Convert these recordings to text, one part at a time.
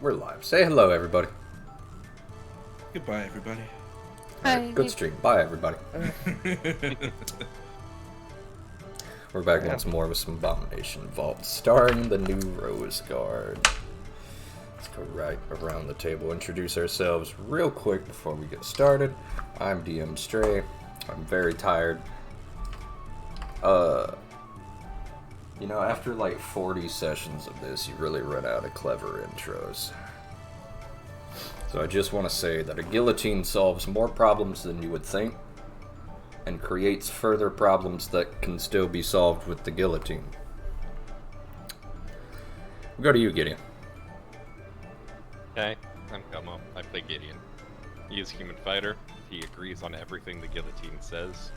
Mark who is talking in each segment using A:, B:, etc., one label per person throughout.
A: We're live. Say hello, everybody.
B: Goodbye, everybody.
A: Alright, good stream. Bye, everybody. We're back once more with some Abomination Vault, starring the new Rose Guard. Let's go right around the table, introduce ourselves real quick before we get started. I'm DM Stray. I'm very tired. You know, after like 40 sessions of this, you really run out of clever intros. So I just want to say that a guillotine solves more problems than you would think, and creates further problems that can still be solved with the guillotine. We'll go to you, Gideon.
C: Okay, I'm Gummo. I play Gideon. He is a human fighter. He agrees on everything the guillotine says.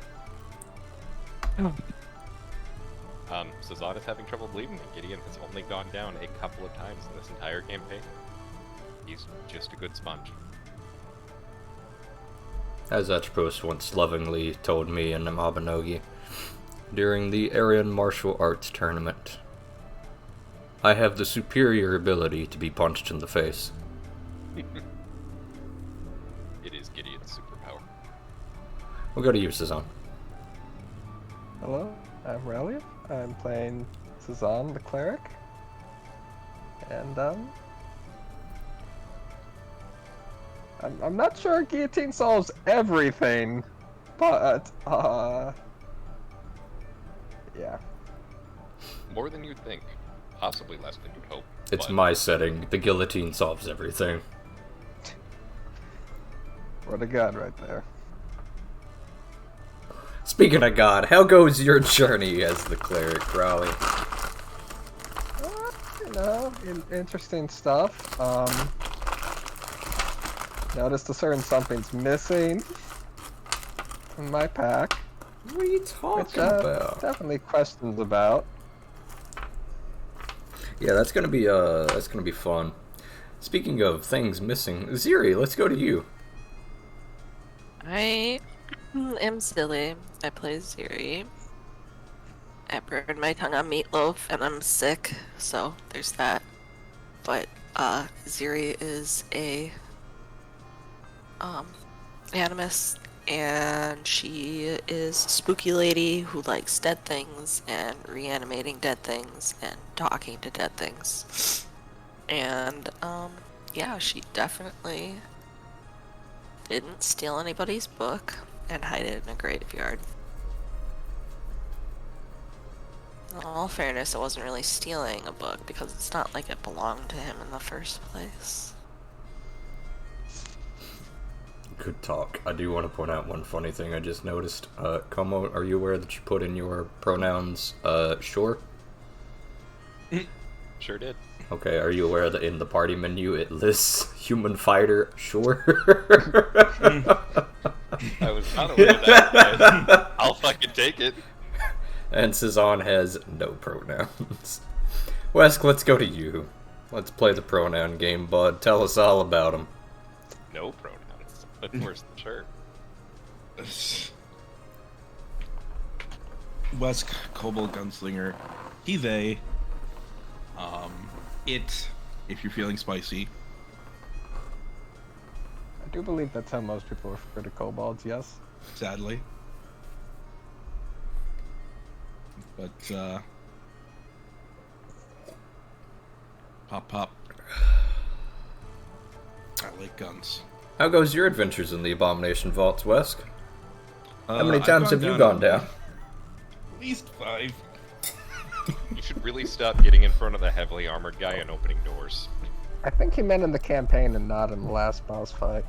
C: Sazad is having trouble bleeding, and Gideon has only gone down a couple of times in this entire campaign. He's just a good sponge.
A: As Atropos once lovingly told me in the Mabinogi during the Aryan Martial Arts Tournament, I have the superior ability to be punched in the face.
C: It is Gideon's superpower.
A: We'll go to you, Sazan.
D: Hello, I'm Relief. I'm playing Sazan, the cleric. And, I'm not sure guillotine solves everything, but, yeah.
C: More than you'd think. Possibly less than you'd hope.
A: It's
C: but
A: my setting. The guillotine solves everything.
D: What a god right there.
A: Speaking of God, how goes your journey as the cleric, Raleigh?
D: You know, interesting stuff. Noticed a certain something's missing in my pack.
A: What are you talking about?
D: Definitely questions about.
A: Yeah, that's gonna be fun. Speaking of things missing, Ziri, let's go to you.
E: I am silly. I play Ziri. I burned my tongue on meatloaf and I'm sick, so there's that. But Ziri is a animist, and she is a spooky lady who likes dead things and reanimating dead things and talking to dead things. And yeah, she definitely didn't steal anybody's book and hide it in a graveyard. In all fairness, it wasn't really stealing a book because it's not like it belonged to him in the first place.
A: Good talk. I do want to point out one funny thing I just noticed. Como, are you aware that you put in your pronouns, sure?
C: sure did.
A: Okay, are you aware that in the party menu it lists human fighter, sure?
C: I was not aware of that, but I'll fucking take it.
A: And Cezanne has no pronouns. Wesk, let's go to you. Let's play the pronoun game, bud. Tell us all about them.
C: No pronouns. But worse than sure.
B: Wesk, Kobold Gunslinger, he, they, it, if you're feeling spicy.
D: I do believe that's how most people refer to kobolds, yes?
B: Sadly. But, pop, pop. I like guns.
A: How goes your adventures in the Abomination Vaults, Wesk? How many
B: I've
A: times have you gone down?
B: At least 5.
C: You should really stop getting in front of the heavily armored guy and opening doors.
D: I think he meant in the campaign and not in the last boss fight.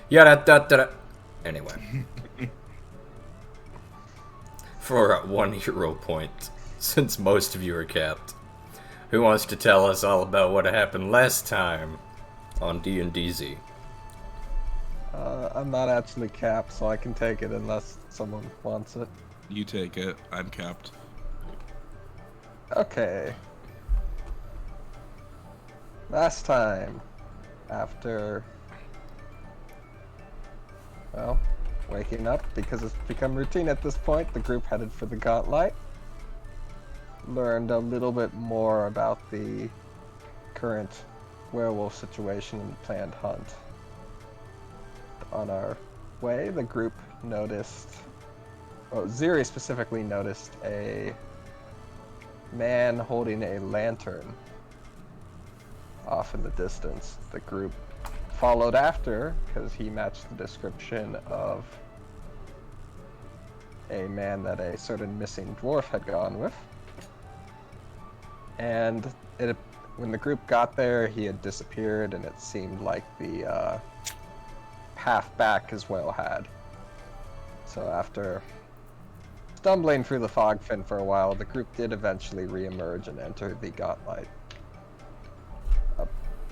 A: Yeah, Anyway. For 1 hero point, since most of you are capped, who wants to tell us all about what happened last time on D&DZ?
D: I'm not actually capped, so I can take it unless someone wants it.
B: You take it. I'm capped.
D: Okay. Last time, after, well, waking up, because it's become routine at this point, the group headed for the Gauntlet. learned a little bit more about the current werewolf situation and planned hunt. On our way, the group noticed, Ziri specifically noticed a man holding a lantern off in the distance. The group followed after because he matched the description of a man that a certain missing dwarf had gone with. And when the group got there, he had disappeared, and it seemed like the path back as well had. So after stumbling through the fog fin for a while, the group did eventually re-emerge and enter the Godlight. Up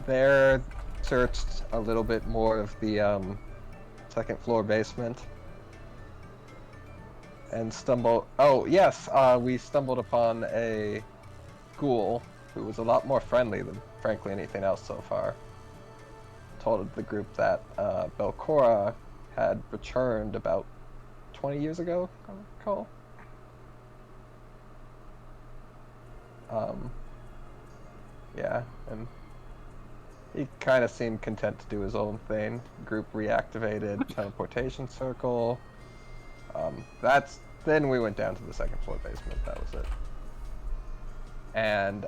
D: there, searched a little bit more of the second floor basement. And we stumbled upon a ghoul who was a lot more friendly than, frankly, anything else so far. Told the group that Belcora had returned about 20 years ago, I recall. Yeah, and he kind of seemed content to do his own thing. Group reactivated teleportation circle. Then we went down to the second floor basement. That was it. And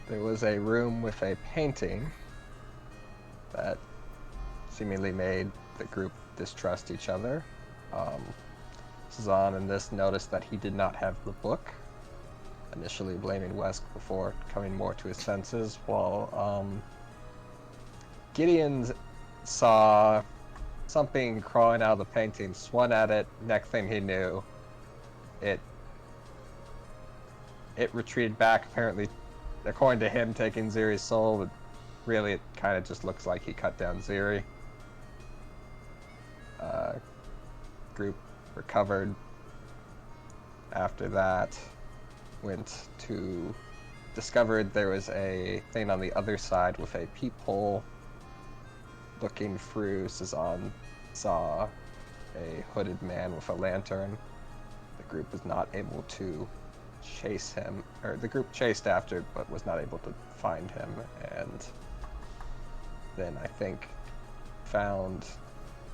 D: there was a room with a painting that seemingly made the group distrust each other. Sazan in this noticed that he did not have the book, initially blaming Wesk before coming more to his senses, while Gideon saw something crawling out of the painting, swung at it. Next thing he knew, it retreated back, apparently, according to him, taking Ziri's soul, but really it kind of just looks like he cut down Ziri. Group recovered. After that, discovered there was a thing on the other side with a peephole. Looking through, Sazan saw a hooded man with a lantern. The group was not able to chase him, or the group chased after, but was not able to find him, and then I think found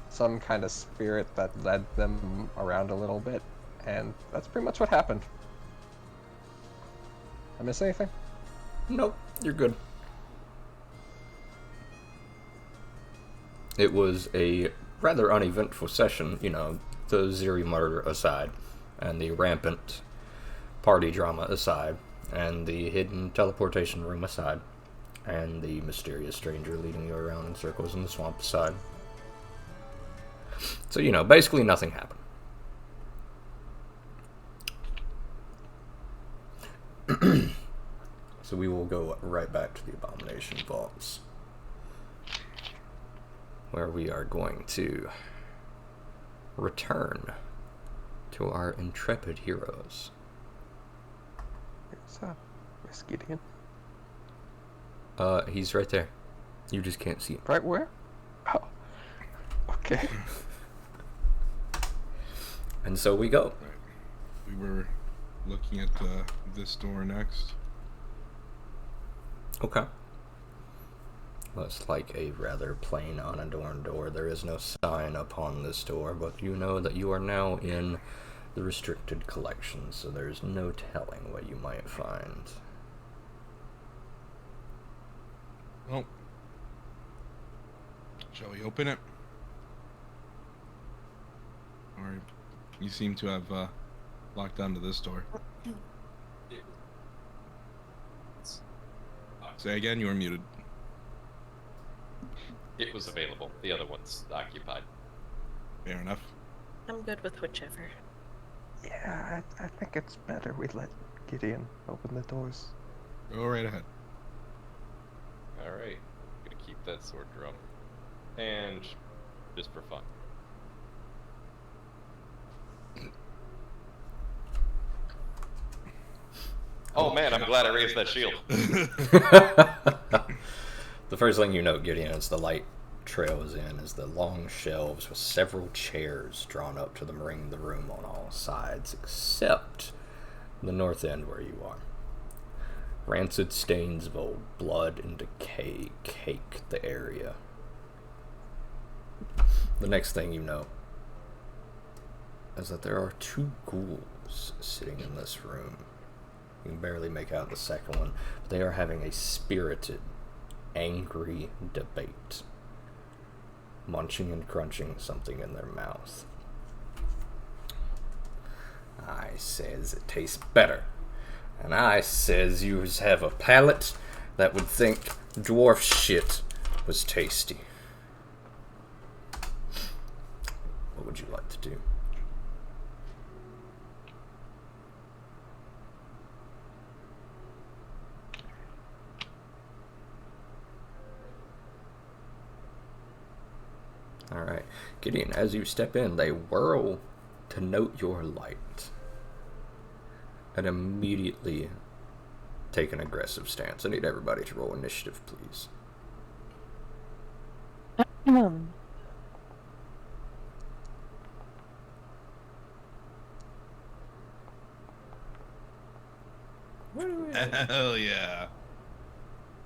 D: some kind of spirit that led them around a little bit, and that's pretty much what happened. I miss anything?
A: Nope, you're good. It was a rather uneventful session, the Ziri murder aside, and the rampant party drama aside, and the hidden teleportation room aside, and the mysterious stranger leading you around in circles in the swamp aside. So, basically nothing happened. So we will go right back to the Abomination Vaults, where we are going to return to our intrepid heroes.
D: Miss Gideon?
A: He's right there. You just can't see him.
D: Right where? Oh. Okay.
A: And so we go.
B: Right. We were looking at this door next.
A: Okay. Well, it's like a rather plain, unadorned door. There is no sign upon this door, but you know that you are now in the restricted collection, so there's no telling what you might find.
B: Well, shall we open it? Or you seem to have locked onto this door. Say again, you were muted.
C: It was available. The other one's occupied.
B: Fair enough.
E: I'm good with whichever.
D: Yeah, I think it's better we let Gideon open the doors.
B: Go right ahead.
C: Alright. Gonna keep that sword drum. And just for fun. Oh man, I'm glad I raised that shield.
A: The first thing you note, Gideon, is the light trails in as the long shelves with several chairs drawn up to ring the room on all sides, except the north end where you are. Rancid stains of old blood and decay cake the area. The next thing you know is that there are two ghouls sitting in this room. You can barely make out the second one. They are having a spirited, angry debate, munching and crunching something in their mouth. I says it tastes better, and I says you have a palate that would think dwarf shit was tasty. What would you like to do? Alright, Gideon, as you step in, they whirl to note your light and immediately take an aggressive stance. I need everybody to roll initiative, please.
B: Hell yeah.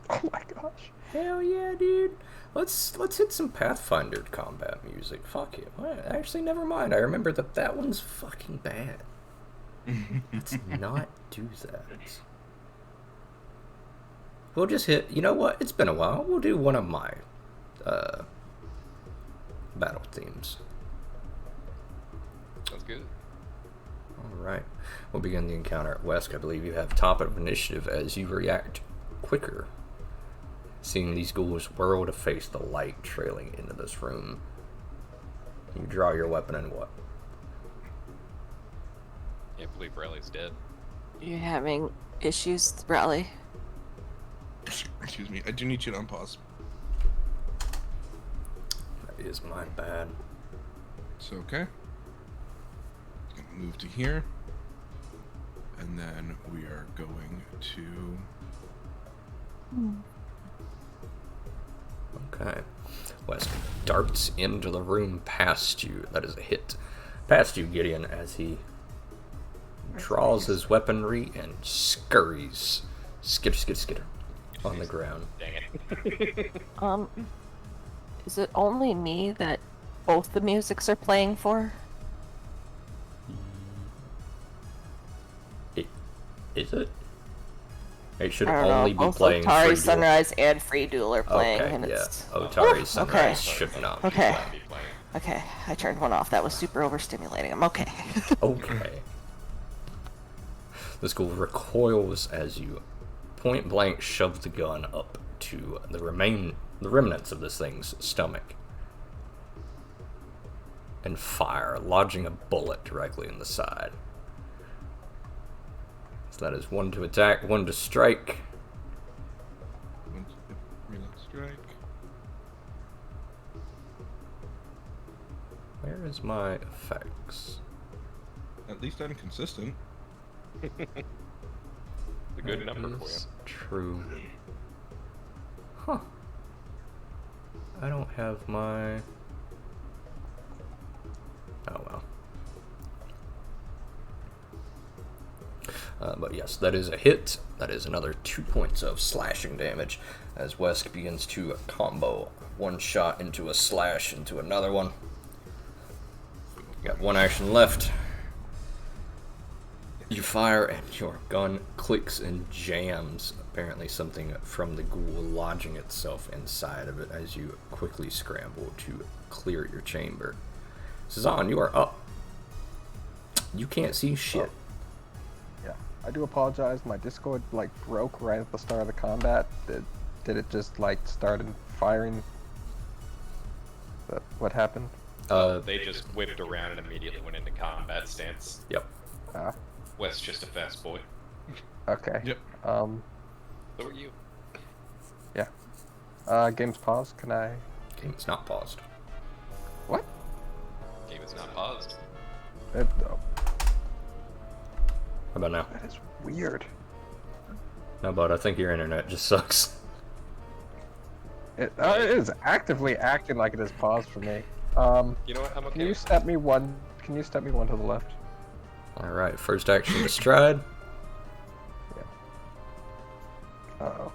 D: Oh my gosh.
A: Hell yeah, dude. Let's hit some Pathfinder combat music. Fuck it. Actually, never mind. I remember that one's fucking bad. Let's not do that. We'll just hit... You know what? It's been a while. We'll do one of my battle themes.
C: Sounds good.
A: Alright. We'll begin the encounter at Wesk. I believe you have top of initiative as you react quicker, seeing these ghouls whirl to face the light trailing into this room. You draw your weapon and what?
C: Can't believe Riley's dead.
E: You're having issues, Raleigh?
B: Excuse me. I do need you to unpause.
A: That is my bad.
B: It's okay. Gonna move to here. And then we are going to...
A: Okay. Wesk darts into the room past you. That is a hit. Past you, Gideon, as he draws his weaponry and scurries. Skitter, on the ground.
C: Dang it.
E: Is it only me that both the musics are playing for?
A: Is it? It should
E: I don't
A: only
E: know.
A: be
E: Both
A: playing
E: Otari
A: Free Duel.
E: Sunrise and Free Duel are playing,
A: Okay,
E: and
A: yeah.
E: it's
A: Otari Sunrise
E: okay.
A: should not be
E: Okay.
A: playing.
E: Okay. I turned one off. That was super overstimulating. I'm okay.
A: Okay. The ghoul recoils as you point blank shove the gun up to the remnants of this thing's stomach and fire, lodging a bullet directly in the side. So that is one to attack, one to strike.
B: Reload strike.
A: Where is my effects?
B: At least I'm consistent.
C: A good number for you.
A: Is true. Huh. I don't have my... Oh well. But yes, that is a hit. That is another 2 points of slashing damage as Wesk begins to combo one shot into a slash into another one. You got one action left. You fire and your gun clicks and jams. Apparently something from the ghoul lodging itself inside of it as you quickly scramble to clear your chamber. Cezanne, you are up. You can't see shit.
D: Yeah, I do apologize. My Discord broke right at the start of the combat. Did it just started firing? What happened?
C: They just whipped around and immediately went into combat stance.
A: Yep.
C: Wes just a fast boy.
D: Okay.
B: Yep.
C: So are you.
D: Yeah. Game's paused. Can I?
A: Game's not paused.
D: What?
C: Game is not paused.
D: Oh,
A: How about now?
D: that is weird.
A: No, but I think your internet just sucks.
D: It is actively acting like it is paused for me.
C: You know what? I'm okay.
D: Can you
C: with
D: step me one? Can you step me one to the left?
A: Alright, first action to stride.
D: Uh-oh.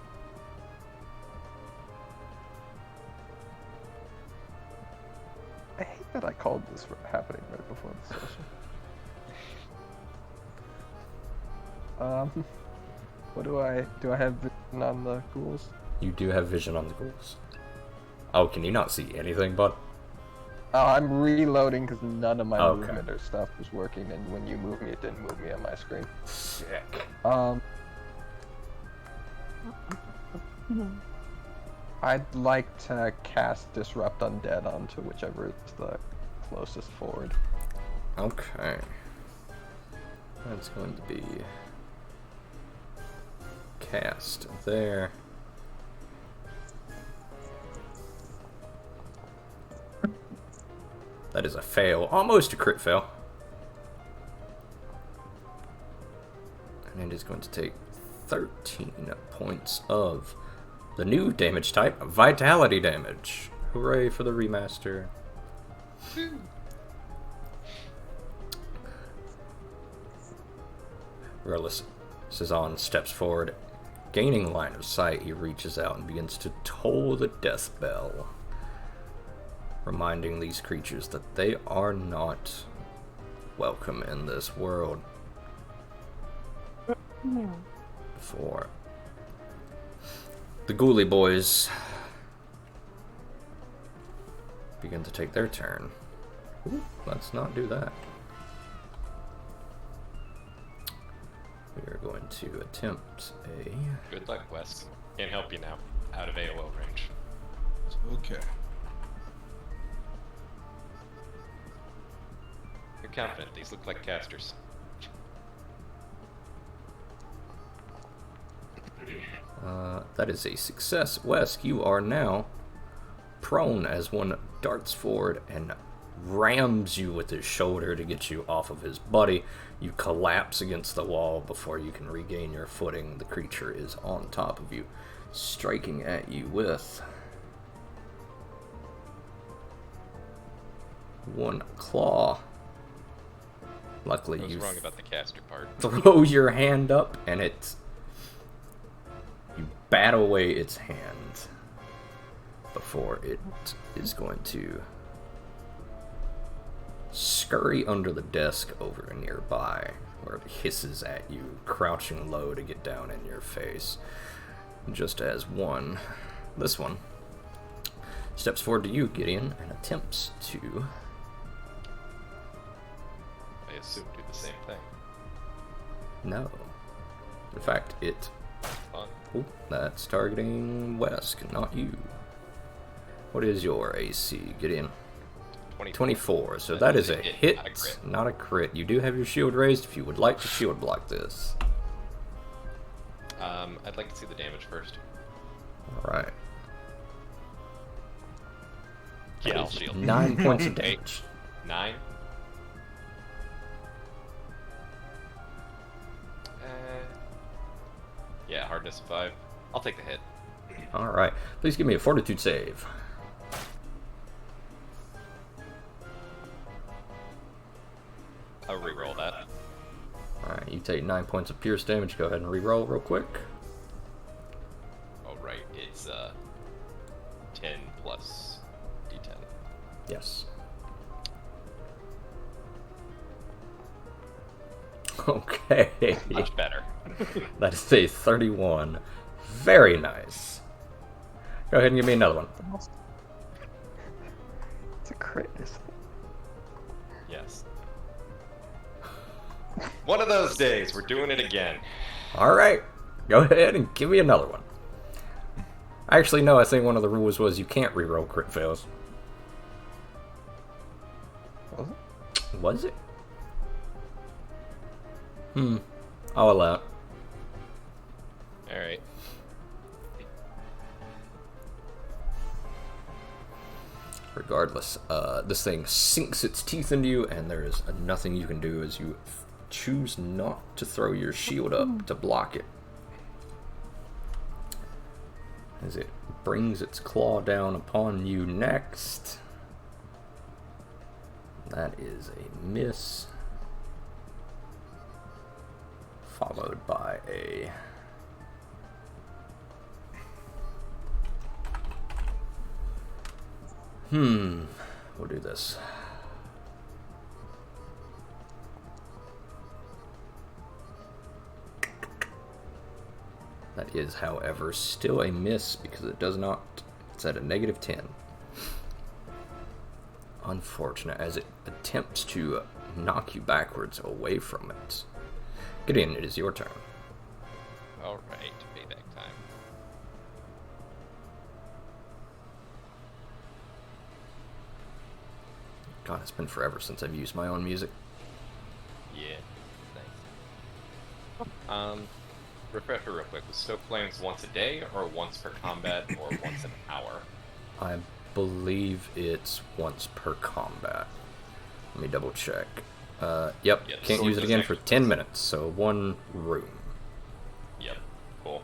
D: I hate that I called this happening right before the session. What do I have vision on the ghouls?
A: You do have vision on the ghouls. Oh, can you not see anything, bud?
D: Oh, I'm reloading because none of my
A: Okay.
D: movement or stuff was working, and when you move me, it didn't move me on my screen.
A: Sick.
D: I'd like to cast Disrupt Undead onto whichever is the closest forward.
A: Okay. That's going to be cast there. That is a fail. Almost a crit fail. And it is going to take 13 points of the new damage type, Vitality damage. Hooray for the remaster. Regardless, Cezanne steps forward. Gaining line of sight, he reaches out and begins to toll the death bell, reminding these creatures that they are not welcome in this world. For the ghoulie boys begin to take their turn. Ooh, let's not do that. We are going to attempt a...
C: Good luck, Wes. Can't help you now. Out of AOL range.
B: It's okay.
C: You're confident. These look like casters.
A: That is a success. Wesk, you are now prone as one darts forward and rams you with his shoulder to get you off of his body. You collapse against the wall before you can regain your footing. The creature is on top of you, striking at you with one claw. Luckily,
C: I was
A: you
C: wrong about the caster part.
A: throw your hand up and you bat away its hand before it is going to scurry under the desk over nearby, where it hisses at you, crouching low to get down in your face. Just as this one, steps forward to you, Gideon, and attempts to...
C: I assume do the same thing.
A: No. In fact, it...
C: Fun.
A: Oh, that's targeting Wesk, not you. What is your AC, Gideon? 24, so that is a hit, not a crit. You do have your shield raised if you would like to shield block this.
C: I'd like to see the damage first.
A: Alright.
C: Yeah, I'll shield.
A: 9 points of damage.
C: 9? Yeah, hardness of 5. I'll take the hit.
A: Alright. Please give me a fortitude save.
C: I'll reroll that.
A: Alright, you take 9 points of pierce damage. Go ahead and reroll real quick.
C: Oh, right. It's 10 plus d10.
A: Yes. Okay.
C: Much better.
A: That is a 31. Very nice. Go ahead and give me another one.
D: It's a crit, isn't it?
C: Yes. One of those days, we're doing it again.
A: Alright. Go ahead and give me another one. Actually, no, I think one of the rules was you can't reroll crit fails.
D: Was it?
A: Was it? I'll allow it.
C: Alright.
A: Regardless, this thing sinks its teeth into you, and there is nothing you can do as you choose not to throw your shield up to block it. as it brings its claw down upon you next. That is a miss, followed by a we'll do this. That is, however, still a miss because it does not. It's at a -10. Unfortunate, as it attempts to knock you backwards away from it. Gideon, it is your turn.
C: Alright, payback time.
A: God, it's been forever since I've used my own music.
C: Yeah, nice. Refresher real quick. Was Stoke Flames once a day, or once per combat, or once an hour?
A: I believe it's once per combat. Let me double check. Yep,
C: Yeah,
A: can't
C: sword
A: use it again for
C: doesn't
A: 10 minutes, so 1 room.
C: Yep, cool.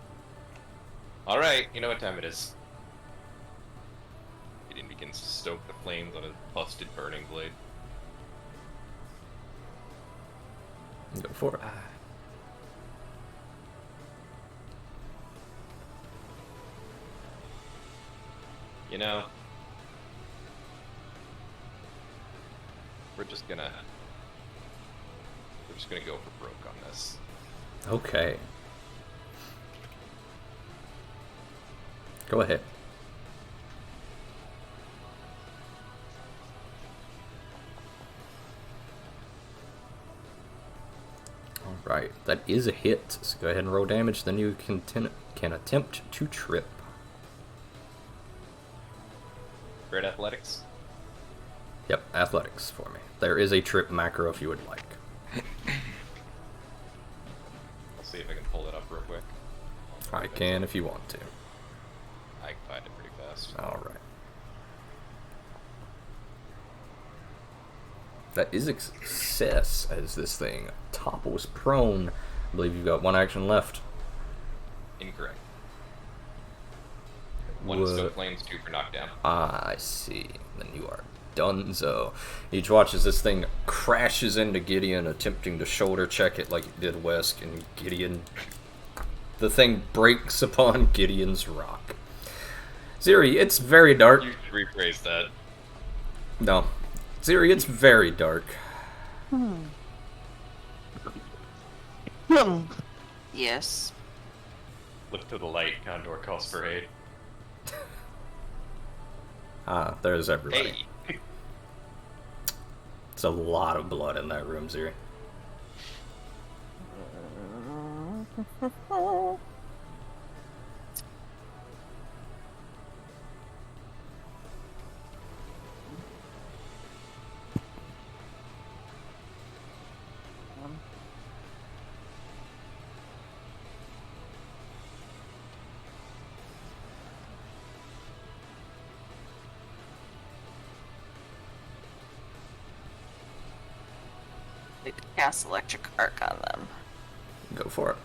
C: Alright, you know what time it is. Gideon begins to stoke the flames on his busted burning blade.
A: Go for it.
C: You know, we're just gonna go for broke on this.
A: Okay. Go ahead. Alright, that is a hit. So go ahead and roll damage, then you can attempt to trip.
C: Great athletics.
A: Yep, athletics for me. There is a trip macro if you would like.
C: I'll see if I can pull it up real quick.
A: I can if you want to.
C: I can find it pretty fast.
A: Alright. That is a success as this thing topples prone. I believe you've got 1 action left.
C: Incorrect. 1 is Stoke Flames, 2 for knockdown.
A: Ah, I see. Then you are donezo. Each watch as this thing crashes into Gideon, attempting to shoulder check it like it did Wesk, and Gideon... The thing breaks upon Gideon's rock. Ziri, it's very dark.
C: You should rephrase that.
A: No. Ziri, it's very dark.
E: Yes.
C: Look to the light, Condor calls for aid.
A: Ah, there's everybody.
C: Hey!
A: It's a lot of blood in that room, Ziri.
E: We could cast electric arc on them.
A: Go for it.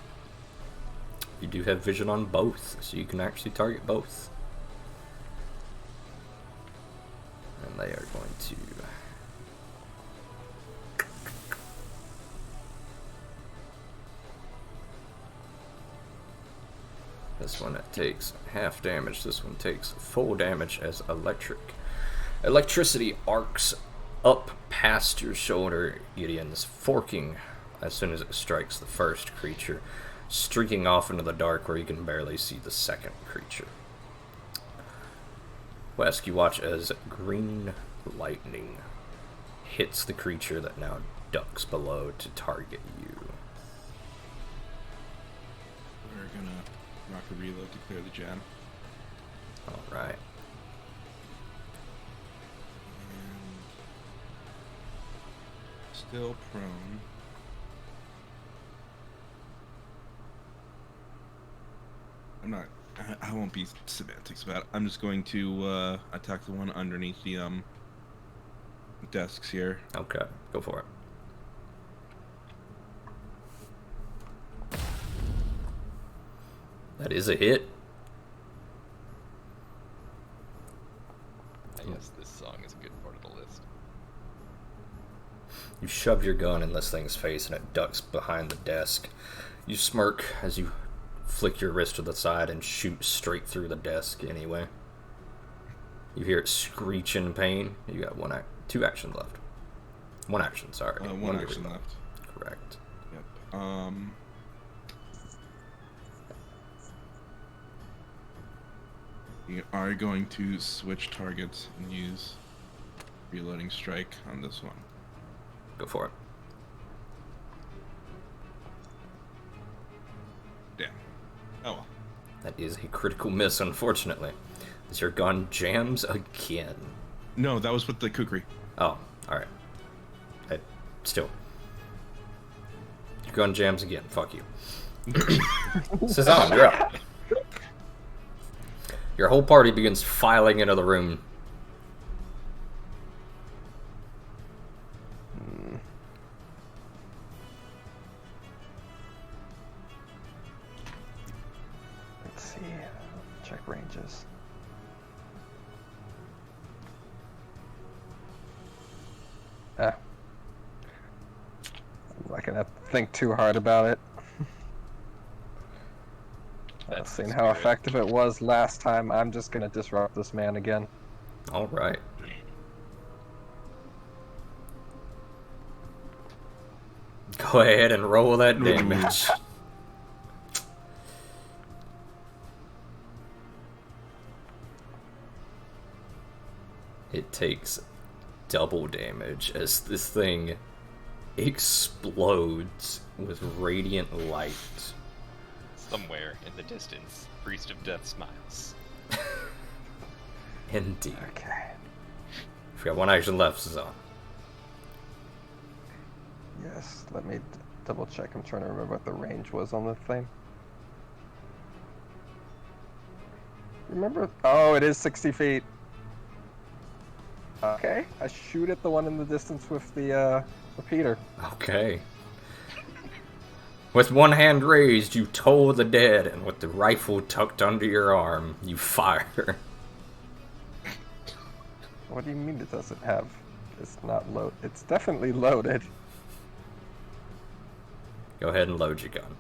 A: You do have vision on both, so you can actually target both. And they are going to... This one takes half damage, this one takes full damage as electricity arcs up past your shoulder, Gideon's forking as soon as it strikes the first creature, streaking off into the dark where you can barely see the second creature. Wesk, you watch as green lightning hits the creature that now ducks below to target you.
B: We're gonna rock a reload to clear the jam.
A: Alright.
B: And still prone. I won't be semantics about it. I'm just going to attack the one underneath the desks here.
A: Okay, go for it. That is a hit.
C: Yes, this song is a good part of the list.
A: You shove your gun in this thing's face and it ducks behind the desk. You smirk as you flick your wrist to the side and shoot straight through the desk anyway. You hear it screech in pain. You got two actions left. One action, sorry.
B: One action
A: reload.
B: left.
A: Correct.
B: Yep. You are going to switch targets and use reloading strike on this one.
A: Go for it.
B: Damn. Oh well.
A: That is a critical miss, unfortunately. As your gun jams again.
B: No, that was with the kukri.
A: Oh, alright. Still. Your gun jams again. Fuck you. Cezanne, you're up. Your whole party begins filing into the room.
D: Let's see. Check ranges. I'm not gonna think too hard about it.
C: That's the
D: Seeing how
C: spirit.
D: effective it was last time, I'm just gonna disrupt this man again.
A: Alright. Go ahead and roll that damage. It takes double damage as this thing explodes with radiant light.
C: Somewhere in the distance, Priest of Death smiles.
A: Indeed.
D: Okay.
A: We've got one action left, Cezanne.
D: Yes, let me double check. I'm trying to remember what the range was on the thing. Remember? Oh, it is 60 feet. Okay, I shoot at the one in the distance with the repeater.
A: Okay. With one hand raised, you toll the dead, and with the rifle tucked under your arm, you fire.
D: What do you mean it doesn't have? It's not load. It's definitely loaded.
A: Go ahead and load your gun.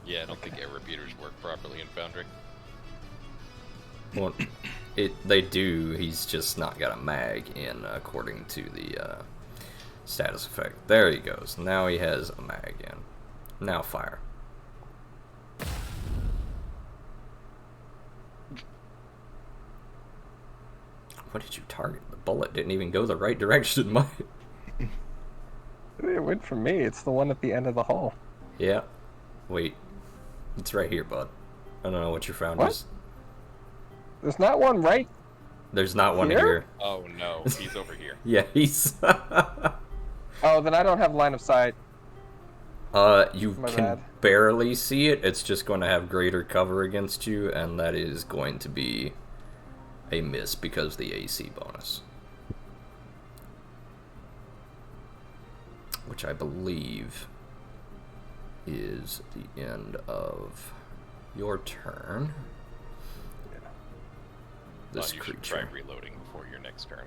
C: Yeah, I don't think air repeaters work properly in Foundry.
A: Well, they do. He's just not got a mag in, according to the status effect. There he goes. Now he has a mag in. Now fire. What did you target? The bullet didn't even go the right direction.
D: It went for me. It's the one at the end of the hall.
A: Yeah. Wait. It's right here, bud. I don't know what you found.
D: What? There's not one right.
A: There's not one
D: Here?
A: here.
C: Oh no, he's over here.
A: Yeah, he's...
D: Oh, then I don't have line of sight.
A: You
D: My
A: can
D: bad.
A: barely see it. It's just going to have greater cover against you, and that is going to be a miss because of the AC bonus. Which I believe is the end of your turn. This
C: Thought you should try
A: creature.
C: reloading before your next turn.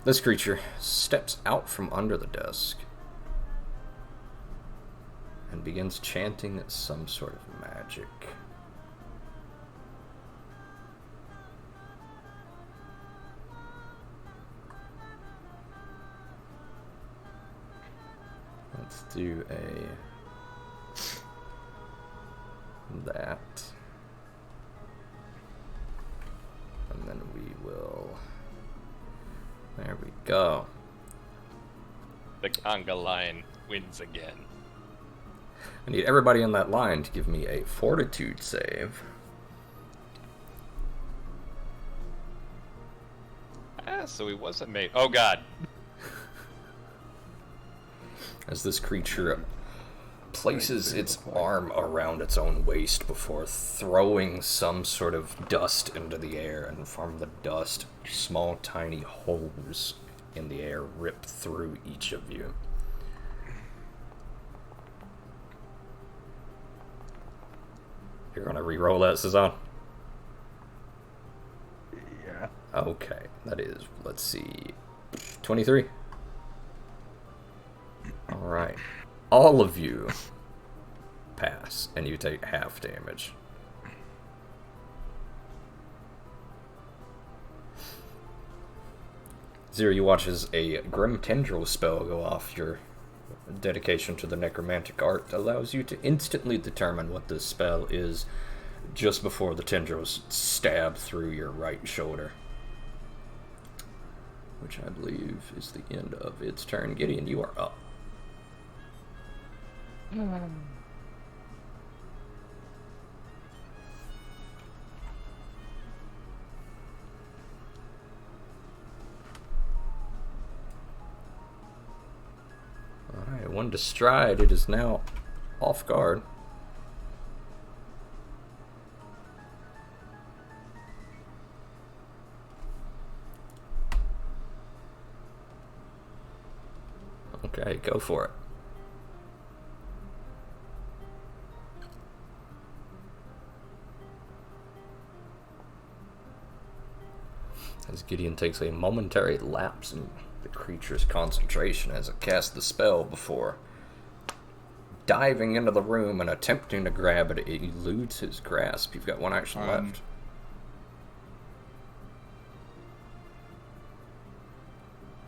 A: This creature steps out from under the desk and begins chanting some sort of magic. Let's do that. And then we will... There we go.
C: The conga line wins again.
A: I need everybody in that line to give me a fortitude save.
C: Ah, so he wasn't made. Oh god.
A: As this creature places its arm around its own waist before throwing some sort of dust into the air, and from the dust, small tiny holes in the air rip through each of you. You're gonna re-roll that, Cezanne? Okay, that is, let's see, 23. Alright. All of you pass, and you take half damage. Zero, you watch as a Grim Tendril spell go off. Your dedication to the necromantic art allows you to instantly determine what this spell is just before the tendrils stab through your right shoulder. Which I believe is the end of its turn. Gideon, you are up. Alright, one to stride. It is now off guard. Okay, go for it. As Gideon takes a momentary lapse in the creature's concentration as it casts the spell before diving into the room and attempting to grab it, it eludes his grasp. You've got one action left.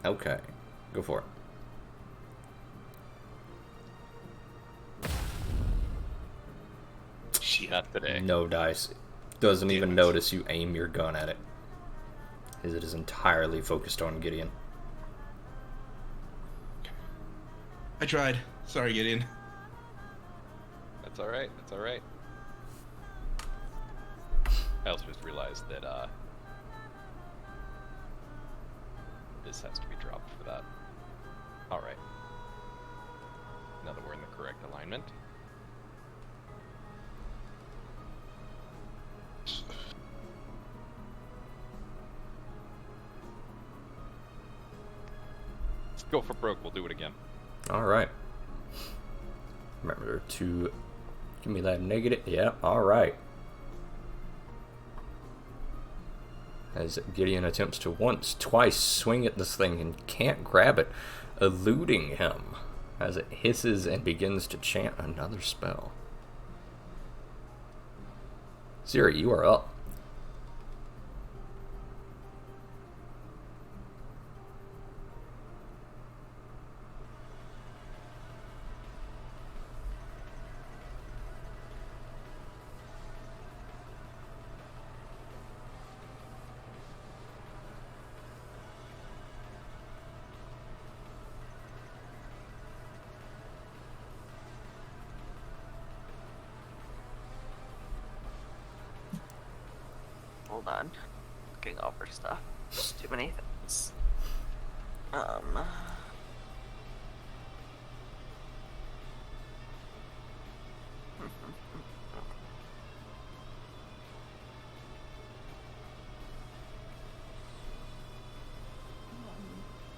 A: Okay, go for it.
C: Not today.
A: No dice. Doesn't even notice you aim your gun at it, as it is entirely focused on Gideon.
B: I tried. Sorry, Gideon.
C: That's alright, that's alright. I also just realized that, this has to be dropped for that. Alright. Now that we're in the correct alignment. Let's go for broke, we'll do it again.
A: Alright. Remember to give me that negative. Yeah, alright. As Gideon attempts to twice swing at this thing and can't grab it, eluding him as it hisses and begins to chant another spell. Zero, you are up.
E: Hold on. Looking over stuff. There's too many things.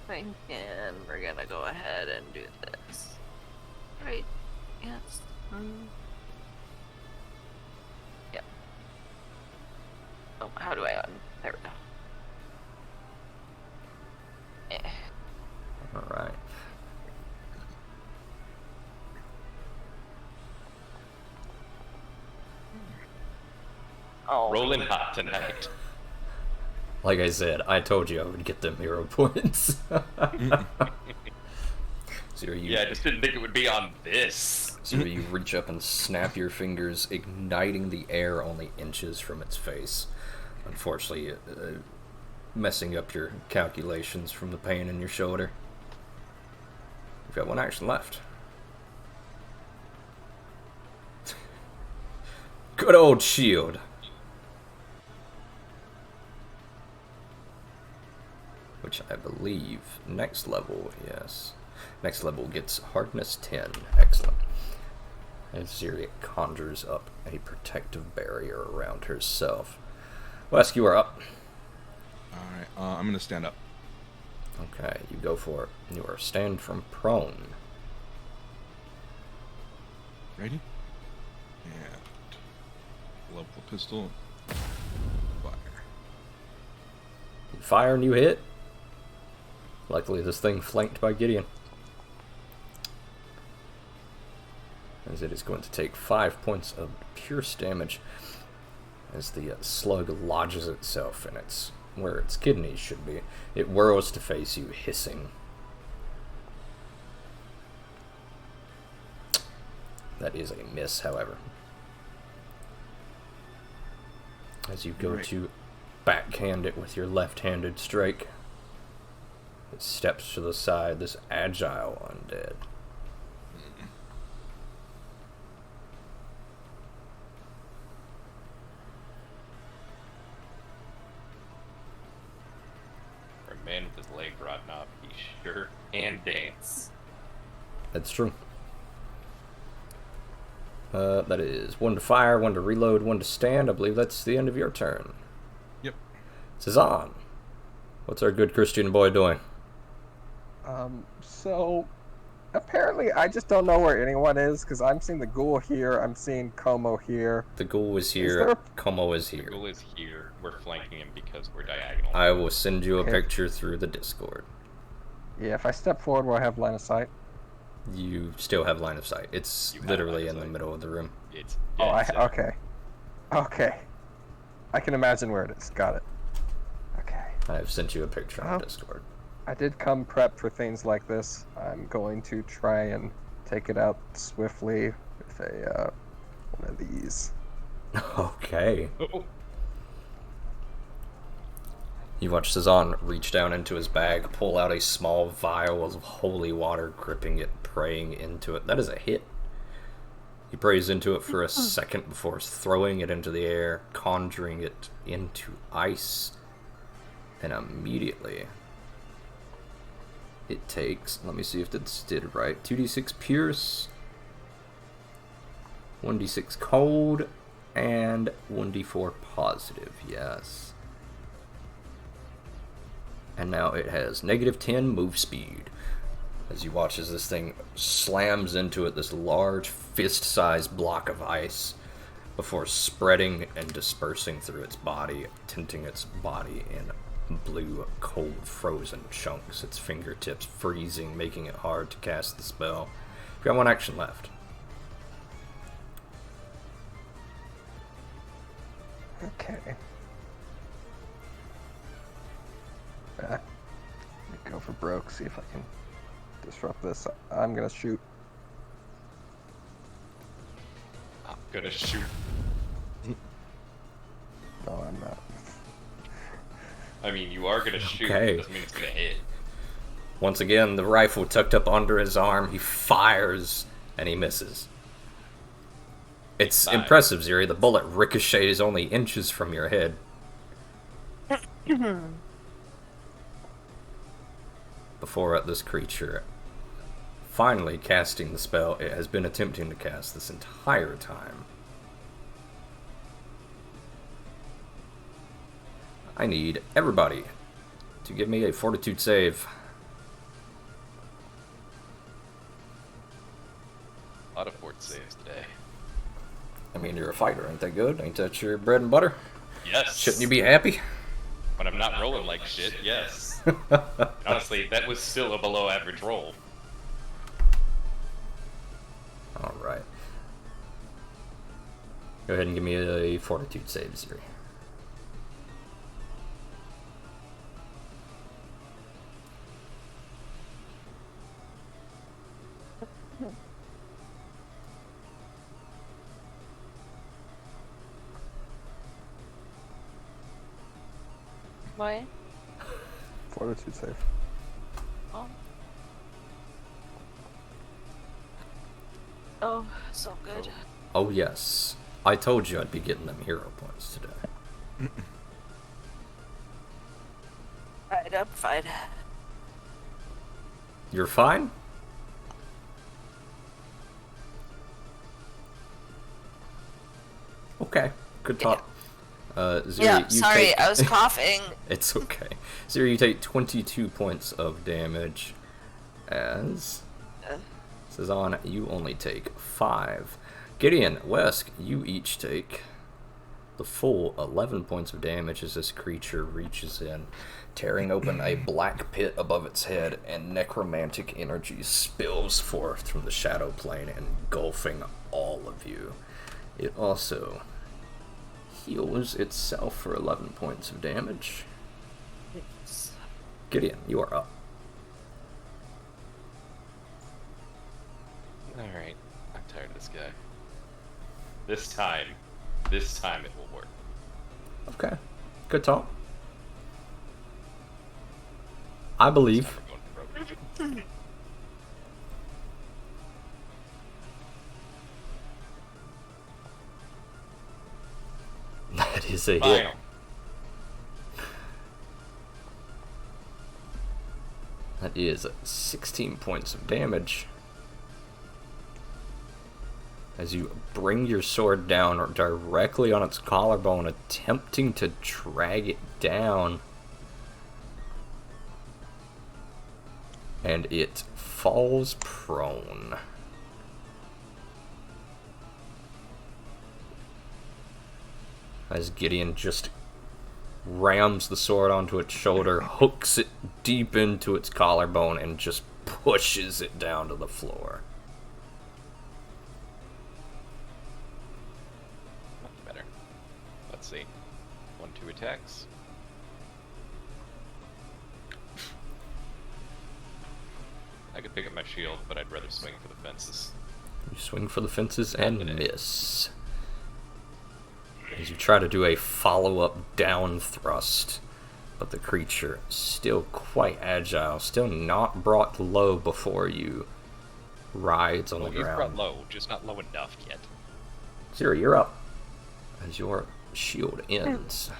E: Thinking we're gonna go ahead and do this. Right? Yes. Yep. Oh, how do I there we go.
A: Alright.
E: Oh.
C: Rolling hot tonight.
A: Like I said, I told you I would get them hero points. Zero,
C: Yeah, I just didn't think it would be on this.
A: Zero, you reach up and snap your fingers, igniting the air only inches from its face. Unfortunately, messing up your calculations from the pain in your shoulder. You've got one action left. Good old shield. Which I believe next level, yes. Next level gets hardness 10. Excellent. As Ziriat conjures up a protective barrier around herself. Wesk, you are up.
B: Alright, I'm gonna stand up.
A: Okay, you go for it. You are stand from prone.
B: Ready? And level pistol. Fire.
A: You fire and you hit. Luckily, this thing flanked by Gideon. As it is going to take 5 points of pierce damage as the slug lodges itself in where its kidneys should be. It whirls to face you, hissing. That is a miss, however. As you go to backhand it with your left-handed strike, it steps to the side, this agile undead.
C: For a man with his leg rotten off, he sure can dance.
A: That's true. That is 1 to fire, 1 to reload, 1 to stand. I believe that's the end of your turn.
B: Yep.
A: Cezanne, what's our good Christian boy doing?
D: So apparently I just don't know where anyone is, because I'm seeing the ghoul here, I'm seeing Como here.
A: The ghoul is
D: there
A: here,
D: a-
A: Como is
C: The
A: here.
C: ghoul is here. We're flanking him because we're diagonal.
A: I will send you a
D: Okay.
A: picture through the Discord.
D: Yeah, if I step forward, will I have line of sight?
A: You still have line of sight. It's
C: You have
A: literally
C: line of
A: in the
C: sight.
A: middle of the room.
C: It's
D: Oh,
C: dead
D: okay. Okay. I can imagine where it is. Got it. Okay.
A: I have sent you a picture on
D: Oh.
A: Discord.
D: I did come prepped for things like this. I'm going to try and take it out swiftly with a one of these.
A: Okay.
C: Oh,
A: You watch Cezanne reach down into his bag, pull out a small vial of holy water, gripping it, praying into it. That is a hit. He prays into it for a second before throwing it into the air, conjuring it into ice. And immediately, it takes, let me see if this did right, 2d6 pierce, 1d6 cold, and 1d4 positive, yes. And now it has -10 move speed. As you watch as this thing slams into it, this large fist-sized block of ice, before spreading and dispersing through its body, tinting its body in blue, cold, frozen chunks, its fingertips freezing, making it hard to cast the spell. You've got 1 action left.
D: Okay. Let me go for broke, see if I can disrupt this. I'm gonna shoot.
C: I'm gonna shoot.
D: No, I'm not.
C: I mean, you are gonna shoot.
A: Okay.
C: Doesn't mean it's gonna hit.
A: Once again, the rifle tucked up under his arm, he fires, and he misses. It's
C: Five.
A: impressive, Ziri. The bullet ricochets only inches from your head. Before this creature finally casting the spell it has been attempting to cast this entire time. I need everybody to give me a fortitude save.
C: A lot of fort saves today.
A: I mean, you're a fighter, ain't that good? Ain't that your bread and butter?
C: Yes.
A: Shouldn't you be happy?
C: When I'm not rolling like shit, yes. Honestly, that was still a below average roll.
A: Alright. Go ahead and give me a fortitude save, Ziri.
E: What?
D: Fortitude save.
E: Oh. Oh, so good.
A: Oh yes. I told you I'd be getting them hero points today.
E: Alright, I'm fine.
A: You're fine? Okay. Good talk. Ziri,
E: Yeah,
A: you
E: sorry,
A: take...
E: I was coughing.
A: It's okay. Ziri, you take 22 points of damage as... Cezanne, you only take 5. Gideon, Wesk, you each take the full 11 points of damage as this creature reaches in, tearing open a black pit above its head, and necromantic energy spills forth from the shadow plane, engulfing all of you. It also heals itself for 11 points of damage. Gideon, you are up.
C: Alright, I'm tired of this guy. This time it will work.
A: Okay, good talk. I believe.
C: We're going for broke.
A: That is a hit.
C: Final.
A: That is 16 points of damage. As you bring your sword down directly on its collarbone, attempting to drag it down. And it falls prone. As Gideon just rams the sword onto its shoulder, hooks it deep into its collarbone, and just pushes it down to the floor.
C: Much better. Let's see. 1-2 attacks. I could pick up my shield, but I'd rather swing for the fences.
A: You swing for the fences and
C: Okay.
A: miss. As you try to do a follow-up down thrust, but the creature, still quite agile, still not brought low before you, rides on
C: Well,
A: the
C: he's brought
A: ground.
C: low, just not low enough yet.
A: Zero, you're up. As your shield ends.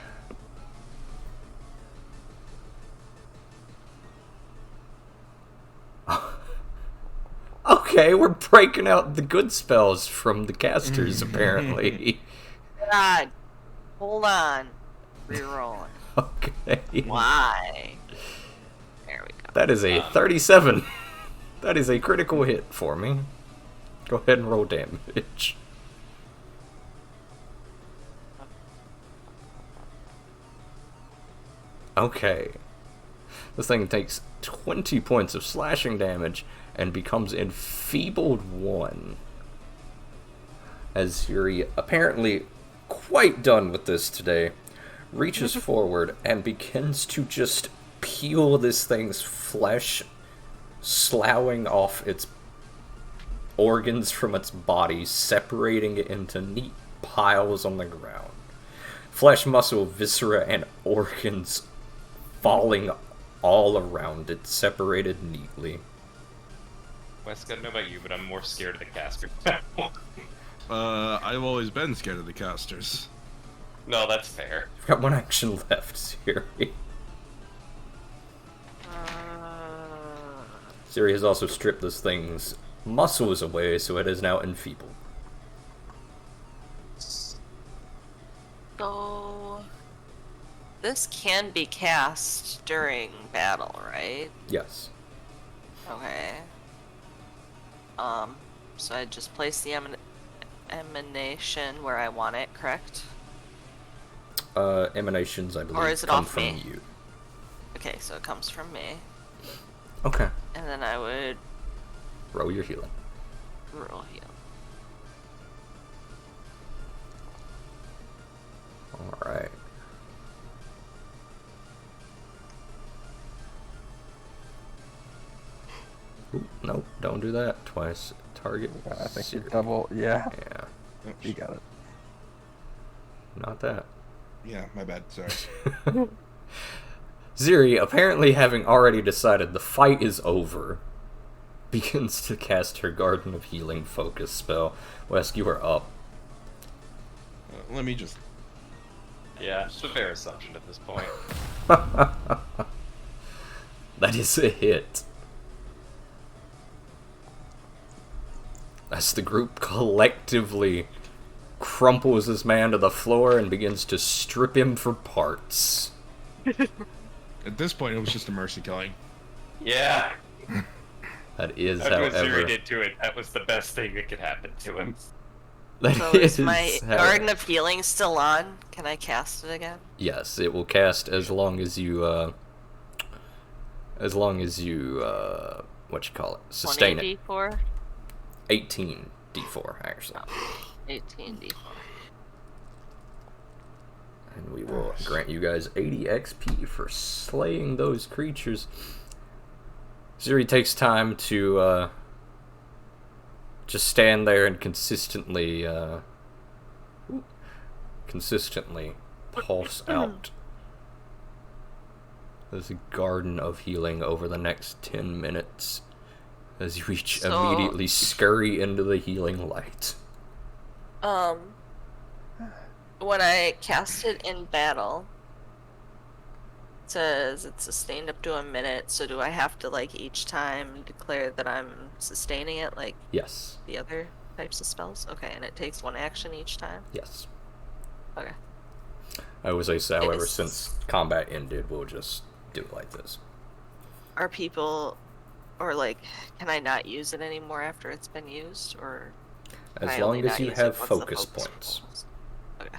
A: Okay, we're breaking out the good spells from the casters, apparently.
E: God, hold on. Rerolling.
A: Okay.
E: Why? There we go.
A: That is a 37. That is a critical hit for me. Go ahead and roll damage. Okay. This thing takes 20 points of slashing damage and becomes enfeebled 1. As Yuri, apparently quite done with this today, reaches forward and begins to just peel this thing's flesh, sloughing off its organs from its body, separating it into neat piles on the ground. Flesh, muscle, viscera, and organs falling all around it, separated neatly.
C: Wes, I don't know about you, but I'm more scared of the caster.
B: I've always been scared of the casters.
C: No, that's fair.
A: We've got one action left, Siri. Siri has also stripped this thing's muscles away, so it is now enfeebled.
E: So, this can be cast during battle, right?
A: Yes.
E: Okay. So I just place the emanation where I want it, correct?
A: Emanations, I believe,
E: Or is it
A: come
E: off
A: from
E: me?
A: you.
E: Okay, so it comes from me.
A: Okay.
E: And then I would
A: Roll your healing.
E: roll heal.
A: Alright. Nope, don't do that twice. Target.
D: I think you
A: Siri.
D: double. Yeah,
A: Yeah,
D: you got it.
A: not that.
B: Yeah, my bad. Sorry.
A: Ziri, apparently having already decided the fight is over, begins to cast her Garden of Healing focus spell. Wes, you are up.
B: Let me just.
C: Yeah, it's a fair assumption at this point.
A: That is a hit. As the group collectively crumples this man to the floor and begins to strip him for parts.
B: At this point, it was just a mercy killing.
C: Yeah,
A: That is,
C: after what Zuri
A: however,
C: did to it, that was the best thing that could happen to him.
A: That
E: So is
A: is
E: my
A: how-
E: Garden of Healing still on? Can I cast it again?
A: Yes, it will cast as long as you what you call it? Sustain it.
E: 20d4?
A: 18 d4 actually.
E: 18d4.
A: And we will grant you guys 80 XP for slaying those creatures. Zuri takes time to just stand there and consistently pulse out this garden of healing over the next 10 minutes as you each
E: So-
A: immediately scurry into the healing light.
E: When I cast it in battle, it says it's sustained up to a minute, so do I have to, like, each time declare that I'm sustaining it like
A: Yes.
E: the other types of spells? Okay, and it takes 1 action each time?
A: Yes.
E: Okay.
A: I would say, however,
E: Is-
A: since combat ended, we'll just do it like this.
E: Are people, or, like, can I not use it anymore after it's been used, or can
A: As
E: I
A: long
E: only
A: as
E: not
A: you
E: use it
A: have
E: once the
A: focus
E: focus
A: points.
E: points? Okay.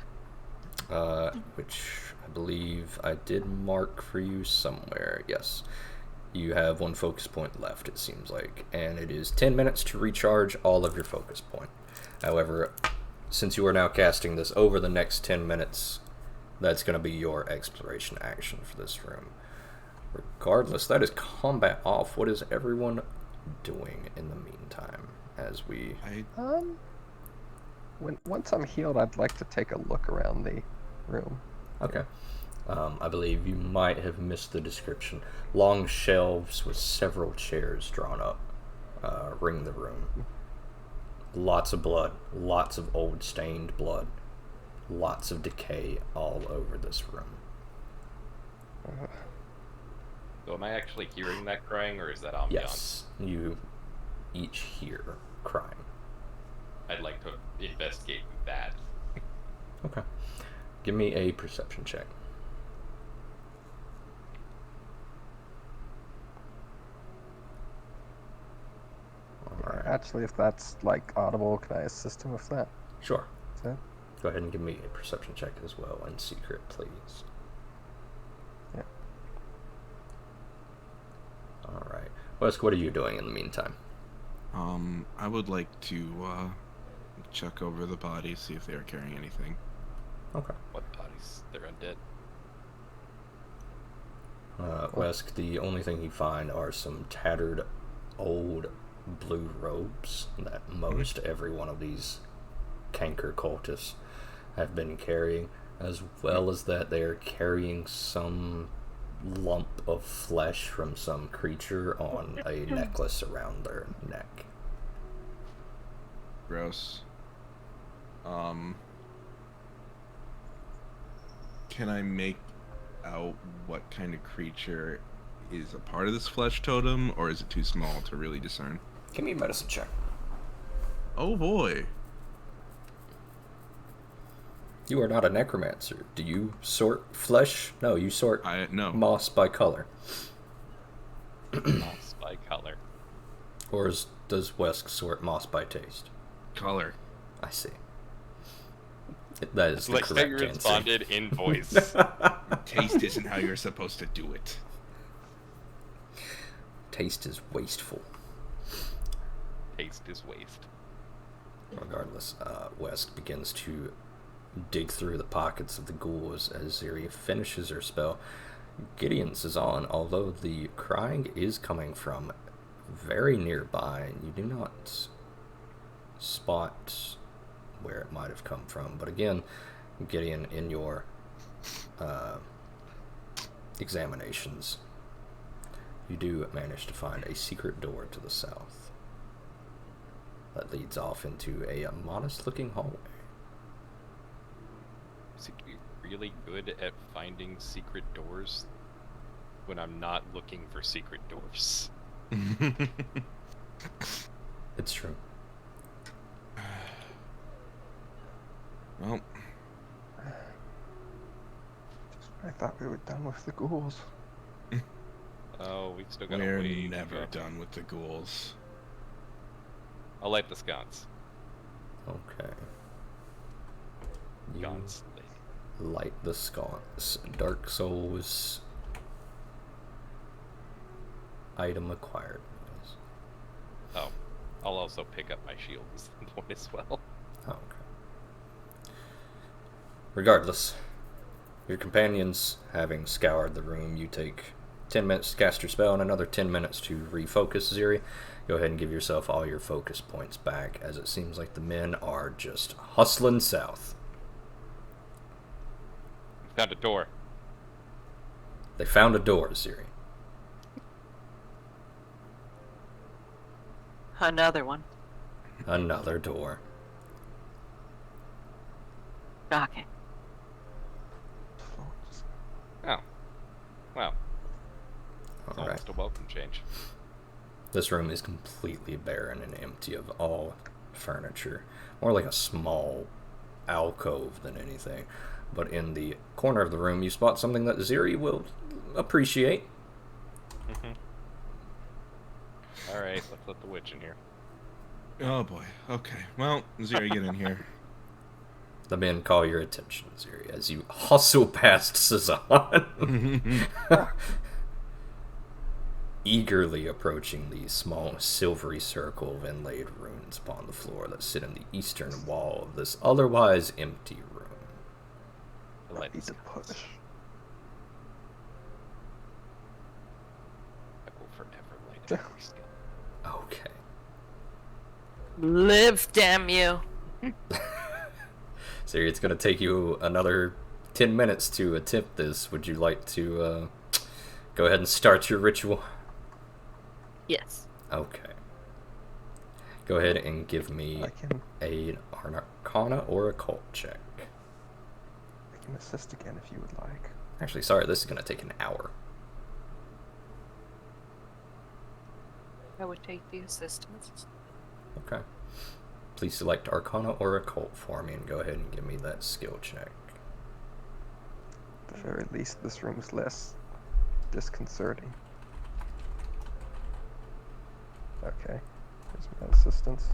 A: Which I believe I did mark for you somewhere. Yes. You have 1 focus point left, it seems like. And it is 10 minutes to recharge all of your focus point. However, since you are now casting this over the next 10 minutes, that's going to be your exploration action for this room. Regardless, that is combat off. What is everyone doing in the meantime as we...
D: Once I'm healed, I'd like to take a look around the room.
A: Okay. I believe you might have missed the description. Long shelves with several chairs drawn up ring the room. Lots of blood, lots of old stained blood, lots of decay all over this room.
C: So am I actually hearing that crying, or is that ambiance?
A: Yes, you each hear crying.
C: I'd like to investigate that.
A: Okay. Give me a perception check. Alright.
D: Actually, if that's like audible, can I assist him with that?
A: Sure.
D: Is that?
A: Go ahead and give me a perception check as well in secret, please.
D: Yeah.
A: Alright. Wesk, what are you doing in the meantime?
B: I would like to check over the bodies, see if they are carrying anything.
A: Okay.
C: What bodies? They're undead.
A: Wesk, the only thing you find are some tattered old blue robes that most every one of these canker cultists have been carrying, as well as that they are carrying some lump of flesh from some creature on a necklace around their neck.
B: Gross. Can I make out what kind of creature is a part of this flesh totem, or is it too small to really discern?
A: Give me a medicine check.
B: Oh boy.
A: You are not a necromancer. Do you sort flesh? No, you sort
B: No.
A: moss by color.
C: Moss by color.
A: Or does Wesk sort moss by taste?
B: Color.
A: I see. That is the
C: Like how
A: correct
C: you
A: answer.
C: responded in voice.
B: Taste isn't how you're supposed to do it.
A: Taste is wasteful.
C: Taste is waste.
A: Regardless, Wesk begins to dig through the pockets of the ghouls as Ziri finishes her spell. Gideon's is on, although the crying is coming from very nearby, and you do not spot where it might have come from. But again, Gideon, in your examinations, you do manage to find a secret door to the south that leads off into a modest-looking hallway.
C: Seem to be really good at finding secret doors when I'm not looking for secret doors.
A: It's true.
B: Well,
D: I thought we were done with the ghouls.
C: Oh, we've still got a
B: we're
C: way to
B: never
C: go.
B: done with the ghouls.
C: I'll light the sconce.
A: Okay. You
C: Gone slate.
A: light the sconce. Dark Souls. Item acquired.
C: Oh, I'll also pick up my shield at some point as well.
A: Oh, okay. Regardless, your companions having scoured the room, you take 10 minutes to cast your spell and another 10 minutes to refocus, Ziri. Go ahead and give yourself all your focus points back, as it seems like the men are just hustling south.
C: Found a door.
A: They found a door, Ziri.
F: Another one.
A: Another door.
F: Okay.
C: Oh. Wow. It's
A: All right.
C: almost a welcome change.
A: This room is completely barren and empty of all furniture. More like a small alcove than anything. But in the corner of the room, you spot something that Ziri will appreciate.
C: Alright, let's let the witch in here.
B: Oh boy. Okay. Well, Ziri, get in here.
A: The men call your attention, Ziri, as you hustle past Cezanne. Eagerly approaching the small silvery circle of inlaid runes upon the floor that sit in the eastern wall of this otherwise empty room.
C: The light
D: Need to
C: sconce.
D: push.
C: I will forever light every skill.
A: Okay.
F: Live, damn you.
A: Ziri, it's going to take you another 10 minutes to attempt this. Would you like to go ahead and start your ritual?
F: Yes.
A: Okay. Go ahead and give me
D: I can
A: an Arcana or Occult check.
D: assist again if you would like.
A: Actually, sorry, this is going to take an hour.
F: I would take the assistance.
A: Okay. Please select Arcana or Occult for me and go ahead and give me that skill check.
D: At the very least, this room is less disconcerting. Okay. Here's my assistance.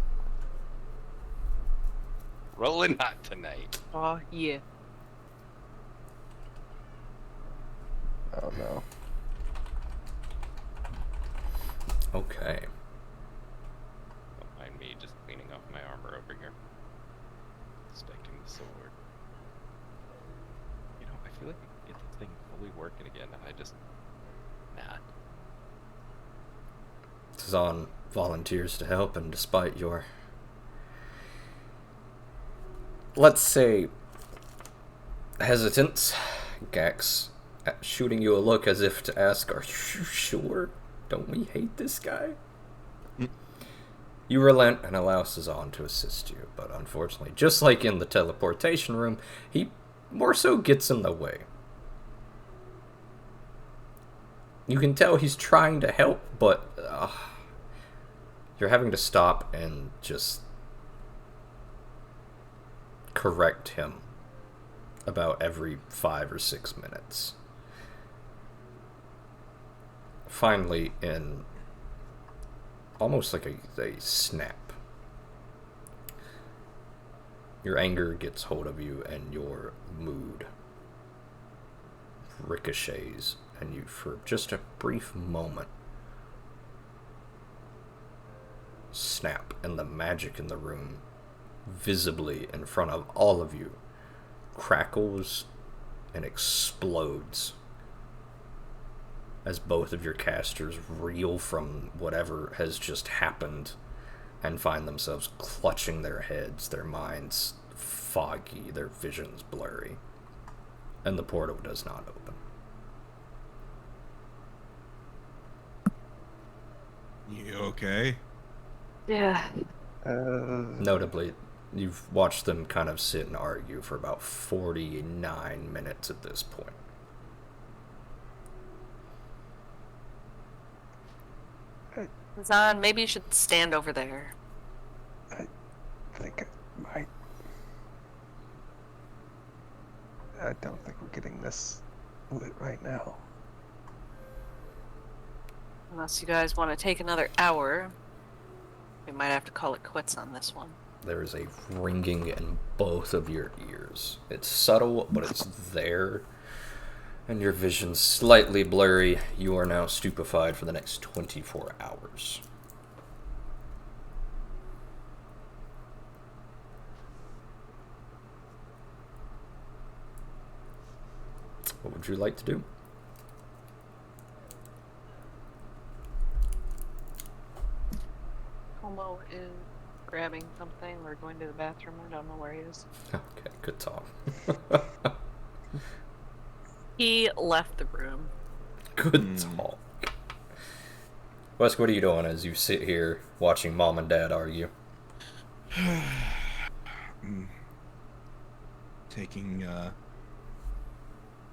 C: Rolling hot tonight.
F: Oh, yeah.
D: Oh no.
A: Okay.
C: Don't mind me just cleaning off my armor over here. Inspecting the sword. You know, I feel like I can get this thing fully working again. I just... Nah.
A: Cezanne volunteers to help, and despite your, let's say, hesitance, Gax shooting you a look as if to ask, "Are you sure? Don't we hate this guy?" You relent and allow Cezanne to assist you, but unfortunately, just like in the teleportation room, he more so gets in the way. You can tell he's trying to help, but you're having to stop and just correct him about every 5 or 6 minutes. Finally, in almost like a snap, your anger gets hold of you and your mood ricochets, and you, for just a brief moment, snap, and the magic in the room, visibly in front of all of you, crackles and explodes as both of your casters reel from whatever has just happened and find themselves clutching their heads, their minds foggy, their visions blurry, and the portal does not open.
B: You okay?
F: Yeah.
A: Notably, you've watched them kind of sit and argue for about 49 minutes at this point.
F: Zan, maybe you should stand over there.
D: I think I might. I don't think we're getting this lit right now.
F: Unless you guys want to take another hour, we might have to call it quits on this one.
A: There is a ringing in both of your ears. It's subtle, but it's there. And your vision's slightly blurry. You are now stupefied for the next 24 hours. What would you like to do?
F: Como is grabbing something or going to the bathroom. I don't know where he is.
A: Okay, good talk.
F: He left the room.
A: Good talk. Wesk, what are you doing as you sit here watching Mom and Dad argue?
B: Taking,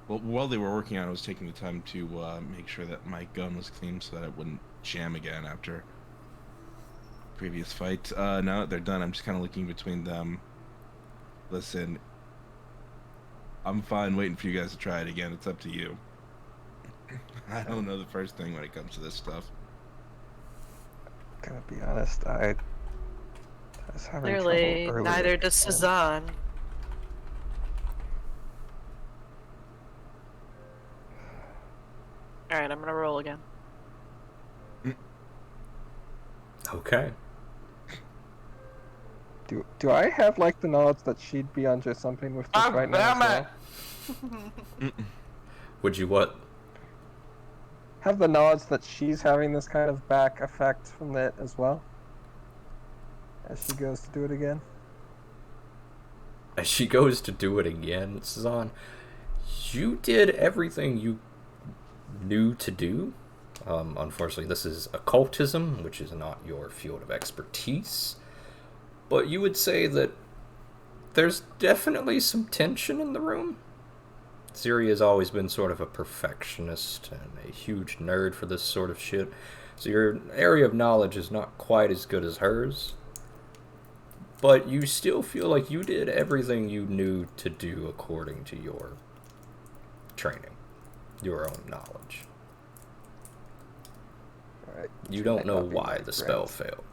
B: well, while they were working on it, I was taking the time to make sure that my gun was clean so that it wouldn't jam again after previous fight. Now that they're done, I'm just kind of looking between them. Listen, I'm fine waiting for you guys to try it again. It's up to you. I don't know the first thing when it comes to this stuff.
D: Gotta be honest, I was having
F: Clearly,
D: trouble earlier.
F: neither does Cezanne. Alright, I'm gonna roll again.
A: Okay.
D: Do I have like the knowledge that she'd be under something with this right now as well?
A: Would you what?
D: Have the knowledge that she's having this kind of back effect from it as well? As she goes to do it again?
A: As she goes to do it again, Suzanne, you did everything you knew to do. Unfortunately, this is occultism, which is not your field of expertise. But you would say that there's definitely some tension in the room. Ziri has always been sort of a perfectionist and a huge nerd for this sort of shit. So your area of knowledge is not quite as good as hers. But you still feel like you did everything you knew to do according to your training, your own knowledge.
D: Alright.
A: You don't know why the spell failed.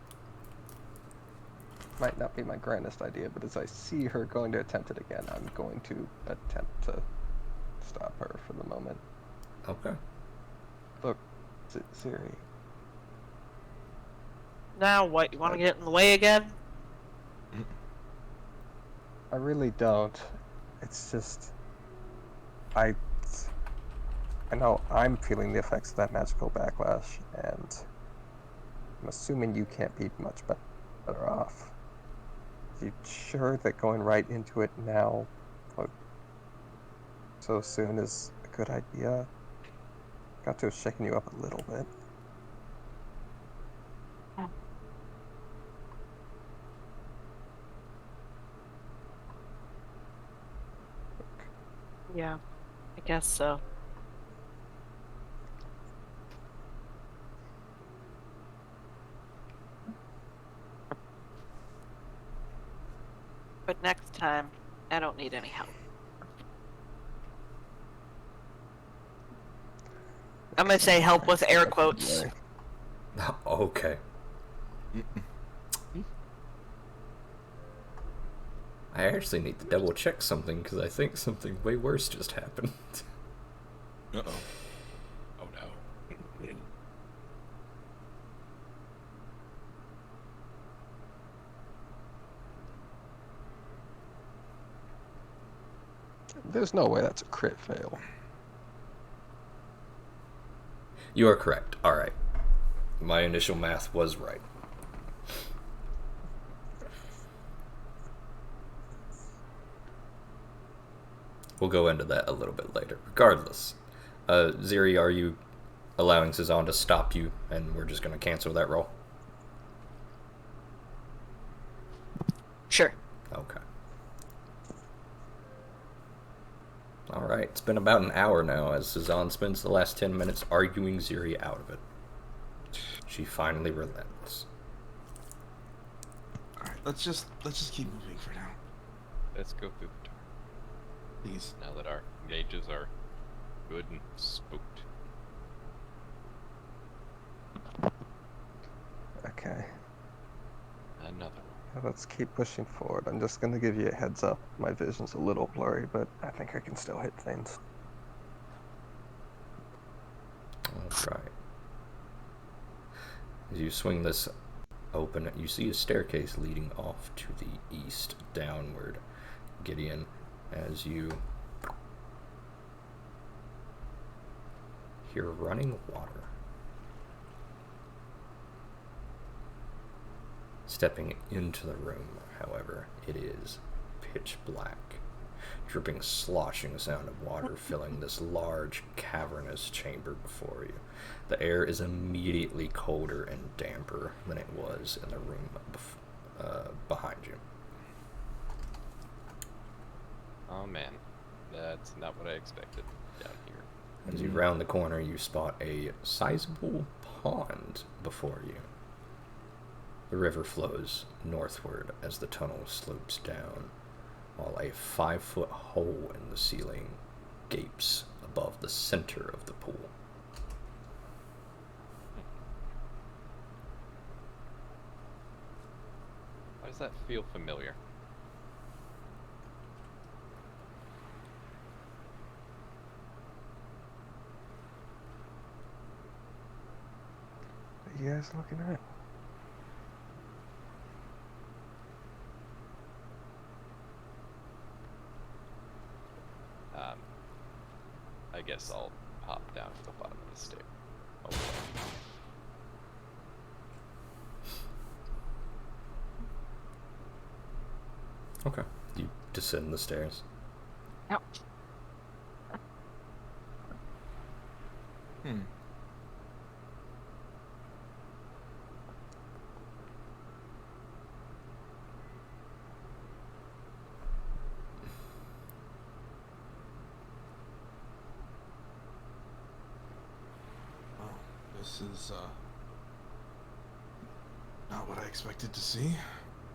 D: Might not be my grandest idea, but as I see her going to attempt it again, I'm going to attempt to stop her for the moment.
A: Okay.
D: Look, Ziri.
F: Now what? You want to get in the way again?
D: I really don't. It's just... I know I'm feeling the effects of that magical backlash, and I'm assuming you can't be much better off. Are you sure that going right into it now, like, so soon is a good idea? Got to have shaken you up a little bit.
F: Yeah, I guess so. But next time, I don't need any help. I'm gonna say help with air quotes.
A: Okay. I actually need to double check something because I think something way worse just happened.
B: Uh-oh.
C: Oh no.
D: There's no way that's a crit fail.
A: You are correct. Alright. My initial math was right. We'll go into that a little bit later. Regardless, Ziri, are you allowing Cezanne to stop you, and we're just going to cancel that roll?
E: Sure.
A: Okay. Alright, it's been about an hour now as Cezanne spends the last 10 minutes arguing Ziri out of it. She finally relents.
B: Alright, let's just keep moving for now.
C: Let's go through the door.
B: Please.
C: Now that our mages are good and spooked.
D: Okay.
C: Another one.
D: Let's keep pushing forward. I'm just gonna give you a heads up. My vision's a little blurry, but I think I can still hit things.
A: Alright. As you swing this open, you see a staircase leading off to the east, downward. Gideon, as you hear running water. Stepping into the room, however, it is pitch black. Dripping, sloshing sound of water filling this large, cavernous chamber before you. The air is immediately colder and damper than it was in the room behind you.
C: Oh man, that's not what I expected down here.
A: As you round the corner, you spot a sizable pond before you. The river flows northward as the tunnel slopes down, while a 5-foot hole in the ceiling gapes above the center of the pool.
C: Why does that feel familiar?
D: What are you guys looking at?
C: I guess I'll hop down to the bottom of the stair. Oh,
A: Okay. You descend the stairs.
F: Yep.
B: Hmm. This is not what I expected to see.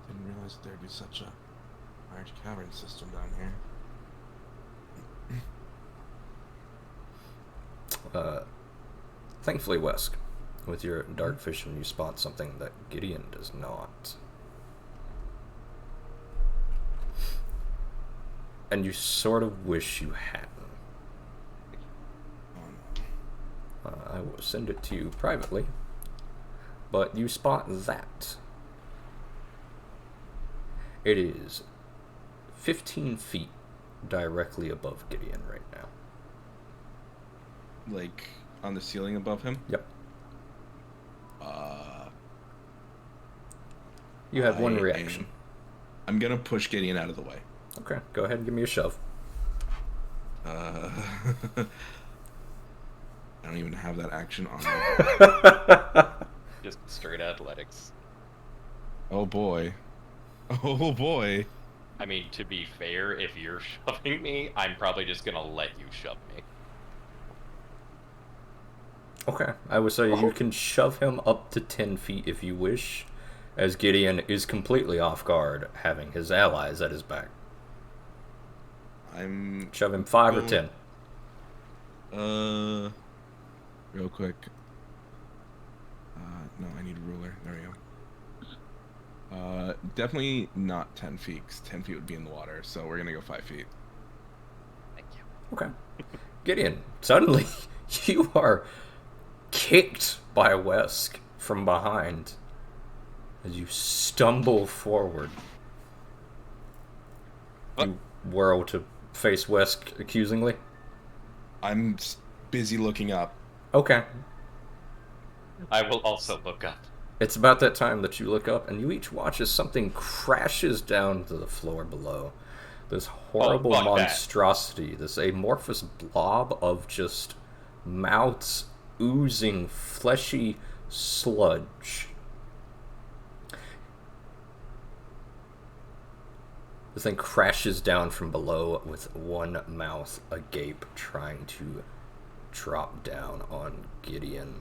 B: Didn't realize there'd be such a large cavern system down here.
A: Thankfully, Wesk, with your dark vision, you spot something that Gideon does not. And you sort of wish you hadn't. I will send it to you privately. But you spot that. It is 15 feet directly above Gideon right now.
B: Like on the ceiling above him?
A: Yep. You had one reaction.
B: I'm gonna push Gideon out of the way.
A: Okay, go ahead and give me a shove.
B: I don't even have that action on me.
C: just straight athletics.
B: Oh boy. Oh boy.
C: I mean, to be fair, if you're shoving me, I'm probably just gonna let you shove me.
A: Okay, I would say you can shove him up to 10 feet if you wish, as Gideon is completely off guard, having his allies at his back. Shove him 5 or 10.
B: Real quick. No, I need a ruler. There we go. Definitely not 10 feet, 'cause 10 feet would be in the water, so we're gonna go 5 feet.
C: Thank you.
A: Okay. Gideon, suddenly you are kicked by Wesk from behind as you stumble forward. You whirl to face Wesk accusingly.
B: I'm busy looking up.
A: Okay.
C: I will also look up.
A: It's about that time that you look up and you each watch as something crashes down to the floor below. This horrible
C: fuck that.
A: monstrosity, this amorphous blob of just mouths oozing fleshy sludge. The thing crashes down from below with one mouth agape, trying to drop down on Gideon.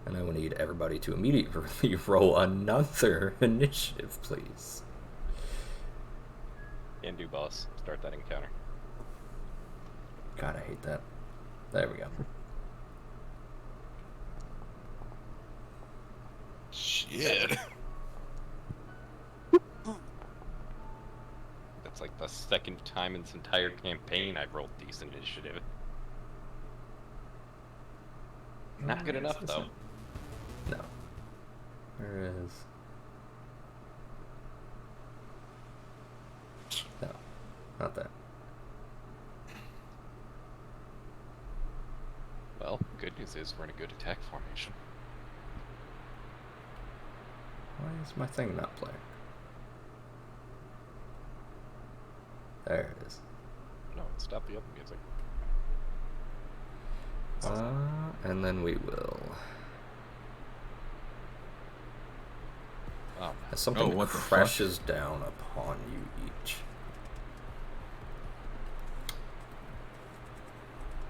A: And I will need everybody to immediately roll another initiative, please.
C: Can do, boss. Start that encounter.
A: God, I hate that. There we go.
B: Shit.
C: second time in this entire campaign I've rolled decent initiative. Not good enough, though.
A: No. Where is... No, not that.
C: Well, good news is we're in a good attack formation.
A: Why is my thing not playing? There it is.
C: No, stop the other music.
A: And then we will...
C: Oh,
A: As something
B: what the fuck?
A: crashes down upon you each.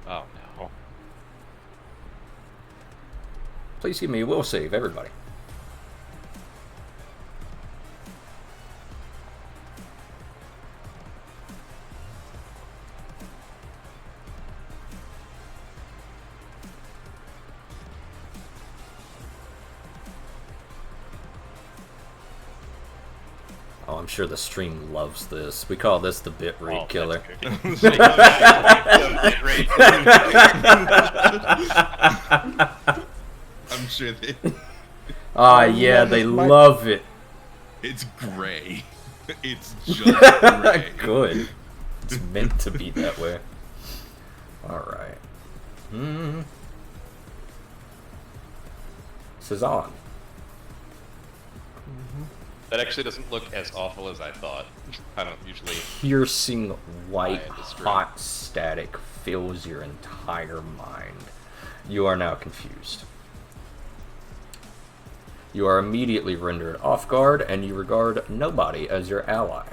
C: oh no.
A: Please give me a will save, everybody. Oh, I'm sure the stream loves this. We call this the bit rate
C: Oh,
A: killer.
C: that's great.
B: I'm sure they.
A: Ah, yeah, they love it.
B: It's gray. It's just gray.
A: Good. It's meant to be that way. Alright. Cezanne.
C: That actually doesn't look as awful as I thought. I don't usually.
A: Piercing white
C: Quiet as
A: hot static fills your entire mind. You are now confused. You are immediately rendered off guard, and you regard nobody as your ally.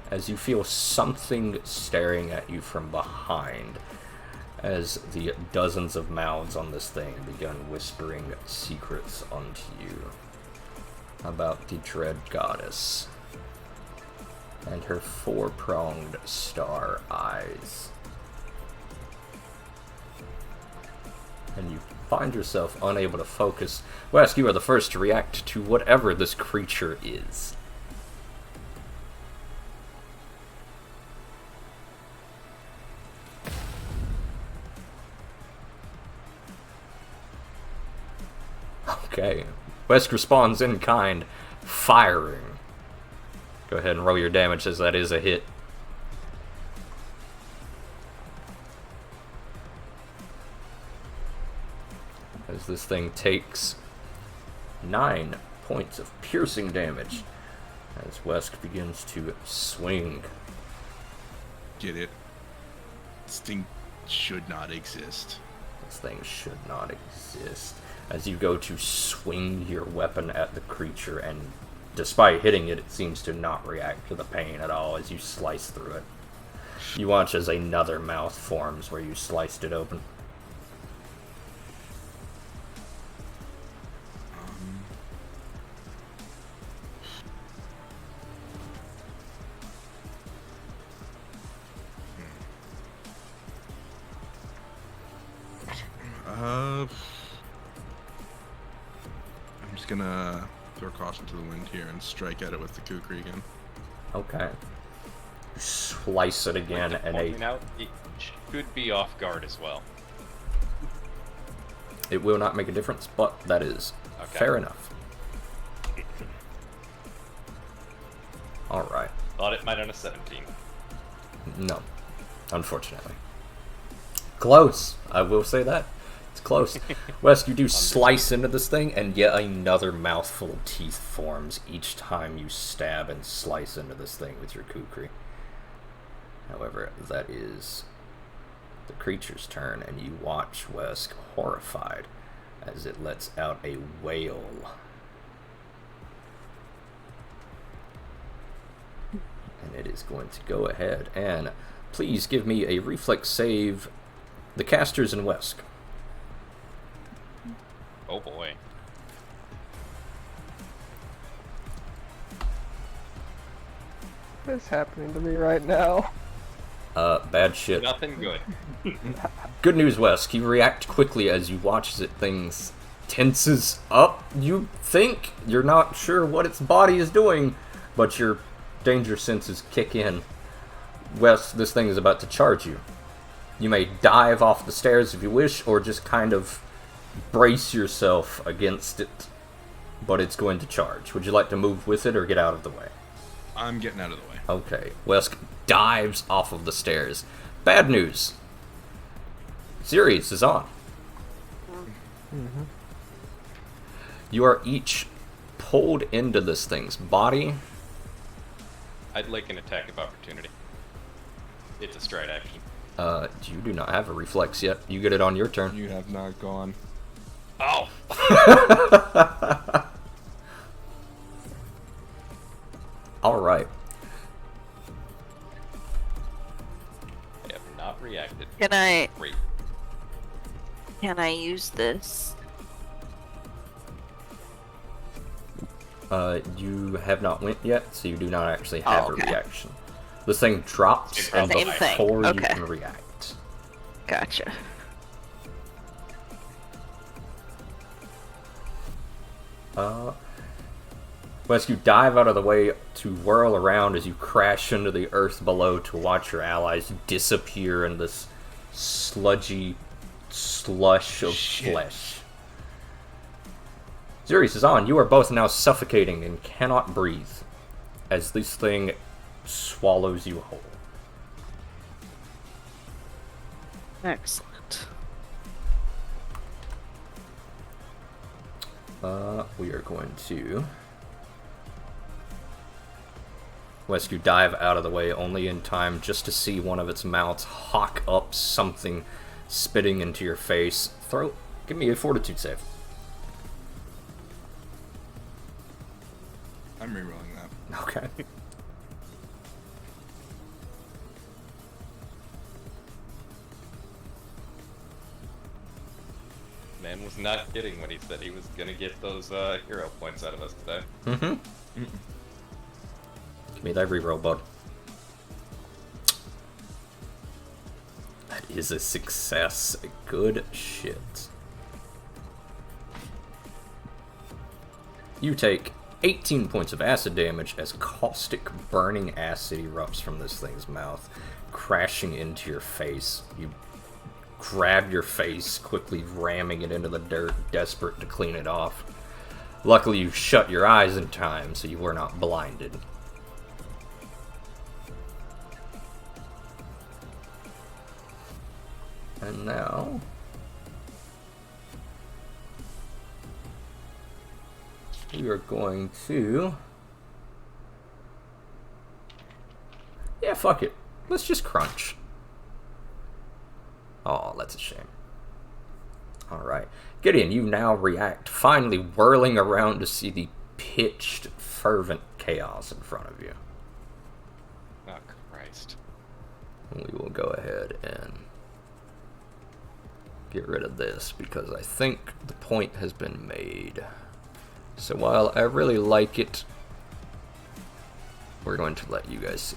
A: As you feel something staring at you from behind, as the dozens of mouths on this thing begin whispering secrets unto you about the dread goddess and her four-pronged star eyes. And you find yourself unable to focus. Wes, you are the first to react to whatever this creature is. Okay. Wesk responds in kind, firing. Go ahead and roll your damage, as that is a hit. As this thing takes 9 points of piercing damage, as Wesk begins to swing.
B: Get it? This thing should not exist.
A: This thing should not exist. As you go to swing your weapon at the creature, and despite hitting it, it seems to not react to the pain at all as you slice through it. You watch as another mouth forms where you sliced it open.
B: I'm just gonna throw caution to the wind here and strike at it with the kukri again.
A: Okay. Slice it again, and
C: Pointing out, it should be off guard as well.
A: it will not make a difference, but that is
C: Okay.
A: fair enough. Alright.
C: Thought it might on a 17.
A: No, unfortunately. Close, I will say that. It's close. Wes, you do slice into this thing, and yet another mouthful of teeth forms each time you stab and slice into this thing with your kukri. However, that is the creature's turn, and you watch Wesk horrified as it lets out a wail. And it is going to go ahead and please give me a reflex save, the casters and Wesk.
C: Oh boy.
D: What is happening to me right now?
A: Bad shit.
C: Nothing good.
A: Good news, Wesk. You react quickly as you watch as it things tenses up. You think you're not sure what its body is doing, but you're danger senses kick in, Wes, this thing is about to charge you. You may dive off the stairs if you wish, or just kind of brace yourself against it, but it's going to charge. Would you like to move with it or get out of the way?
B: I'm getting out of the way.
A: Okay, Wes dives off of the stairs. Bad news. Series is on. You are each pulled into this thing's body.
C: I'd like an attack of opportunity. It's a stride action.
A: You do not have a reflex yet. You get it on your turn.
B: You have not gone.
C: Oh!
A: Alright.
C: I have not reacted. Great.
E: Can I use this?
A: You have not went yet, so you do not actually have
E: Oh, okay.
A: a reaction. This thing drops, and
E: Same thing,
A: before you
E: okay.
A: can react.
E: Gotcha.
A: Wes, you dive out of the way to whirl around as you crash into the earth below to watch your allies disappear in this sludgy slush of flesh. Zurius is on. You are both now suffocating and cannot breathe as this thing swallows you whole.
E: Excellent.
A: We are going to... Wes, you dive out of the way only in time just to see one of its mouths hawk up something spitting into your face. Give me a fortitude save.
B: I'm rerolling that.
A: Okay.
C: Man was not kidding when he said he was gonna get those hero points out of us today.
A: Mm-hmm. Give me that reroll, bud. That is a success. Good shit. You take 18 points of acid damage as caustic, burning acid erupts from this thing's mouth, crashing into your face. You grab your face, quickly ramming it into the dirt, desperate to clean it off. Luckily, you shut your eyes in time, so you were not blinded. And now... we are going to... yeah, fuck it. Let's just crunch. Oh, that's a shame. Alright. Gideon, you now react, finally whirling around to see the pitched, fervent chaos in front of you.
C: Oh, Christ.
A: We will go ahead and get rid of this, because I think the point has been made. So while I really like it, we're going to let you guys see.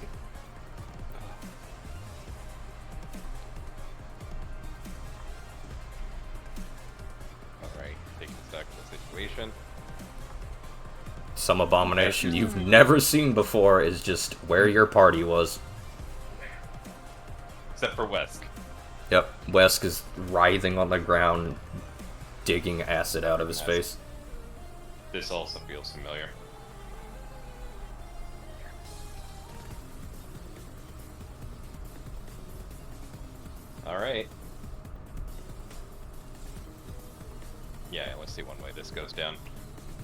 C: Alright, taking stock of the situation.
A: Some abomination you've never seen before is just where your party was.
C: Except for Wesk.
A: Yep, Wesk is writhing on the ground, digging acid out of his face.
C: This also feels familiar. Alright. Yeah, let's see one way this goes down.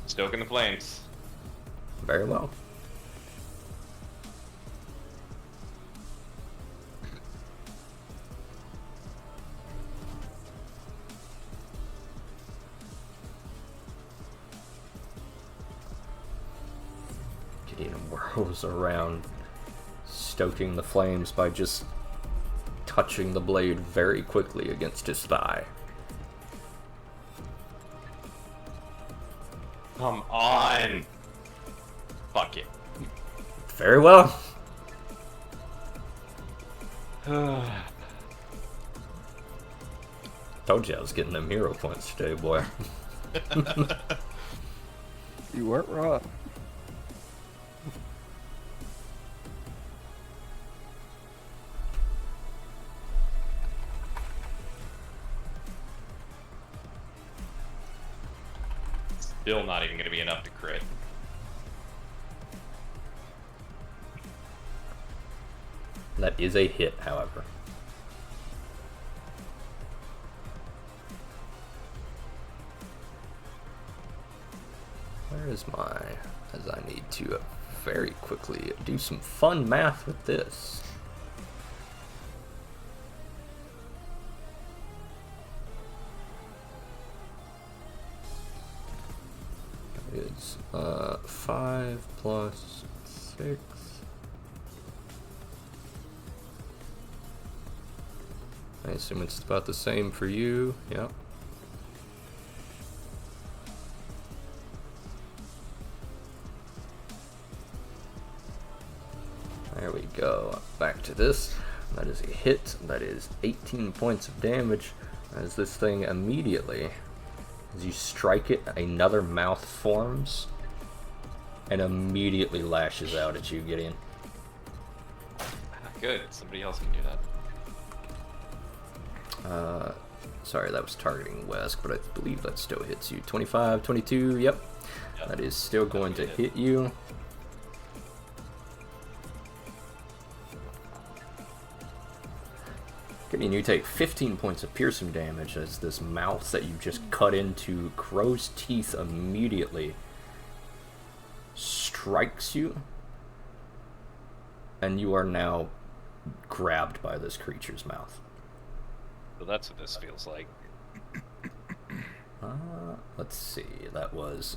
C: Stoking the flames.
A: Very well. Gideon whirls around, stoking the flames by just touching the blade very quickly against his thigh.
C: Come on! Fuck it.
A: Very well. Told you I was getting them hero points today, boy.
D: You weren't wrong.
C: Still not even going to be enough to crit.
A: That is a hit, however. Where is my... as I need to very quickly do some fun math with this. It's 5 plus 6. I assume it's about the same for you. Yep. There we go. Back to this. That is a hit. That is 18 points of damage. As this thing immediately, as you strike it, another mouth forms and immediately lashes out at you, Gideon.
C: Good. Somebody else can do that.
A: Sorry, that was targeting Wesk, but I believe that still hits you. 25, 22, yep. That is still going to hit you. Gideon, you take 15 points of piercing damage as this mouth that you just cut into, crow's teeth immediately strikes you, and you are now grabbed by this creature's mouth.
C: So that's what this feels like.
A: Let's see, that was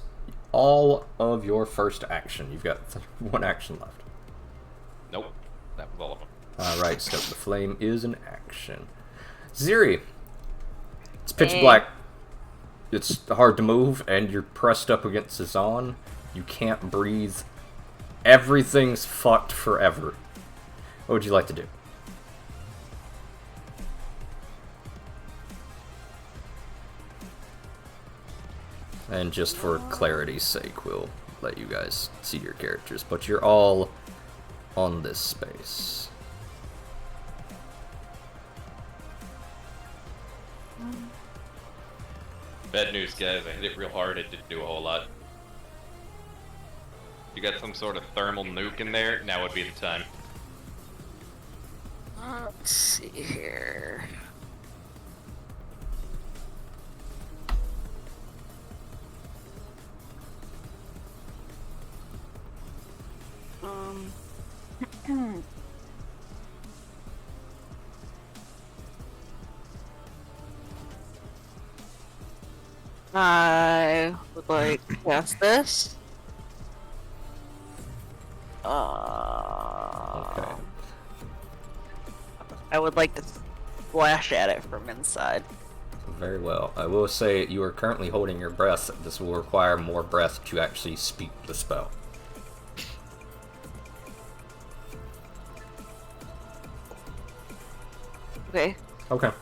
A: all of your first action. You've got one action left.
C: Nope. That was all of them.
A: Alright, Stoke the Flame is an action. Ziri, it's pitch black. It's hard to move, and you're pressed up against Zazan. You can't breathe. Everything's fucked forever. What would you like to do? And just for clarity's sake, we'll let you guys see your characters, but you're all on this space.
C: Bad news, guys. I hit it real hard. It didn't do a whole lot. You got some sort of thermal nuke in there? Now would be the time.
E: Let's see here. I would like to cast this.
A: Okay.
E: I would like to splash at it from inside.
A: Very well. I will say you are currently holding your breath. This will require more breath to actually speak the spell.
E: Okay.
A: Okay.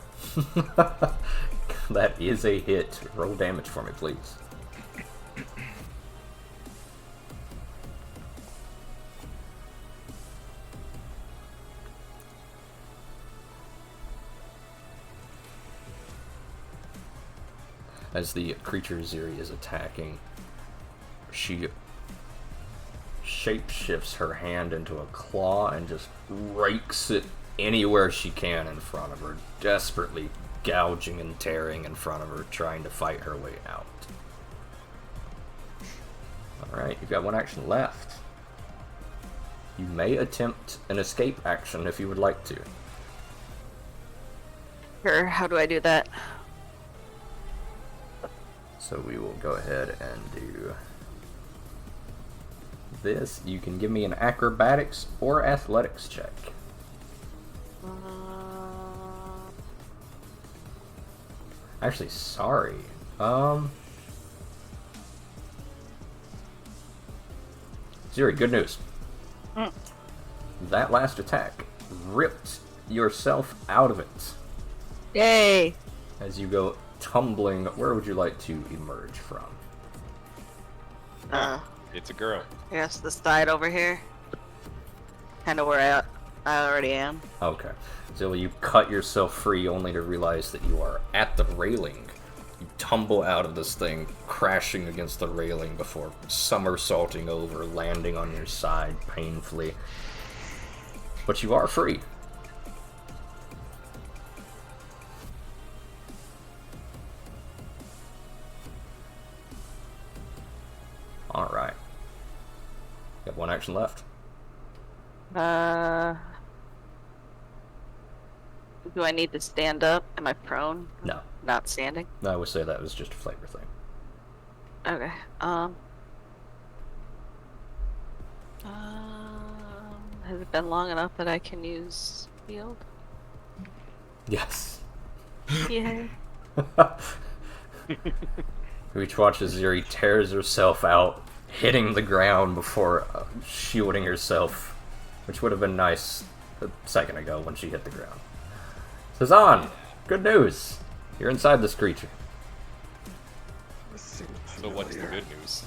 A: That is a hit. Roll damage for me, please. As the creature Ziri is attacking, she shapeshifts her hand into a claw and just rakes it anywhere she can in front of her, desperately gouging and tearing in front of her, trying to fight her way out. Alright, you've got one action left. You may attempt an escape action if you would like to.
E: Sure, how do I do that?
A: So we will go ahead and do this. You can give me an acrobatics or athletics check. Actually, sorry. Ziri, good news. That last attack ripped yourself out of it.
E: Yay!
A: As you go tumbling, where would you like to emerge from?
C: It's a girl.
E: I guess this side over here. Kind of where I already am.
A: Okay. So you cut yourself free only to realize that you are at the railing You tumble out of this thing, crashing against the railing before somersaulting over, landing on your side painfully. But you are free. Alright. You have one action left.
F: Do I need to stand up? Am I prone?
A: No.
F: Not standing?
A: I would say that was just a flavor thing.
F: Okay. Has it been long enough that I can use shield?
A: Yes.
F: Yeah.
A: Reach watches Zuri tears herself out, hitting the ground before shielding herself, which would have been nice a second ago when she hit the ground. Sazan, good news. You're inside this creature.
C: So what's the good news?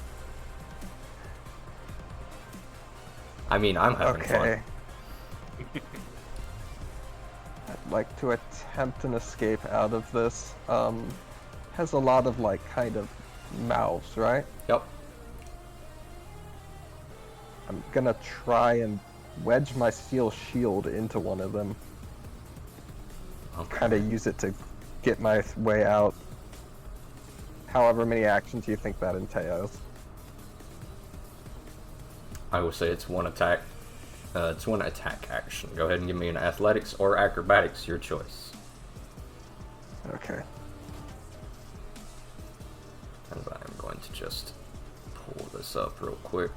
A: I mean, I'm having fun.
D: I'd like to attempt an escape out of this. Has a lot of like kind of mouths, right?
A: Yep.
D: I'm gonna try and wedge my steel shield into one of them.
A: Okay.
D: Kind of use it to get my way out. However many actions you think that entails.
A: I will say it's one attack. It's one attack action. Go ahead and give me an athletics or acrobatics, your choice.
D: Okay.
A: And I'm going to just pull this up real quick.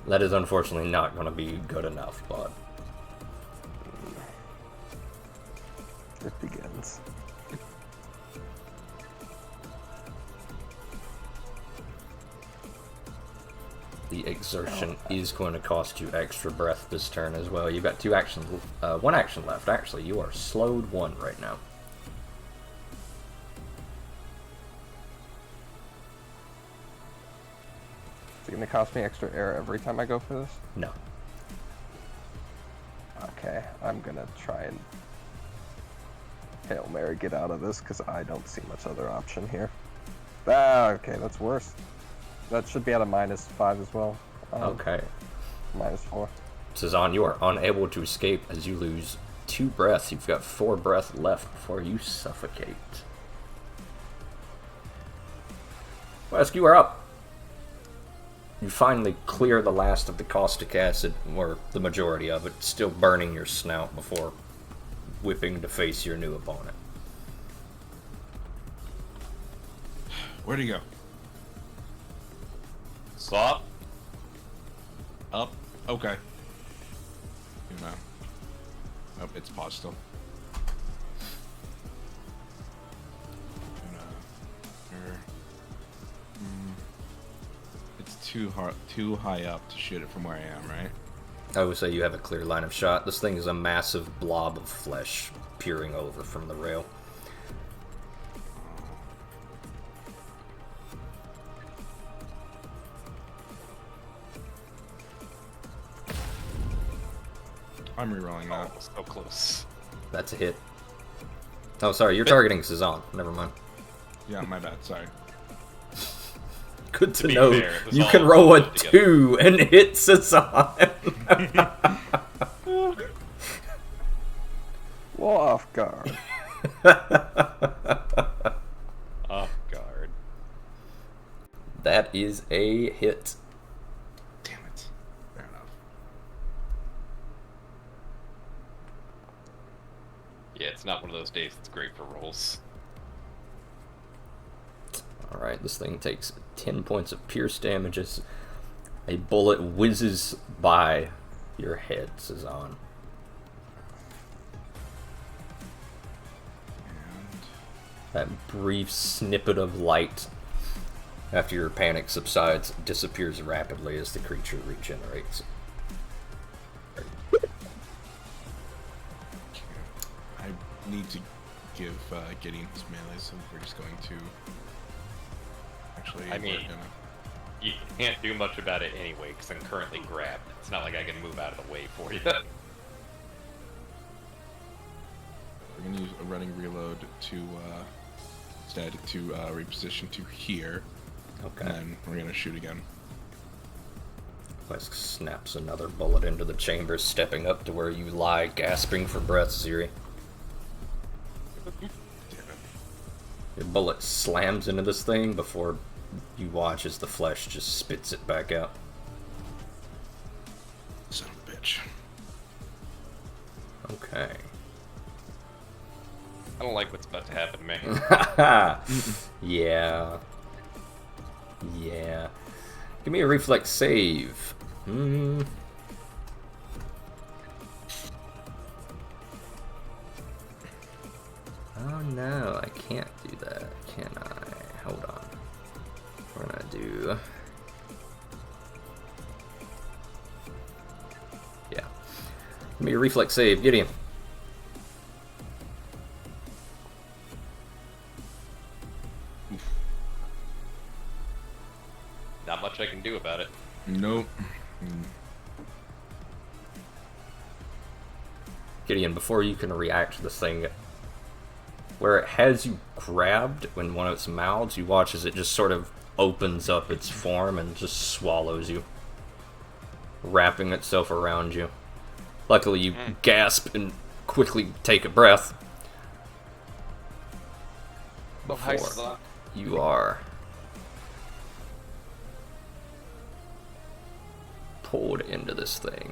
A: That is unfortunately not going to be good enough, but
D: It begins.
A: the exertion is going to cost you extra breath this turn as well. You've got one action left. Actually, you are slowed 1 right now.
D: Is it gonna cost me extra air every time I go for this?
A: No.
D: Okay, I'm gonna try and Hail Mary get out of this because I don't see much other option here. Ah, okay, that's worse. That should be at a -5 as well.
A: Okay.
D: -4.
A: Sazan, you are unable to escape as you lose 2 breaths. You've got 4 breaths left before you suffocate. Wesk, you are up. You finally clear the last of the caustic acid, or the majority of it, still burning your snout before whipping to face your new opponent.
B: Where'd he go?
C: Slop.
B: Up. Okay. You know. Nope, it's paused still. It's too high up to shoot it from where I am, right?
A: I would say you have a clear line of shot. This thing is a massive blob of flesh peering over from the rail.
B: I'm rerolling that.
C: Oh, so close.
A: That's a hit. Oh, sorry, you're targeting Sazan. Never mind.
B: Yeah, my bad. Sorry.
A: Good to
C: be
A: know.
C: fair, it was
A: You
C: all
A: can roll a
C: together.
A: 2 and hit Sazan.
D: Well, off guard.
C: Off guard.
A: That is a hit.
B: Damn it. Fair enough.
C: Yeah, it's not one of those days that's great for rolls.
A: Alright, this thing takes 10 points of pierce damage as a bullet whizzes by your head, Sazan.
B: And
A: That brief snippet of light after your panic subsides disappears rapidly as the creature regenerates.
B: I need to give Gideon his melee, so we're just going to. Actually,
C: I mean,
B: we're gonna.
C: You can't do much about it anyway, because I'm currently grabbed. It's not like I can move out of the way for you.
B: We're gonna use a running reload to instead to reposition to here,
A: Okay.
B: and then we're gonna shoot again.
A: Wesk snaps another bullet into the chamber, stepping up to where you lie, gasping for breath, Ziri.
B: Damn it.
A: Your bullet slams into this thing before you watch as the flesh just spits it back out.
B: Son of a bitch.
A: Okay.
C: I don't like what's about to happen to me.
A: Yeah. Yeah. Give me a reflex save. Oh no, I can't do that, can I? Hold on. We're gonna do... Yeah. Give me a reflex save, Gideon.
C: Not much I can do about it.
B: Nope.
A: Gideon, before you can react to this thing, where it has you grabbed in one of its mouths, you watch as it just sort of opens up its form and just swallows you, wrapping itself around you. Luckily, you gasp and quickly take a breath. Before you are pulled into this thing.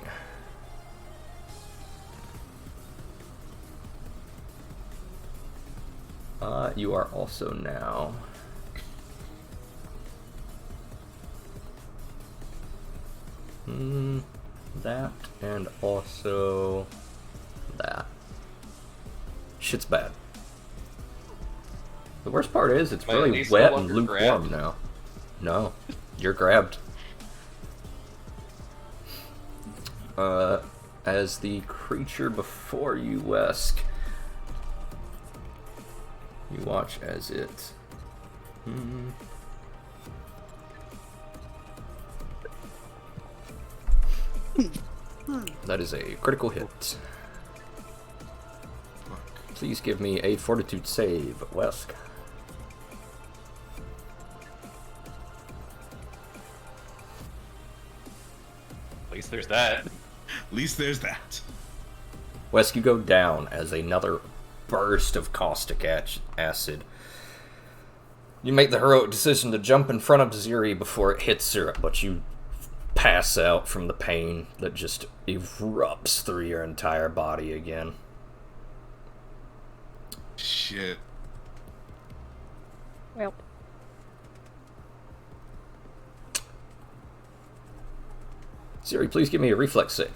A: You are also now that, and also that. Shit's bad. The worst part is it's
C: Am I at
A: really
C: least
A: wet
C: no
A: and
C: longer
A: lukewarm
C: grabbed?
A: now. No, you're grabbed. As the creature before you, Wesk, you watch as it... That is a critical hit.
B: Fuck.
A: Please give me a fortitude save, Wesk.
C: At least there's that.
B: At least there's that.
A: Wesk, you go down as another burst of caustic acid. You make the heroic decision to jump in front of Ziri before it hits her, but you pass out from the pain that just erupts through your entire body again.
B: Shit.
F: Well,
A: Ziri, please give me a reflex save.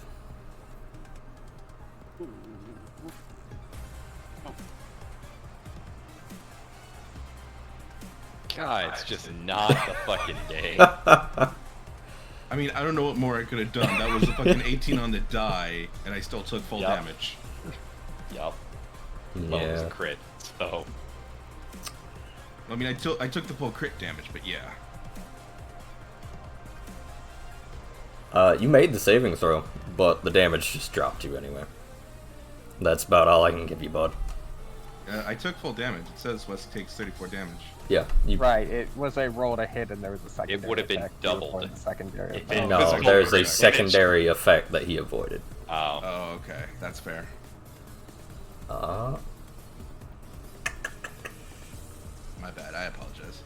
C: God, it's just not the fucking day.
B: I mean, I don't know what more I could have done. That was a fucking 18 on the die, and I still took full
C: Yup.
B: damage.
C: Yup. Well, it was a
A: Yeah.
C: crit, so...
B: I mean, I took the full crit damage, but yeah.
A: You made the saving throw, but the damage just dropped you anyway. That's about all I can give you, bud.
B: I took full damage. It says West takes 34 damage.
A: Yeah, you...
D: Right, it was a roll to hit and there was a secondary
C: would have been
D: effect.
C: doubled.
D: You avoid the secondary
C: If
D: effect.
C: it-
A: No,
B: physical
A: there's a
B: damage.
A: secondary effect that he avoided.
C: Oh.
B: Oh, okay. That's fair. My bad. I apologize.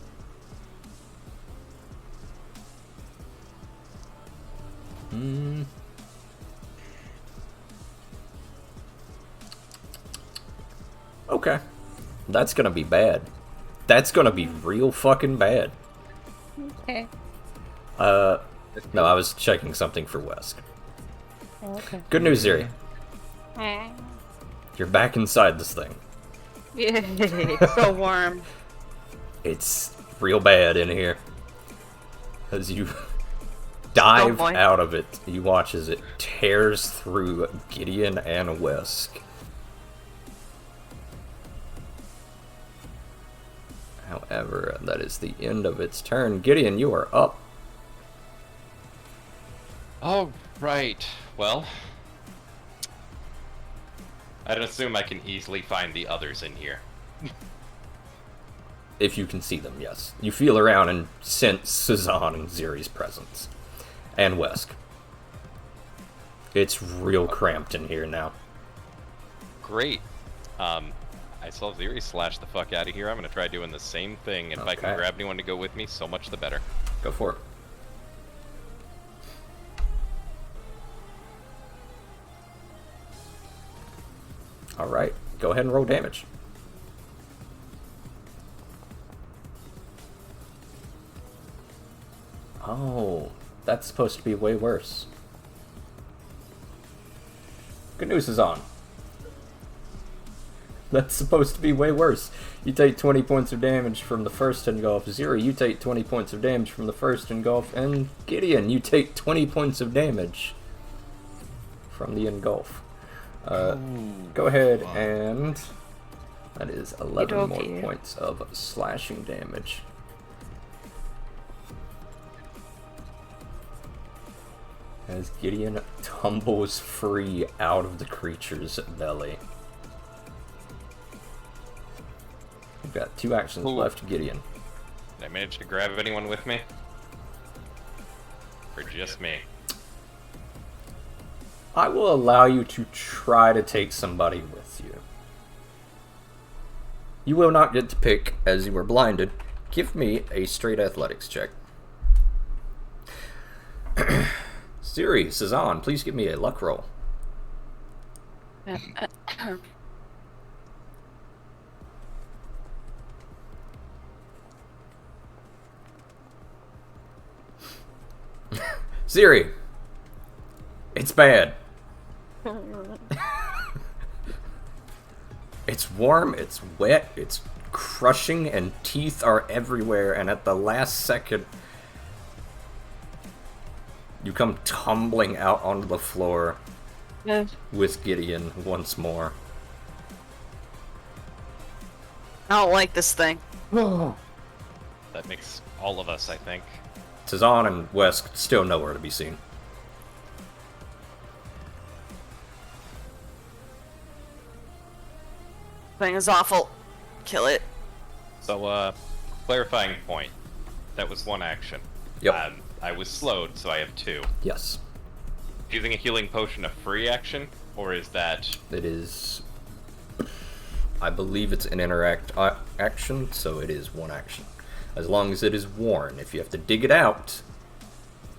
A: Okay. That's gonna be bad. That's gonna be real fucking bad.
F: okay.
A: No, I was checking something for Wesk.
F: Okay.
A: Good news, Ziri. You're back inside this thing.
F: Yay, so warm.
A: It's real bad in here. As you dive
F: boy.
A: out of it, you watch as it tears through Gideon and Wesk. However, that is the end of its turn. Gideon, you are up.
C: Oh, right. Well, I'd assume I can easily find the others in here.
A: If you can see them, yes. You feel around and sense Cezanne and Ziri's presence. And Wesk. It's real cramped in here now.
C: Great. I saw Ziri slash the fuck out of here. I'm gonna try doing the same thing. If I can
A: Okay.
C: grab anyone to go with me, so much the better.
A: Go for it. Alright, go ahead and roll damage. Oh, that's supposed to be way worse. Good news is on. That's supposed to be way worse. You take 20 points of damage from the first engulf. Ziri, you take 20 points of damage from the first engulf. And Gideon, you take 20 points of damage from the engulf. Go ahead and... That is 11 more
E: Okey-dokey.
A: points of slashing damage. As Gideon tumbles free out of the creature's belly. We've got 2 actions
C: Ooh.
A: left, Gideon.
C: Did I manage to grab anyone with me? Or just me?
A: I will allow you to try to take somebody with you. You will not get to pick, as you were blinded. Give me a straight athletics check. Ziri, Cezanne, please give me a luck roll. Ziri, it's bad. It's warm, it's wet, it's crushing, and teeth are everywhere, and at the last second, you come tumbling out onto the floor with Gideon once more.
E: I don't like this thing.
C: That makes all of us, I think.
A: Cezanne and Wesk still nowhere to be seen.
E: Thing is awful. Kill it.
C: So, clarifying point. That was one action.
A: Yep.
C: I was slowed, so I have 2.
A: Yes.
C: Using a healing potion a free action, or is that...
A: It is... I believe it's an action, so it is one action. As long as it is worn. If you have to dig it out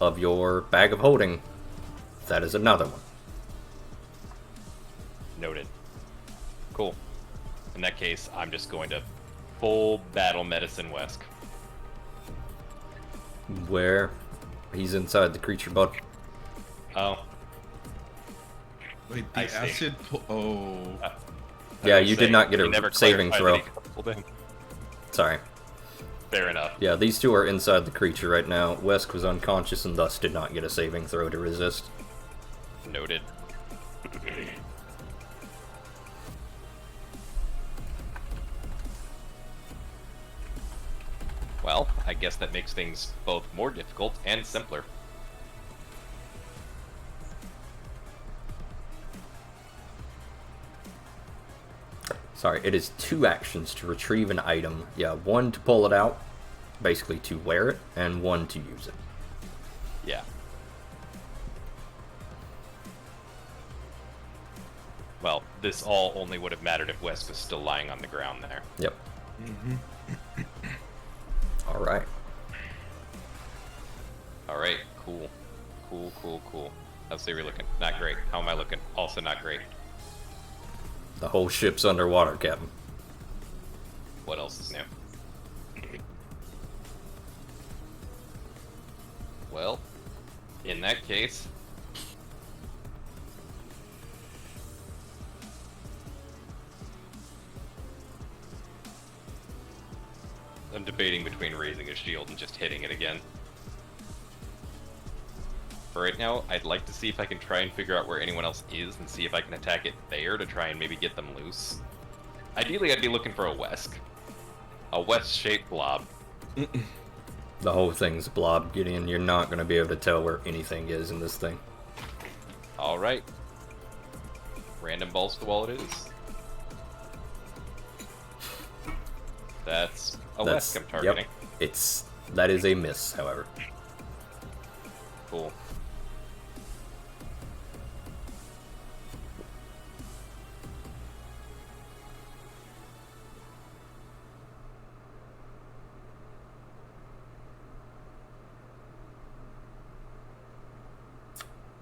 A: of your bag of holding, that is another one.
C: Noted. Cool. In that case, I'm just going to full battle medicine Wesk.
A: Where he's inside the creature, bud.
C: Oh.
B: Wait,
C: I
B: the
C: see.
B: acid. Oh.
A: Yeah,
C: I was
A: you did
C: saying,
A: not get
C: he
A: a
C: never
A: saving
C: clarified
A: throw.
C: that he pulled in.
A: Sorry.
C: Fair enough.
A: Yeah, these two are inside the creature right now. Wesk was unconscious and thus did not get a saving throw to resist.
C: Noted. Well, I guess that makes things both more difficult and simpler.
A: Sorry, it is 2 actions to retrieve an item. Yeah, 1 to pull it out, basically to wear it, and 1 to use it.
C: Yeah. Well, this all only would have mattered if Wes was still lying on the ground there.
A: Yep. Alright.
C: Alright, cool. Cool. How's Siri looking? Not great. How am I looking? Also not great.
A: The whole ship's underwater, Captain.
C: What else is new? Well, in that case... I'm debating between raising a shield and just hitting it again. For right now, I'd like to see if I can try and figure out where anyone else is and see if I can attack it there to try and maybe get them loose. Ideally, I'd be looking for a Wesk. A West-shaped blob.
A: The whole thing's a blob, Gideon. You're not going to be able to tell where anything is in this thing.
C: Alright. Random balls to wall it is. That's a Wesk I'm targeting.
A: Yep. That is a miss, however.
C: Cool.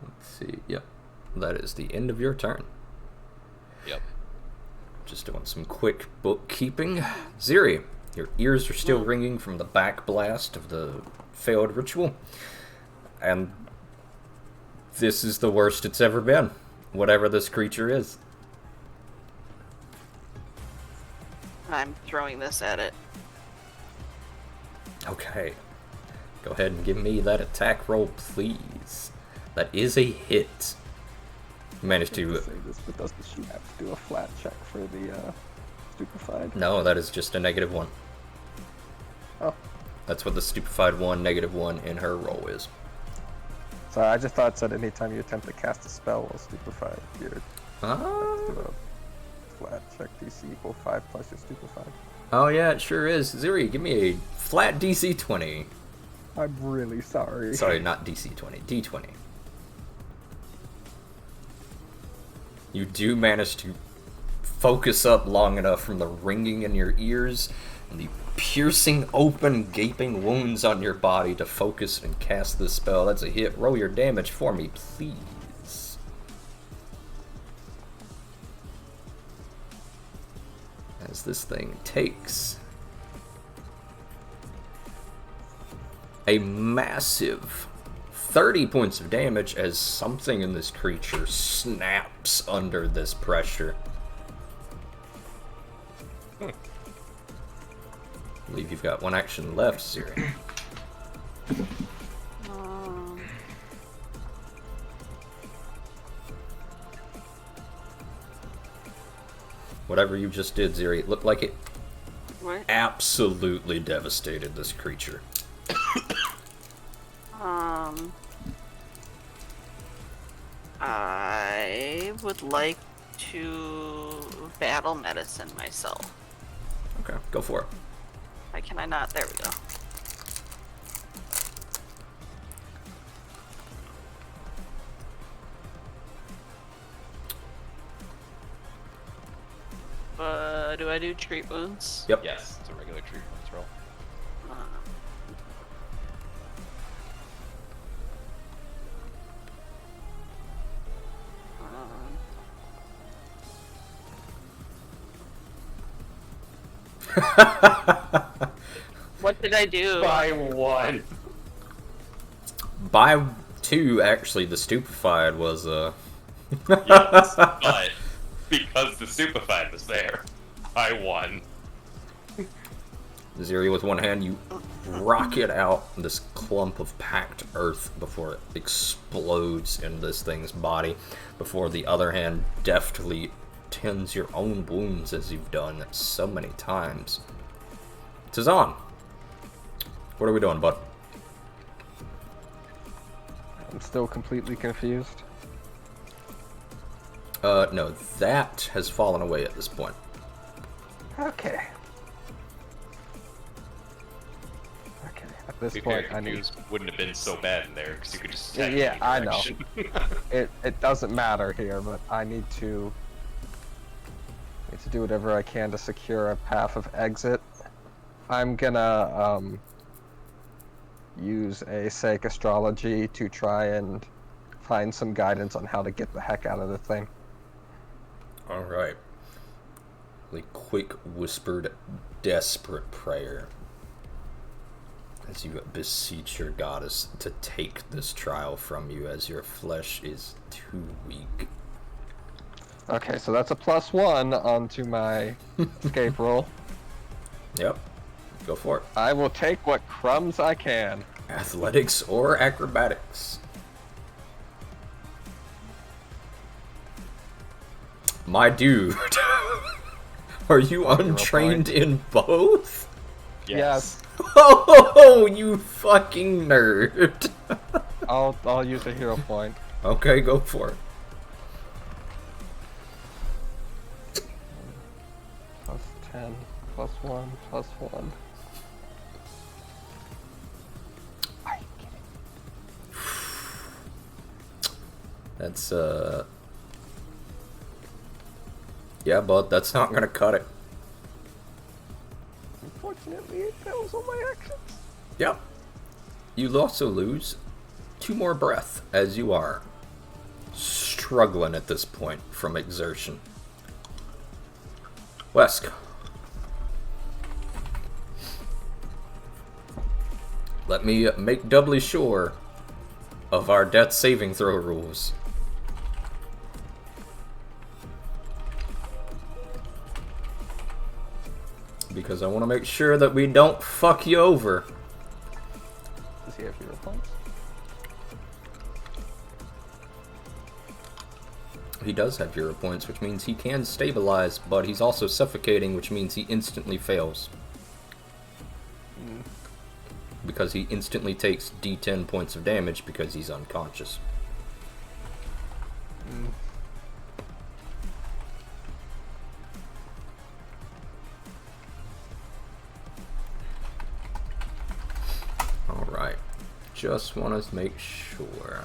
A: Let's see. Yep. That is the end of your turn.
C: Yep.
A: Just doing some quick bookkeeping. Ziri, your ears are still ringing from the back blast of the failed ritual. And this is the worst it's ever been. Whatever this creature is.
E: I'm throwing this at it.
A: Okay. Go ahead and give me that attack roll, please. That is a hit. You managed to...
D: Say this, but doesn't she have to do a flat check for the stupefied?
A: No, that is just a -1.
D: Oh.
A: That's what the stupefied 1, -1 in her roll is.
D: Sorry, I just thought it said anytime you attempt to cast a spell while stupefied, you're do a flat check DC equal 5 plus your stupefied.
A: Oh yeah, it sure is. Ziri, give me a flat DC 20.
D: I'm really sorry.
A: Sorry, not DC 20, D20. You do manage to focus up long enough from the ringing in your ears and the piercing open gaping wounds on your body to focus and cast this spell. That's a hit. Roll your damage for me, please. As this thing takes a massive 30 points of damage as something in this creature snaps under this pressure. I believe you've got one action left, Ziri. Whatever you just did, Ziri, it looked like it
E: What?
A: absolutely devastated this creature.
E: I would like to battle medicine myself.
A: Okay, go for it.
E: Why can I not? There we go. Do I do treat wounds?
A: Yep.
C: Yes, it's a regular treat wounds roll.
E: What did I do?
C: By 1.
A: By 2, actually, the stupefied was,
C: Yes, but because the stupefied was there, I won.
A: Ziri, with one hand, you rocket out this clump of packed earth before it explodes in this thing's body, before the other hand deftly tends your own wounds as you've done so many times. Tazan, what are we doing, bud?
D: I'm still completely confused.
A: No, that has fallen away at this point.
D: Okay. Okay, at this
C: To be
D: point,
C: fair,
D: I need...
C: confused wouldn't have been so bad in there because you could just attack
D: Yeah,
C: any
D: I know.
C: direction.
D: It doesn't matter here, but I need to do whatever I can to secure a path of exit. I'm gonna use a Sake astrology to try and find some guidance on how to get the heck out of the thing.
A: Alright. A quick, whispered, desperate prayer as you beseech your goddess to take this trial from you, as your flesh is too weak.
D: Okay, so that's a +1 onto my escape roll.
A: Yep. Go for it.
D: I will take what crumbs I can.
A: Athletics or acrobatics? My dude. Are you untrained in both?
D: Yes.
A: Oh, you fucking nerd.
D: I'll use a hero point.
A: Okay, go for it.
D: Plus 10, plus 1, plus 1. Are you kidding?
A: That's, yeah, bud, that's not gonna cut it.
D: Unfortunately, it fails all my actions.
A: Yep. You also lose 2 more breath, as you are struggling at this point from exertion. Wesk. Let me make doubly sure of our death saving throw rules. Because I want to make sure that we don't fuck you over.
D: Does he have hero points?
A: He does have hero points, which means he can stabilize, but he's also suffocating, which means he instantly fails. Because he instantly takes D10 points of damage because he's unconscious. Alright. Just want to make sure.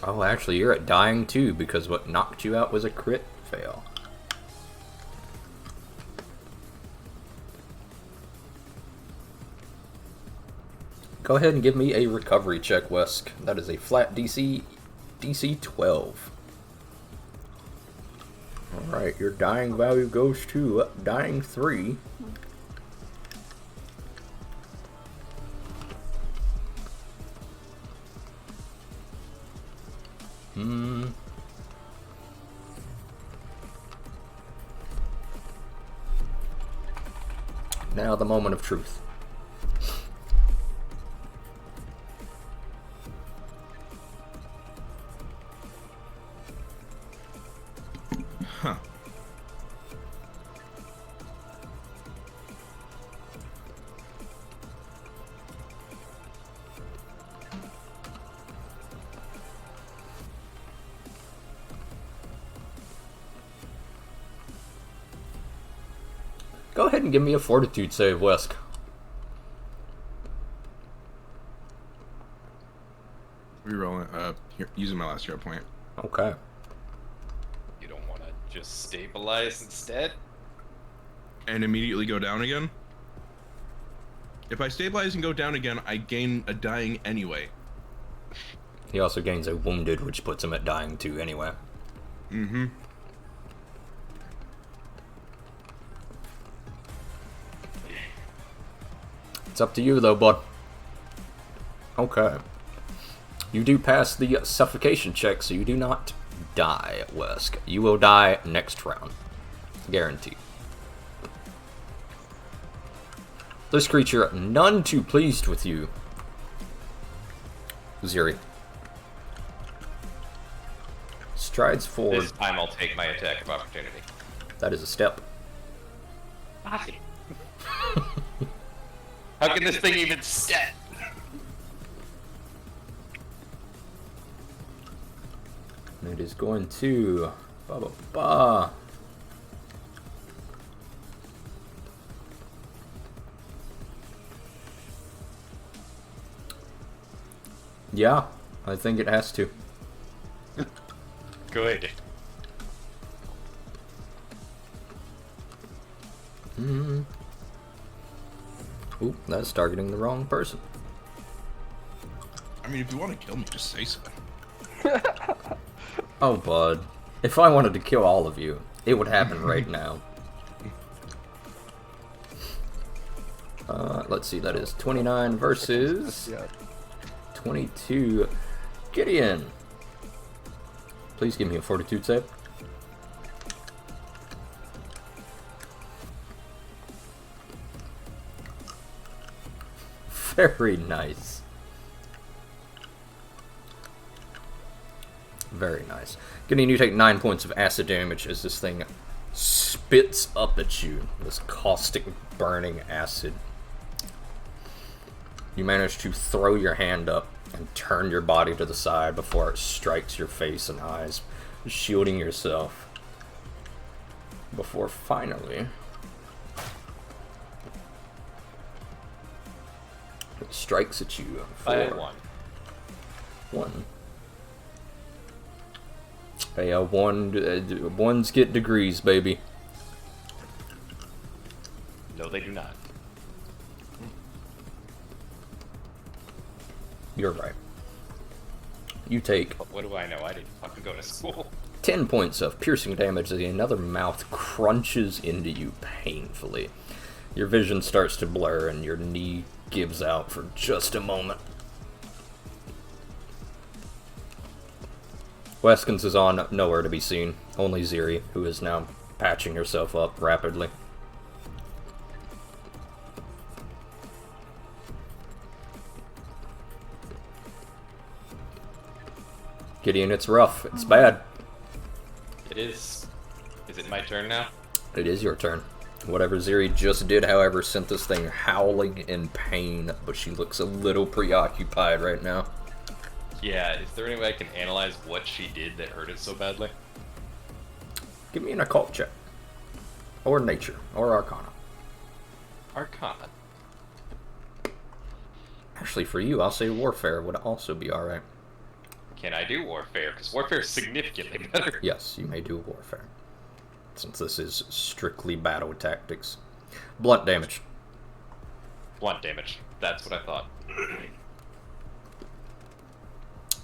A: Oh, actually, you're at dying too, because what knocked you out was a crit fail. Go ahead and give me a recovery check, Wesk. That is a flat DC 12. Alright, your dying value goes to dying 3. Now the moment of truth.
B: Huh.
A: Go ahead and give me a fortitude save, Wesk.
B: Rerolling, here, using my last hero point.
A: Okay.
C: You don't want to just stabilize instead?
B: And immediately go down again? If I stabilize and go down again, I gain a dying anyway.
A: He also gains a wounded, which puts him at dying 2 anyway.
B: Mm-hmm.
A: It's up to you, though, bud. Okay. You do pass the suffocation check, so you do not die, Wesk. You will die next round. Guaranteed. This creature, none too pleased with you. Ziri. Strides forward.
C: This time I'll take my attack of opportunity.
A: That is a step.
C: How can this thing even step?
A: And it is going to... Ba-ba-ba. Yeah, I think it has to.
C: Good.
A: Oop, that's targeting the wrong person.
B: I mean, if you want to kill me, just say so.
A: Oh, bud. If I wanted to kill all of you, it would happen right now. Let's see, that is 29 versus
D: Yeah.
A: 22. Gideon! Please give me a fortitude save. Very nice. Very nice. Gideon, you take 9 points of acid damage as this thing spits up at you. This caustic, burning acid. You manage to throw your hand up and turn your body to the side before it strikes your face and eyes, shielding yourself. Before finally it strikes at you for
C: By 1.
A: 1. Hey, ones get degrees, baby.
C: No, they do not.
A: You're right. You take
C: But what do I know? I didn't fucking go to school.
A: 10 points of piercing damage as another mouth crunches into you painfully. Your vision starts to blur and your knee gives out for just a moment. Weskins is on, nowhere to be seen. Only Ziri, who is now patching herself up rapidly. Gideon, it's rough. It's bad.
C: It is. Is it my turn now?
A: It is your turn. Whatever Ziri just did, however, sent this thing howling in pain, but she looks a little preoccupied right now.
C: Yeah, is there any way I can analyze what she did that hurt it so badly?
A: Give me an occult check. Or nature. Or arcana.
C: Arcana.
A: Actually, for you, I'll say warfare would also be alright.
C: Can I do warfare? Because warfare is significantly better.
A: Yes, you may do warfare. Since this is strictly battle tactics. Blunt damage.
C: Blunt damage. That's what I thought.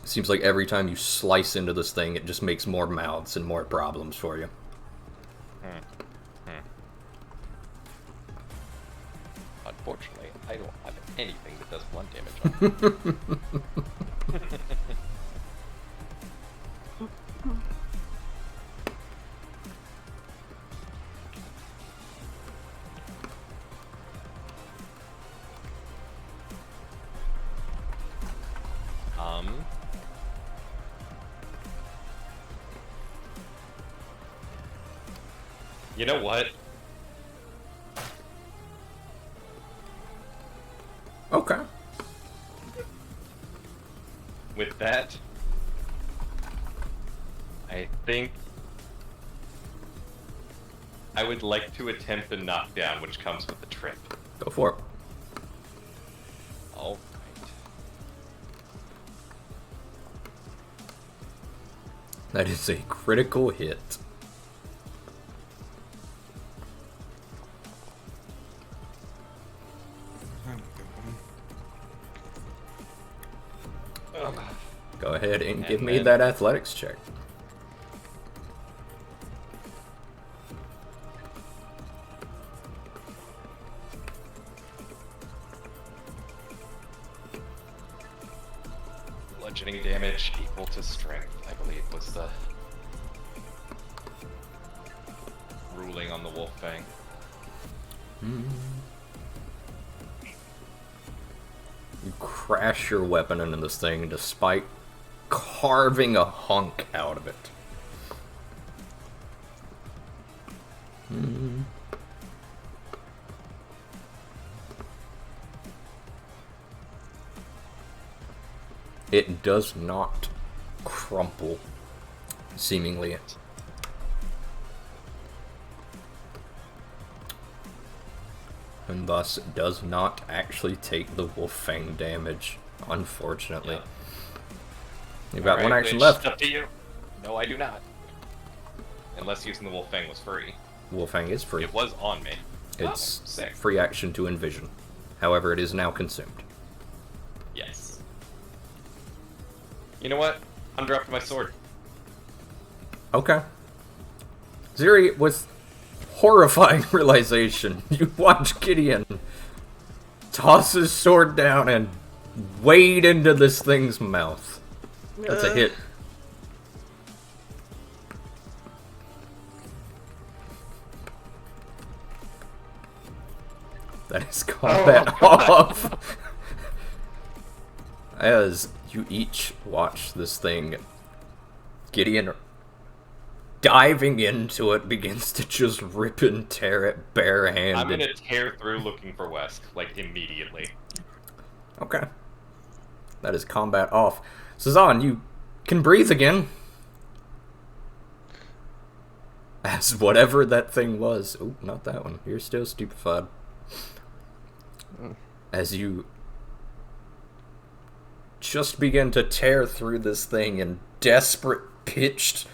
A: Seems like every time you slice into this thing, it just makes more mouths and more problems for you.
C: Unfortunately, I don't have anything that does blunt damage on it. You know what?
A: Okay.
C: With that, I think I would like to attempt a knockdown, which comes with the trip.
A: Go for it.
C: All right.
A: That is a critical hit. Go ahead and give me
C: then-
A: that athletics check.
C: Bludgeoning damage equal to strength, I believe, was the ruling on the wolf fang.
A: You crash your weapon into this thing despite carving a hunk out of it. It does not crumple, seemingly. And thus does not actually take the wolf fang damage, unfortunately.
C: Yeah.
A: You've got one
C: Alright,
A: action
C: Lich,
A: left.
C: Up to you. No, I do not. Unless using the wolf fang was free.
A: Wolf fang is free.
C: It was on me.
A: It's
C: Oh, sick.
A: free action to envision. However, it is now consumed.
C: Yes. You know what? I'm dropping my sword.
A: Okay. Ziri, with horrifying realization, you watch Gideon toss his sword down and wade into this thing's mouth. That's a hit. That is combat off. As you each watch this thing, Gideon, diving into it, begins to just rip and tear it
C: I'm
A: barehanded.
C: gonna tear through looking for Wesk, like, immediately.
A: Okay. That is combat off. Sazan, you can breathe again. As whatever that thing was. Oh, not that one. You're still stupefied. As you just begin to tear through this thing in desperate, pitched,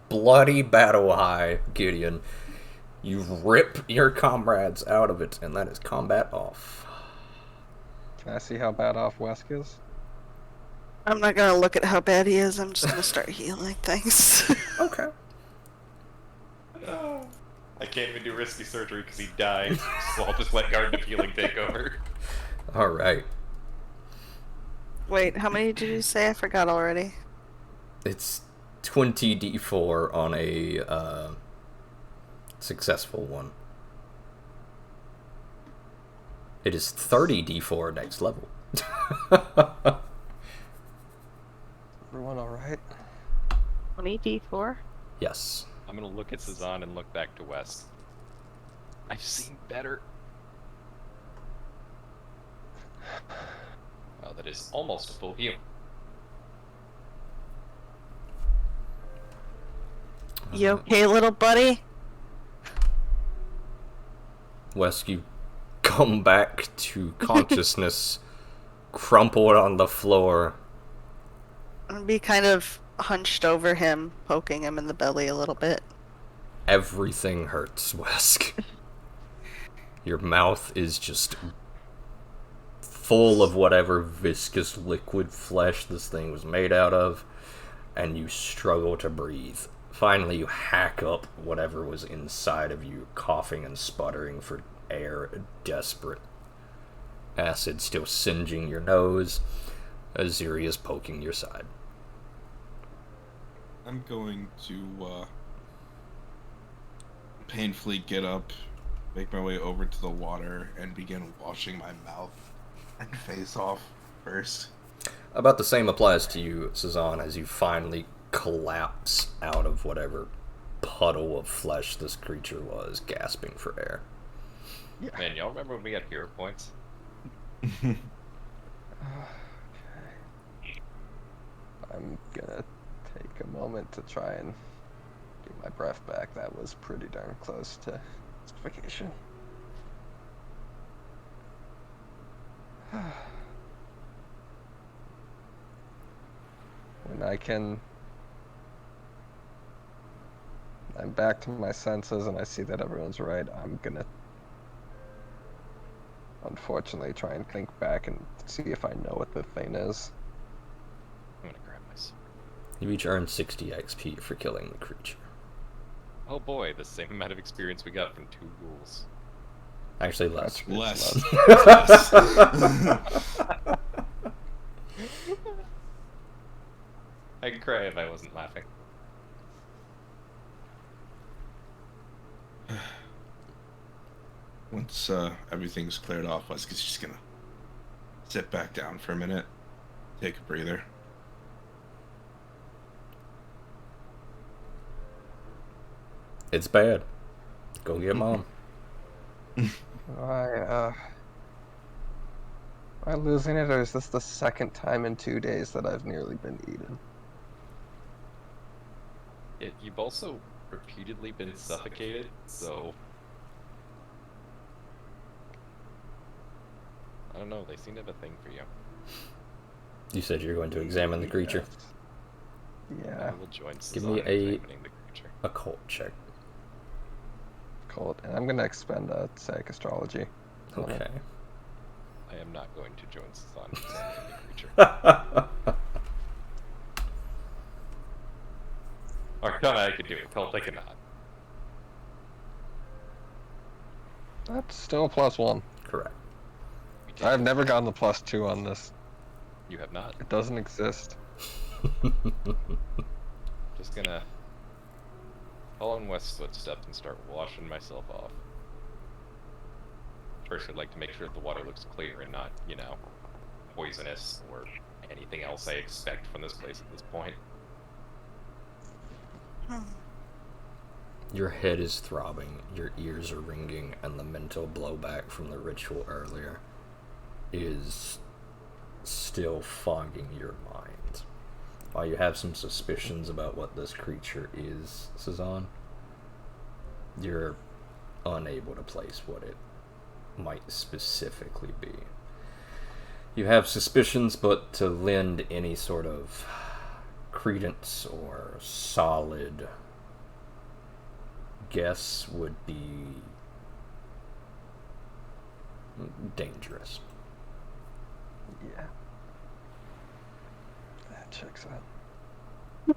A: bloody battle high, Gideon, you rip your comrades out of it, and that is combat off.
D: Can I see how bad off Wesk is?
E: I'm not gonna look at how bad he is. I'm just gonna start healing things.
A: Okay.
C: I can't even do risky surgery because he died, so I'll just let Garden of Healing take over.
A: Alright.
E: Wait, how many did you say? I forgot already.
A: It's 20d4 on a successful one. It is 30d4 next level.
D: Everyone alright?
E: 20d4?
A: Yes.
C: I'm gonna look at Sazan and look back to West. I've seen better. Well, that is almost a full heal.
E: You okay, little buddy?
A: Wes, you come back to consciousness, crumpled on the floor.
E: I'm gonna be kind of hunched over him, poking him in the belly a little bit.
A: Everything hurts, Wesk. Your mouth is just full of whatever viscous liquid flesh this thing was made out of, and you struggle to breathe. Finally, you hack up whatever was inside of you, coughing and sputtering for air, desperate. Acid still singeing your nose. Aziri is poking your side.
B: I'm going to painfully get up, make my way over to the water, and begin washing my mouth and face off first.
A: About the same applies to you, Sazan, as you finally collapse out of whatever puddle of flesh this creature was, gasping for air.
C: Man, y'all remember when we got hero points?
D: Okay. I'm gonna take a moment to try and get my breath back. That was pretty darn close to suffocation. When I'm back to my senses and I see that everyone's right, I'm gonna unfortunately try and think back and see if I know what the thing is.
C: I'm gonna grab my sword.
A: You each earn 60 XP for killing the creature.
C: Oh boy, the same amount of experience we got from 2 ghouls.
A: Actually, less.
B: Less.
C: I'd cry if I wasn't laughing.
B: Once everything's cleared off, Wesley's just gonna sit back down for a minute, take a breather.
A: It's bad. Go get mom.
D: Am I losing it, or is this the second time in 2 days that I've nearly been eaten?
C: You've also repeatedly been suffocated, so... I don't know, they seem to have a thing for you.
A: You said you're going to examine the creature.
D: Yeah,
C: I will join
A: Give
C: Sazan
A: me
C: in
A: a-
C: examining the creature.
A: Occult check.
D: cold. And I'm gonna expend a psych astrology.
A: Okay.
C: I am not going to join Sazan in examining the creature. Arcana I could do it, I'll take a nod.
D: That's still a +1.
A: Correct.
C: We take
D: I've
C: it.
D: never gotten the +2 on this.
C: You have not?
D: It doesn't exist.
C: Just gonna follow in West's footsteps and start washing myself off. First, I'd like to make sure that the water looks clear and not, you know, poisonous or anything else I expect from this place at this point.
A: Your head is throbbing, your ears are ringing, and the mental blowback from the ritual earlier is still fogging your mind. While you have some suspicions about what this creature is, Cezanne, you're unable to place what it might specifically be. You have suspicions, but to lend any sort of credence or solid guess would be dangerous.
D: Yeah. That checks out.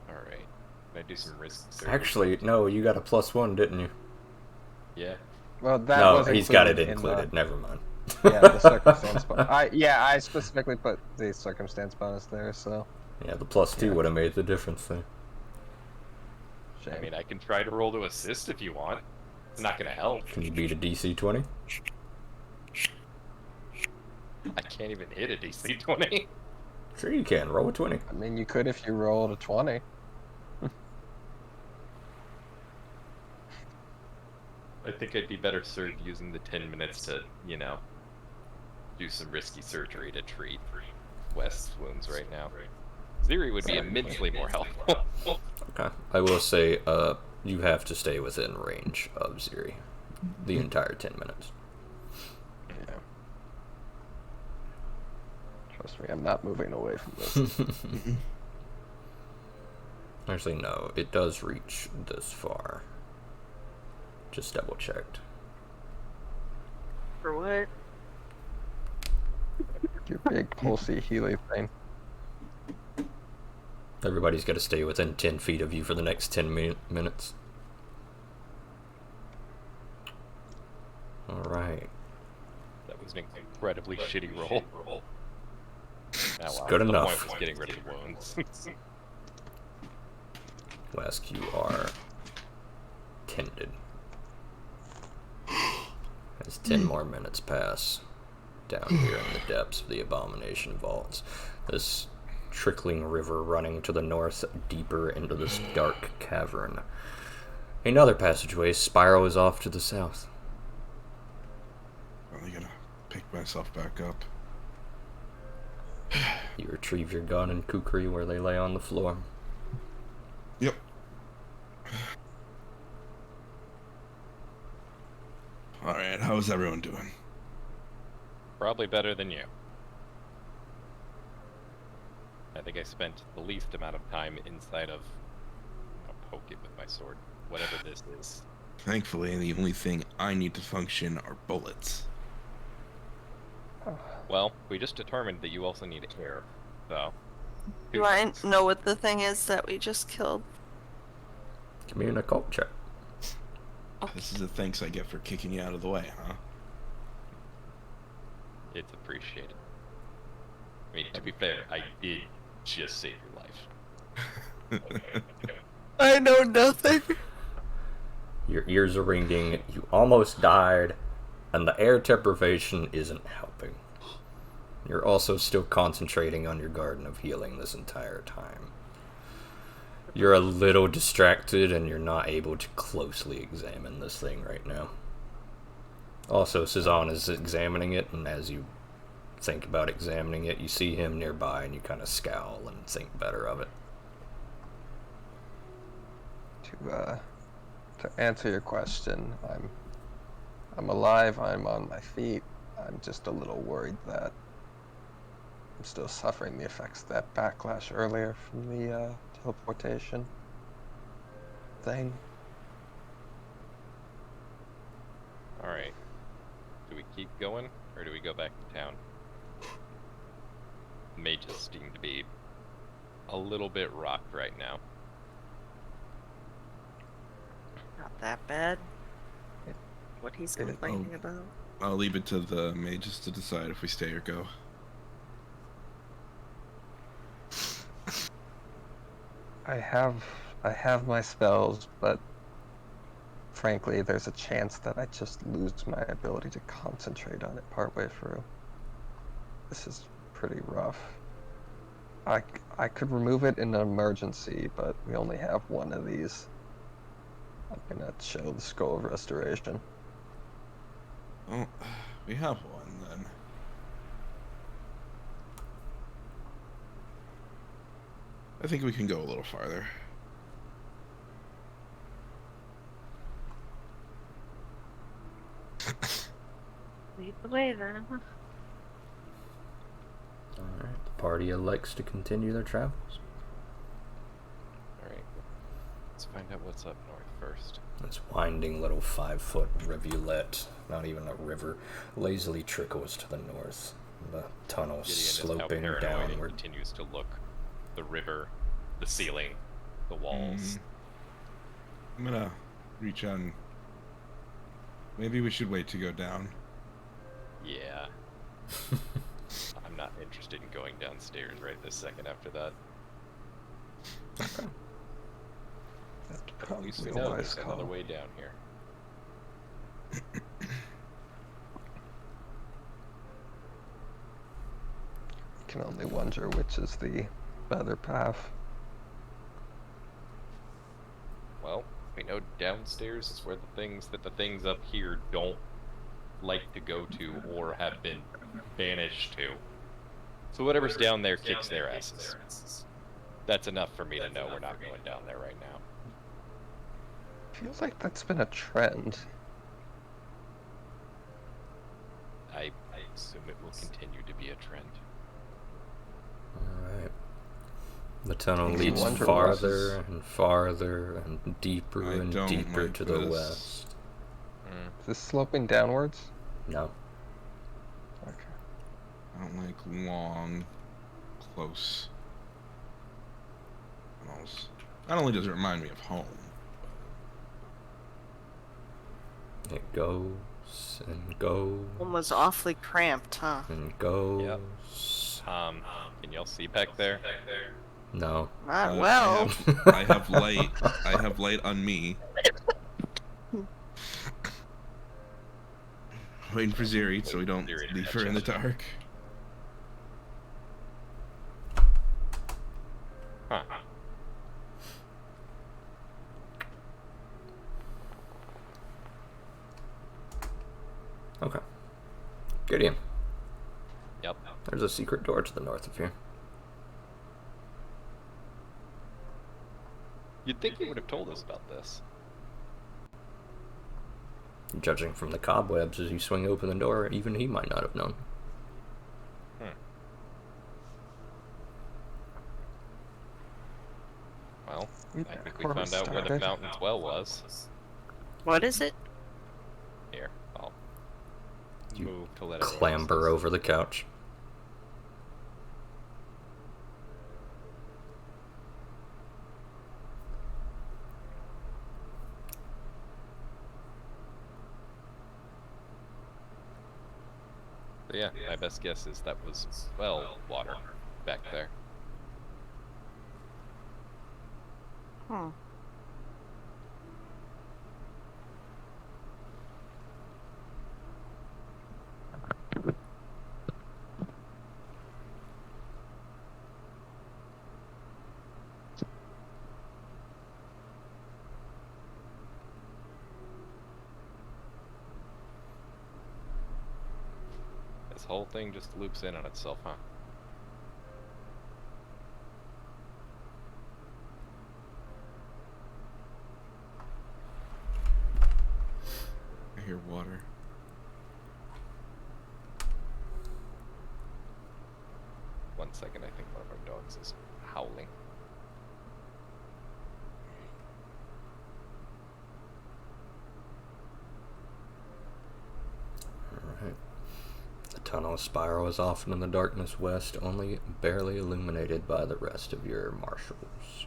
C: Alright. Can I do some risk surgery?
A: Actually, no, you got a +1, didn't you?
C: Yeah.
D: Well, that
A: No,
D: was
A: he's got it
D: in the-
A: included. Never mind.
D: yeah, the circumstance. I specifically put the circumstance bonus there, so
A: Yeah, the +2
D: Yeah.
A: would have made the difference there.
D: shame.
C: I mean, I can try to roll to assist if you want. It's not gonna help.
A: Can you beat a DC 20?
C: I can't even hit a DC 20.
A: Sure you can. Roll a 20.
D: I mean, you could if you rolled a 20.
C: I think I'd be better served using the 10 minutes to, do some risky surgery to treat West's wounds right now. Ziri would be immensely more helpful.
A: Okay. I will say, you have to stay within range of Ziri the entire 10 minutes.
D: Yeah. Trust me, I'm not moving away from this.
A: Actually, no, it does reach this far. Just double checked.
F: For what?
D: Your big pulsy Healy thing.
A: Everybody's got to stay within 10 feet of you for the next 10 minutes. Alright.
C: That was an incredibly shitty roll.
A: It's
C: Wow,
A: good
C: the
A: enough.
C: point was getting rid of the wounds.
A: Wesk, you are tended. As 10 more minutes pass down here in the depths of the Abomination vaults, this trickling river running to the north deeper into this dark cavern. Another passageway spirals off to the south.
B: Finally gonna pick myself back up.
A: You retrieve your gun and kukri where they lay on the floor.
B: Yep. Alright, how's everyone doing?
C: Probably better than you. I think I spent the least amount of time inside of... I'll poke it with my sword. Whatever this is.
B: Thankfully, the only thing I need to function are bullets.
C: Well, we just determined that you also need air, so...
E: Do I know what the thing is that we just killed?
A: Give me an occult check.
B: This is the thanks I get for kicking you out of the way, huh?
C: It's appreciated. I mean, to be fair, I did just save your life.
E: I know nothing.
A: Your ears are ringing, you almost died, and the air deprivation isn't helping. You're also still concentrating on your Garden of Healing this entire time. You're a little distracted and you're not able to closely examine this thing right now. Also, Cezanne is examining it, and as you think about examining it, you see him nearby and you kind of scowl and think better of it.
D: To answer your question, I'm alive, I'm on my feet. I'm just a little worried that I'm still suffering the effects of that backlash earlier from the teleportation thing.
C: Alright. Do we keep going, or do we go back to town? Mages seem to be a little bit rocked right now.
E: Not that bad. What he's complaining about.
B: I'll leave it to the mages to decide if we stay or go.
D: I have my spells, but frankly, there's a chance that I just lose my ability to concentrate on it partway through. This is pretty rough. I could remove it in an emergency, but we only have one of these. I'm gonna show the Scroll of Restoration.
B: Well, we have one then. I think we can go a little farther.
F: Lead the way then.
A: Alright, the party elects to continue their travels.
C: Alright. Let's find out what's up north first.
A: This winding little 5-foot rivulet, not even a river, lazily trickles to the north. The tunnel
C: Gideon is now
A: sloping
C: paranoid and
A: downward.
C: continues to look the river, the ceiling, the walls.
B: I'm gonna reach on. Maybe we should wait to go down.
C: Yeah. I'm not interested in going downstairs right this second after that.
D: That's
C: But at least we
D: probably a
C: know
D: wise
C: there's another
D: call.
C: way down here.
D: Can only wonder which is the better path.
C: Well, we know downstairs is where the things up here don't like to go to or have been banished to. So whatever's down there kicks their asses. That's enough for me to know we're not going down there right now.
D: Feels like that's been a trend.
C: I assume it will continue to be a trend.
A: Alright. The tunnel
D: Makes you
A: leads
D: wonder
A: farther and farther and deeper
B: I
A: and
B: don't
A: deeper
B: like
A: to the
B: this.
A: west.
D: Is this sloping downwards?
A: No.
D: Okay.
B: I don't like long, close tunnels. Not only does it remind me of home,
A: It goes and goes
E: One was awfully cramped, huh?
A: and goes.
C: Can y'all see back there?
A: No.
E: Not
B: but
E: well.
B: I have light. I have light on me. Waiting for Ziri so we don't
C: Ziri to
B: leave
C: catch
B: her in the
C: us.
B: dark.
C: Huh.
A: Okay. Gideon,
C: Yep.
A: there's a secret door to the north of here.
C: You'd think he would have told us about this.
A: Judging from the cobwebs as you swing open the door, even he might not have known.
C: Well,
D: We
C: I think we
D: before
C: found out where the
D: started.
C: fountain's well was.
E: What is it?
C: Here, I'll
A: You
C: move to let everyone else
A: Clamber
C: see.
A: over the couch.
C: So yeah, my best guess is that was well water back there.
E: Hmm.
C: This whole thing just loops in on itself, huh?
B: I hear water.
C: One second, I think one of our dogs is howling.
A: Alright. The tunnel spiral is often in the darkness west, only barely illuminated by the rest of your marshals.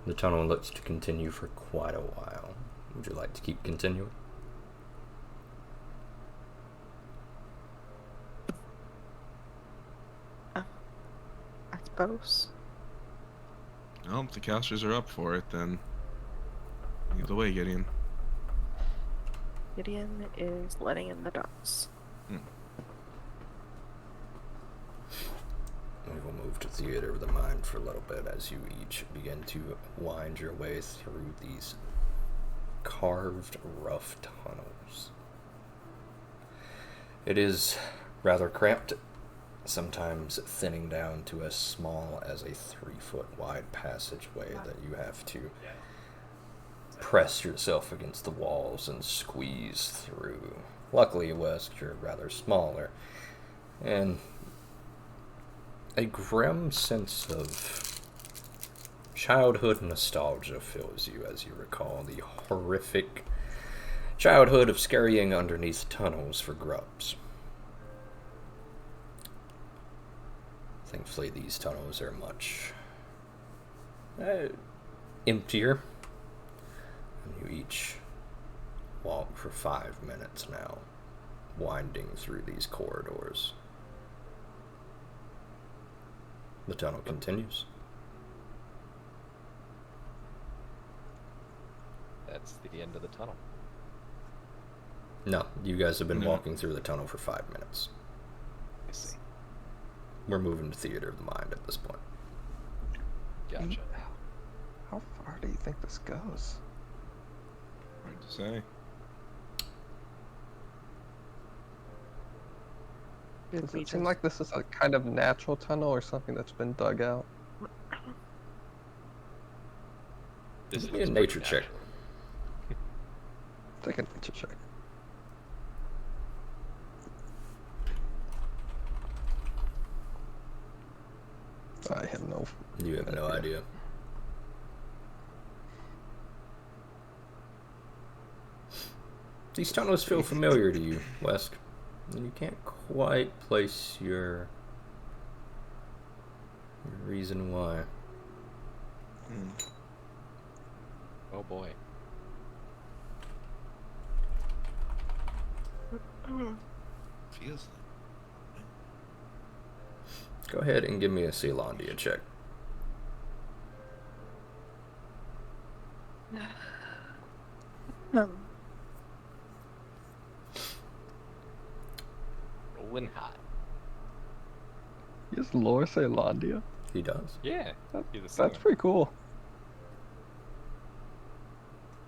A: The tunnel looks to continue for quite a while. Would you like to keep continuing?
E: I suppose.
B: Well, if the casters are up for it, then lead the way, Gideon.
E: Gideon is letting in the dogs.
A: We will move to Theater of the Mind for a little bit as you each begin to wind your way through these carved, rough tunnels. It is rather cramped, sometimes thinning down to as small as a 3-foot wide passageway that you have to press yourself against the walls and squeeze through. Luckily, West, you're rather smaller, and a grim sense of childhood nostalgia fills you as you recall the horrific childhood of scurrying underneath tunnels for grubs. Thankfully, these tunnels are much emptier, and you each walk for 5 minutes now, winding through these corridors. The tunnel continues.
C: That's the end of the tunnel.
A: No, you guys have been
B: No.
A: walking through the tunnel for 5 minutes.
C: I see.
A: We're moving to Theater of the Mind at this point.
C: Gotcha.
D: How far do you think this goes?
B: Hard to say.
D: Does it seem like this is a kind of natural tunnel or something that's been dug out?
C: This
A: Give me a
C: looks
A: nature
C: pretty
A: check.
D: Take a nature check. I have no.
A: You have no idea. These tunnels feel familiar to you, Wesk, and you can't quite place your reason why.
C: Oh boy.
B: Feels
A: Go ahead and give me a Celandia check.
C: Rolling hot.
D: Is lore Celandia?
A: He does.
C: Yeah. He's a
D: That's
C: singer.
D: pretty cool.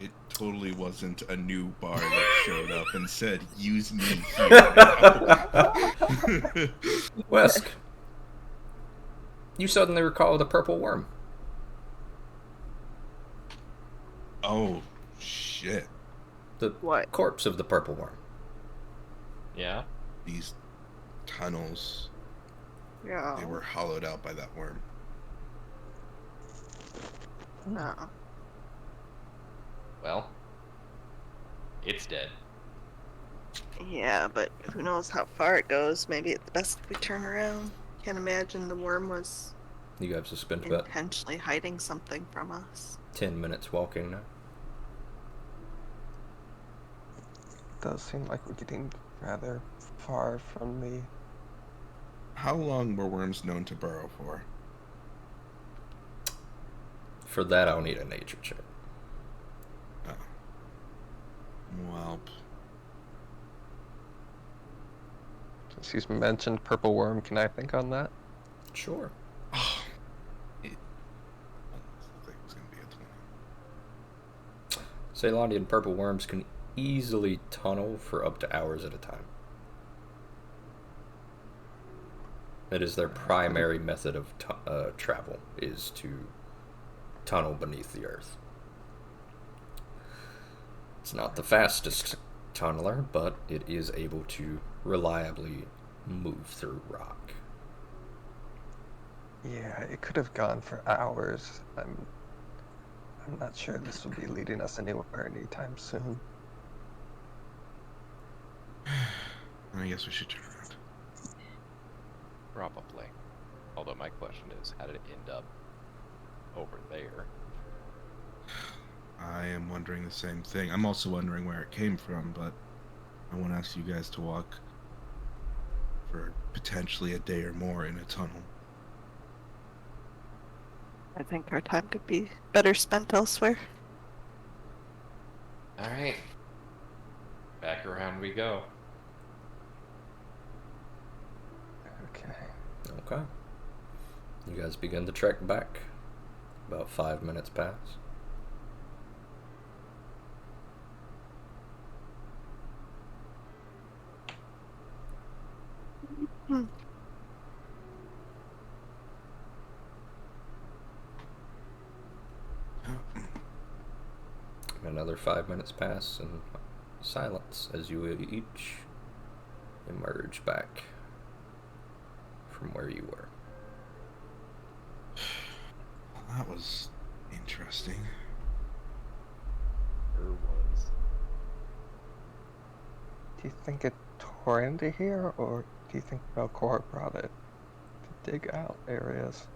B: It totally wasn't a new bar that showed up and said, "Use me here."
A: Wesk, you suddenly recall the purple worm.
B: Oh, shit.
A: The
E: What?
A: corpse of the purple worm.
C: Yeah.
B: These tunnels,
E: Yeah.
B: they were hollowed out by that worm.
E: No.
C: Well, it's dead.
E: Yeah, but who knows how far it goes. Maybe it's best if we turn around. Can't imagine the worm was
A: You guys have spent about
E: intentionally hiding something from us.
A: 10 minutes walking now.
D: Does seem like we're getting rather far from the.
B: How long were worms known to burrow for?
A: For that, I'll need a nature check.
B: Oh. Well,
D: Since he's mentioned purple worm, can I think on that?
A: Sure.
B: it almost looked like it was going to be a 20.
A: Ceylondian purple worms can easily tunnel for up to hours at a time. It is their primary method of travel, is to tunnel beneath the earth. It's not the fastest tunneler, but it is able to reliably move through rock.
D: Yeah, it could have gone for hours. I'm not sure this will be leading us anywhere anytime soon.
B: I guess we should turn around.
C: Probably. Although my question is, how did it end up over there?
B: I am wondering the same thing. I'm also wondering where it came from, but I won't ask you guys to walk for potentially a day or more in a tunnel.
E: I think our time could be better spent elsewhere.
C: All right. Back around we go.
D: Okay.
A: Okay. You guys begin to trek back. About 5 minutes pass.
E: Hmm.
A: Another 5 minutes pass in silence as you each emerge back from where you were.
B: Well, that was interesting.
C: There was.
D: Do you think it tore into here, or do you think Belcor brought it to dig out areas?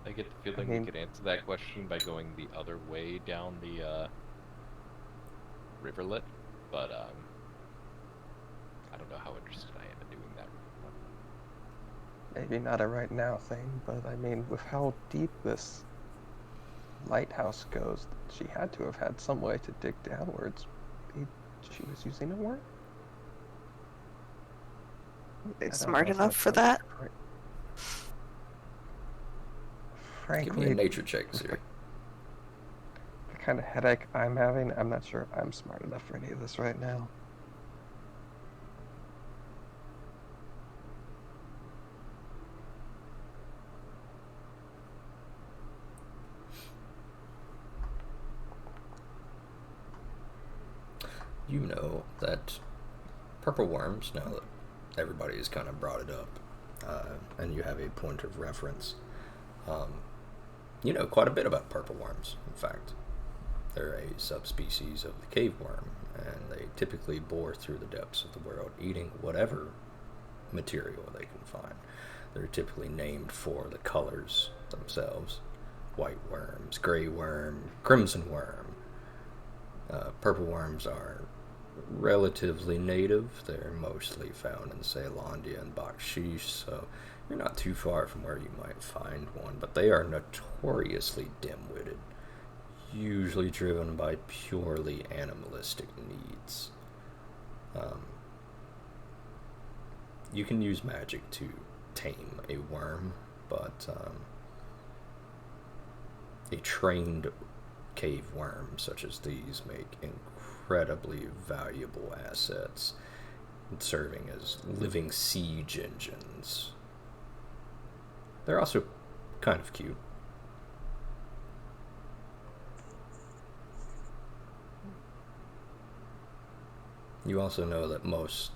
C: I get the feeling
D: mean-
C: we could answer that question by going the other way down the riverlet, but I don't know how interested I am in doing that.
D: Maybe not a right now thing, but I mean, with how deep this lighthouse goes, she had to have had some way to dig downwards. Maybe she was using a worm?
E: They
D: I don't
E: smart
D: know if
E: enough
D: that's
E: for
D: like
E: that?
D: right.
A: Give me a
D: Frankly,
A: nature check, Ziri.
D: the kind of headache I'm having, I'm not sure I'm smart enough for any of this right now.
A: You know that purple worms, now that everybody has kind of brought it up, and you have a point of reference, you know quite a bit about purple worms, in fact. They're a subspecies of the cave worm, and they typically bore through the depths of the world, eating whatever material they can find. They're typically named for the colors themselves. White worms, gray worm, crimson worm. Purple worms are relatively native. They're mostly found in Ceylondia and Bakshish, so you're not too far from where you might find one, but they are notoriously dim-witted, usually driven by purely animalistic needs. You can use magic to tame a worm, but a trained cave worm such as these make incredibly valuable assets, serving as living siege engines. They're also kind of cute. You also know that most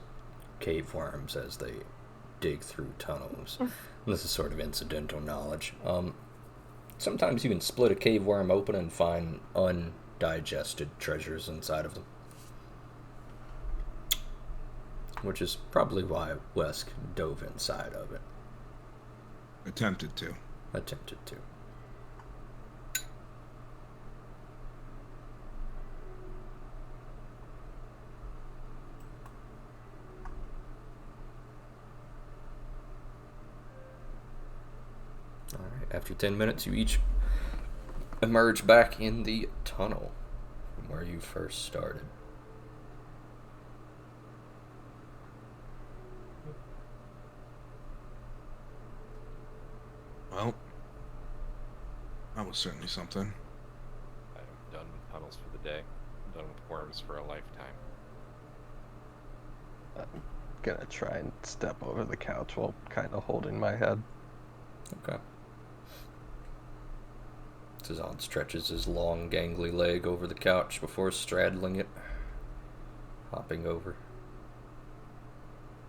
A: cave worms, as they dig through tunnels, and this is sort of incidental knowledge, sometimes you can split a cave worm open and find undigested treasures inside of them. Which is probably why Wesk dove inside of it.
B: Attempted to.
A: Attempted to. Alright, after 10 minutes, you each emerge back in the tunnel from where you first started.
B: Well, that was certainly something.
C: I'm done with tunnels for the day. I'm done with worms for a lifetime.
D: I'm gonna try and step over the couch while kind of holding my head.
A: Okay. Cezanne stretches his long, gangly leg over the couch before straddling it, hopping over.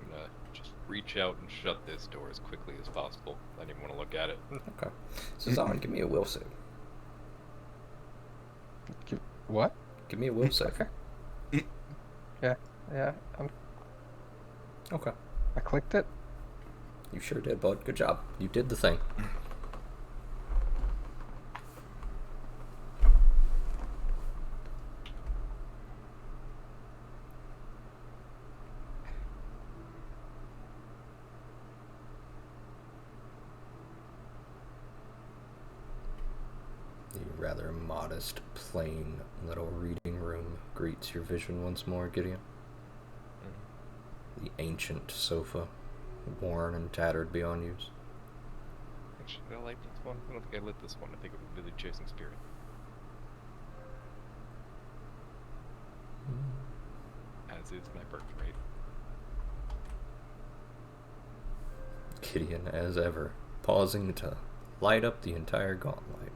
C: I'm gonna just reach out and shut this door as quickly as possible. I didn't even want to look at it.
A: Okay. Cezanne, give me a will save.
D: What?
A: Give me a will save.
D: Okay. Yeah,
A: Okay.
D: I clicked it.
A: You sure did, bud. Good job. You did the thing. rather modest, plain little reading room greets your vision once more, Gideon. The ancient sofa, worn and tattered beyond use.
C: Actually, I like this one. I don't think I lit this one. I think it was Village Chasing Spirit. As is my birthright.
A: Gideon, as ever, pausing to light up the entire gauntlet.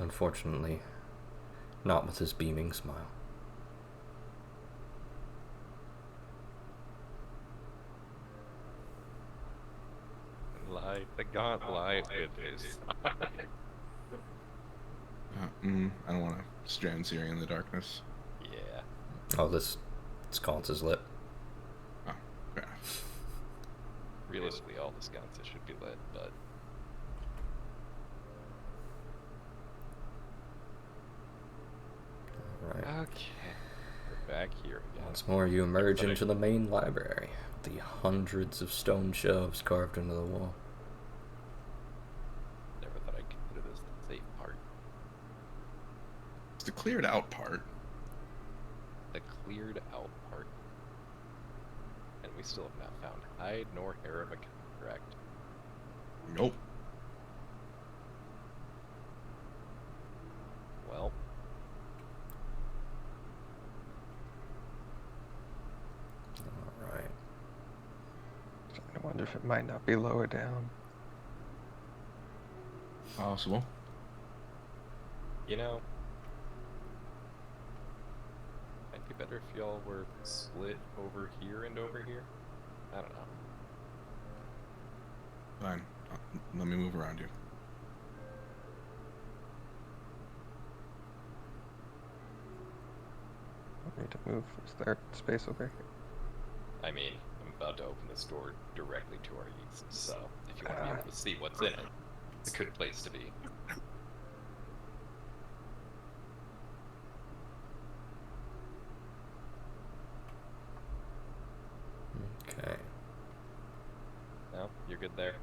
A: Unfortunately, not with his beaming smile.
C: Light the gauntlet with his.
B: I don't want to strand Siri in the darkness.
C: Yeah.
A: Oh, this sconce is lit.
B: Oh, fair enough.
C: Realistically, all the sconces should be lit, but
A: Alright.
C: okay. We're back here again.
A: Once more, you emerge into the main library. The hundreds of stone shelves carved into the wall.
C: Never thought I'd consider this the safe part.
B: It's the cleared out part.
C: The cleared out part. And we still have not found hide nor hair of a contract.
B: Nope.
C: Well,
A: Alright.
D: I wonder if it might not be lower down.
B: Possible.
C: you know, might be better if y'all were split over here and over here. I don't know.
B: Fine. Let me move around you.
D: I need to move. Is there space over here?
C: I mean, I'm about to open this door directly to our east, so if you want to be able to see what's in it, it's a good place to be.
A: Okay.
C: No? You're good there?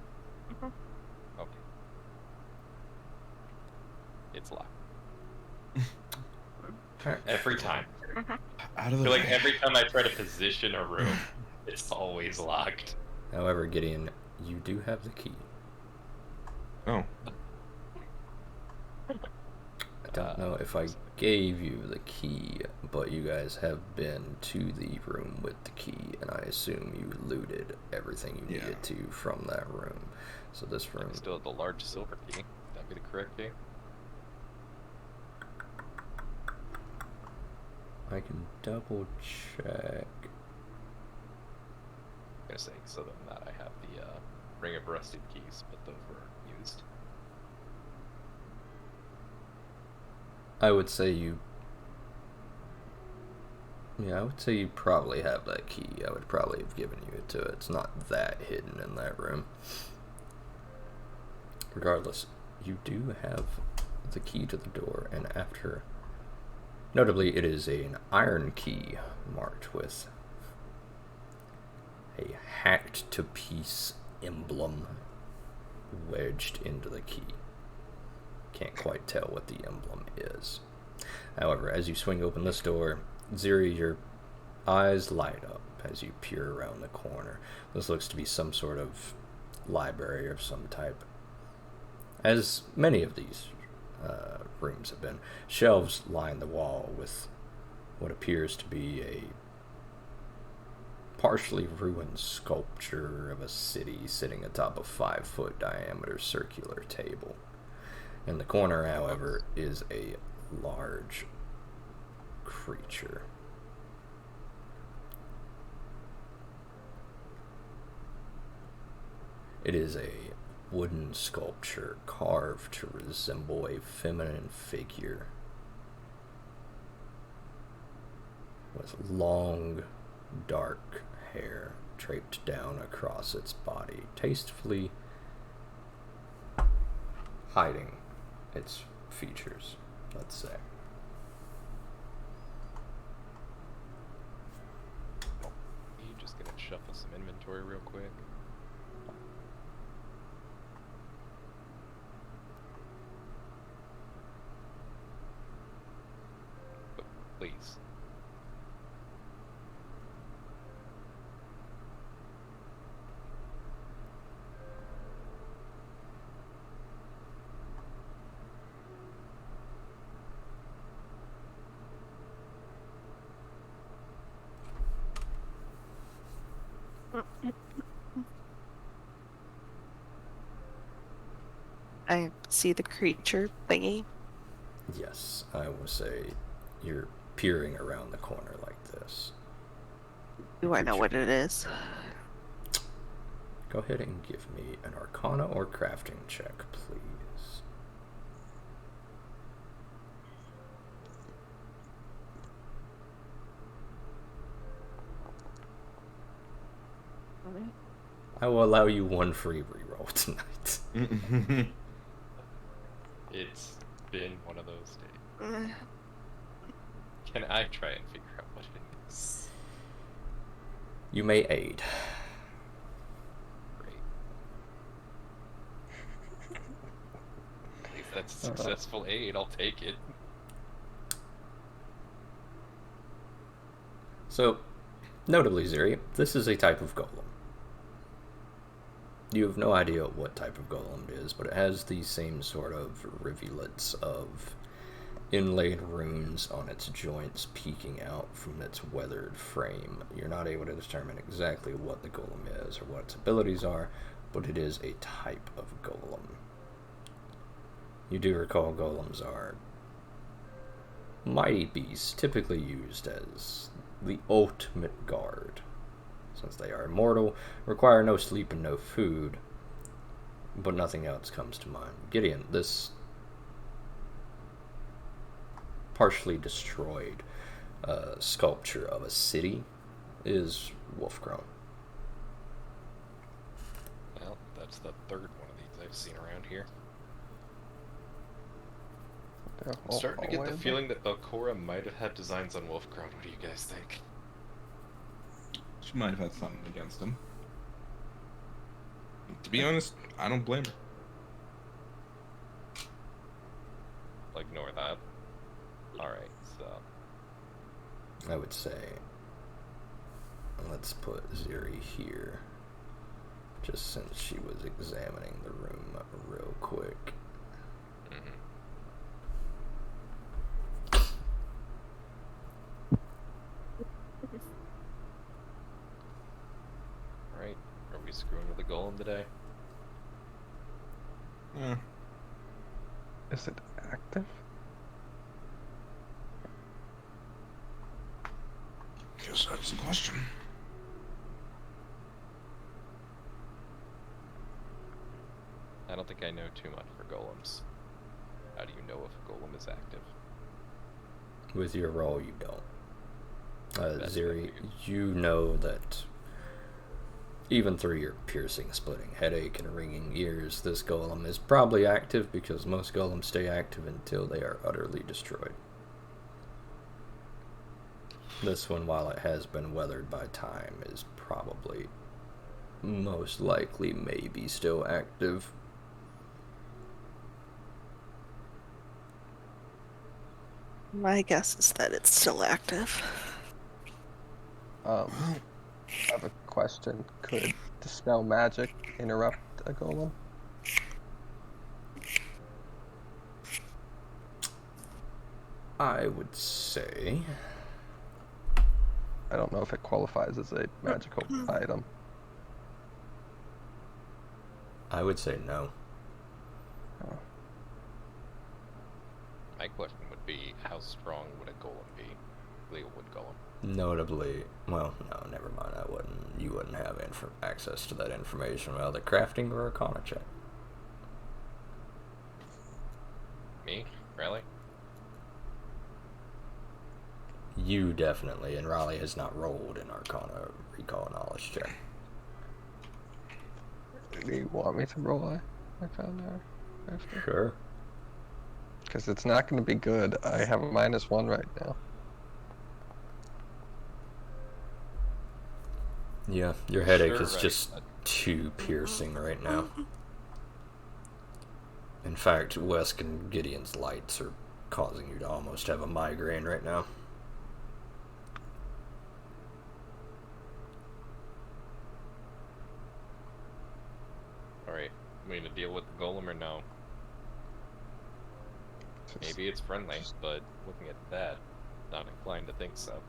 F: Mhm.
C: Okay. It's locked. Every time.
B: Out
C: I
B: of the
C: feel like
B: way.
C: every time I try to position a room, it's always locked.
A: However, Gideon, you do have the key.
B: Oh.
A: I don't know if I gave you the key, but you guys have been to the room with the key, and I assume you looted everything you
B: Yeah.
A: needed to from that room. So this room...
C: I still have the large silver key. Would that be the correct key?
A: I can double check.
C: I'm gonna say, so than that, I have the ring of rusted keys, but those were used.
A: I would say you... Yeah, I would say you probably have that key. I would probably have given you it to it. It's not that hidden in that room. Regardless, you do have the key to the door, and after... Notably, it is an iron key marked with a hacked-to-piece emblem wedged into the key. Can't quite tell what the emblem is. However, as you swing open this door, Ziri, your eyes light up as you peer around the corner. This looks to be some sort of library of some type. As many of these rooms have been, shelves line the wall with what appears to be a partially ruined sculpture of a city sitting atop a 5-foot diameter circular table. In the corner, however, is a large creature. It is a wooden sculpture carved to resemble a feminine figure with long, dark hair draped down across its body, tastefully hiding its features, let's say.
C: You just gonna shuffle some inventory real quick.
E: I see the creature thingy.
A: Yes, I will say you're peering around the corner like this.
E: Do I know what it is?
A: Go ahead and give me an Arcana or Crafting check, please. I will allow you one free reroll tonight.
C: It's been one of those days. Can I try and figure out what it is?
A: You may aid.
C: Great. If that's a successful aid, I'll take it.
A: So, notably, Ziri, this is a type of golem. You have no idea what type of golem it is, but it has these same sort of rivulets of inlaid runes on its joints peeking out from its weathered frame. You're not able to determine exactly what the golem is or what its abilities are, but it is a type of golem. You do recall golems are mighty beasts, typically used as the ultimate guard. Since they are immortal, require no sleep and no food, but nothing else comes to mind. Gideon, this partially destroyed sculpture of a city is wolf-grown.
C: Well, that's the third one of these I've seen around here.
D: Yeah,
C: I'm starting to get the
D: hallway,
C: feeling that Belcora might have had designs on Wolfcrown. What do you guys think?
B: She might have had something against him. To be honest, I don't blame her.
C: I'll ignore that. Alright, so...
A: I would say, let's put Ziri here, just since she was examining the room real quick.
C: Alright, are we screwing with the golem today?
B: Yeah.
D: Is it active?
B: Guess that's the question.
C: I don't think I know too much for golems. How do you know if a golem is active?
A: With your roll, you don't.
C: That's
A: Ziri,
C: weird.
A: you know that even through your piercing, splitting headache and ringing ears, this golem is probably active because most golems stay active until they are utterly destroyed. This one, while it has been weathered by time, is probably most likely maybe still active.
E: My guess is that it's still active.
D: I have a question. Could dispel magic interrupt a golem?
A: I would say...
D: I don't know if it qualifies as a magical item.
A: I would say no.
D: Oh.
C: My question would be, how strong would a golem be? Legal wood golem.
A: Notably, well, no, never mind. You wouldn't have access to that information without the crafting or Arcana check.
C: Me? Really?
A: You definitely, and Raleigh has not rolled an Arcana recall knowledge check.
D: Do you want me to roll I found out after?
A: Sure.
D: Because it's not going to be good. I have a -1 right now.
A: Yeah, your headache
C: Sure,
A: is
C: right.
A: just too piercing right now. In fact, Wesk and Gideon's lights are causing you to almost have a migraine right now.
C: Alright, we gonna deal with the golem or no? Maybe it's friendly, but looking at that, not inclined to think so.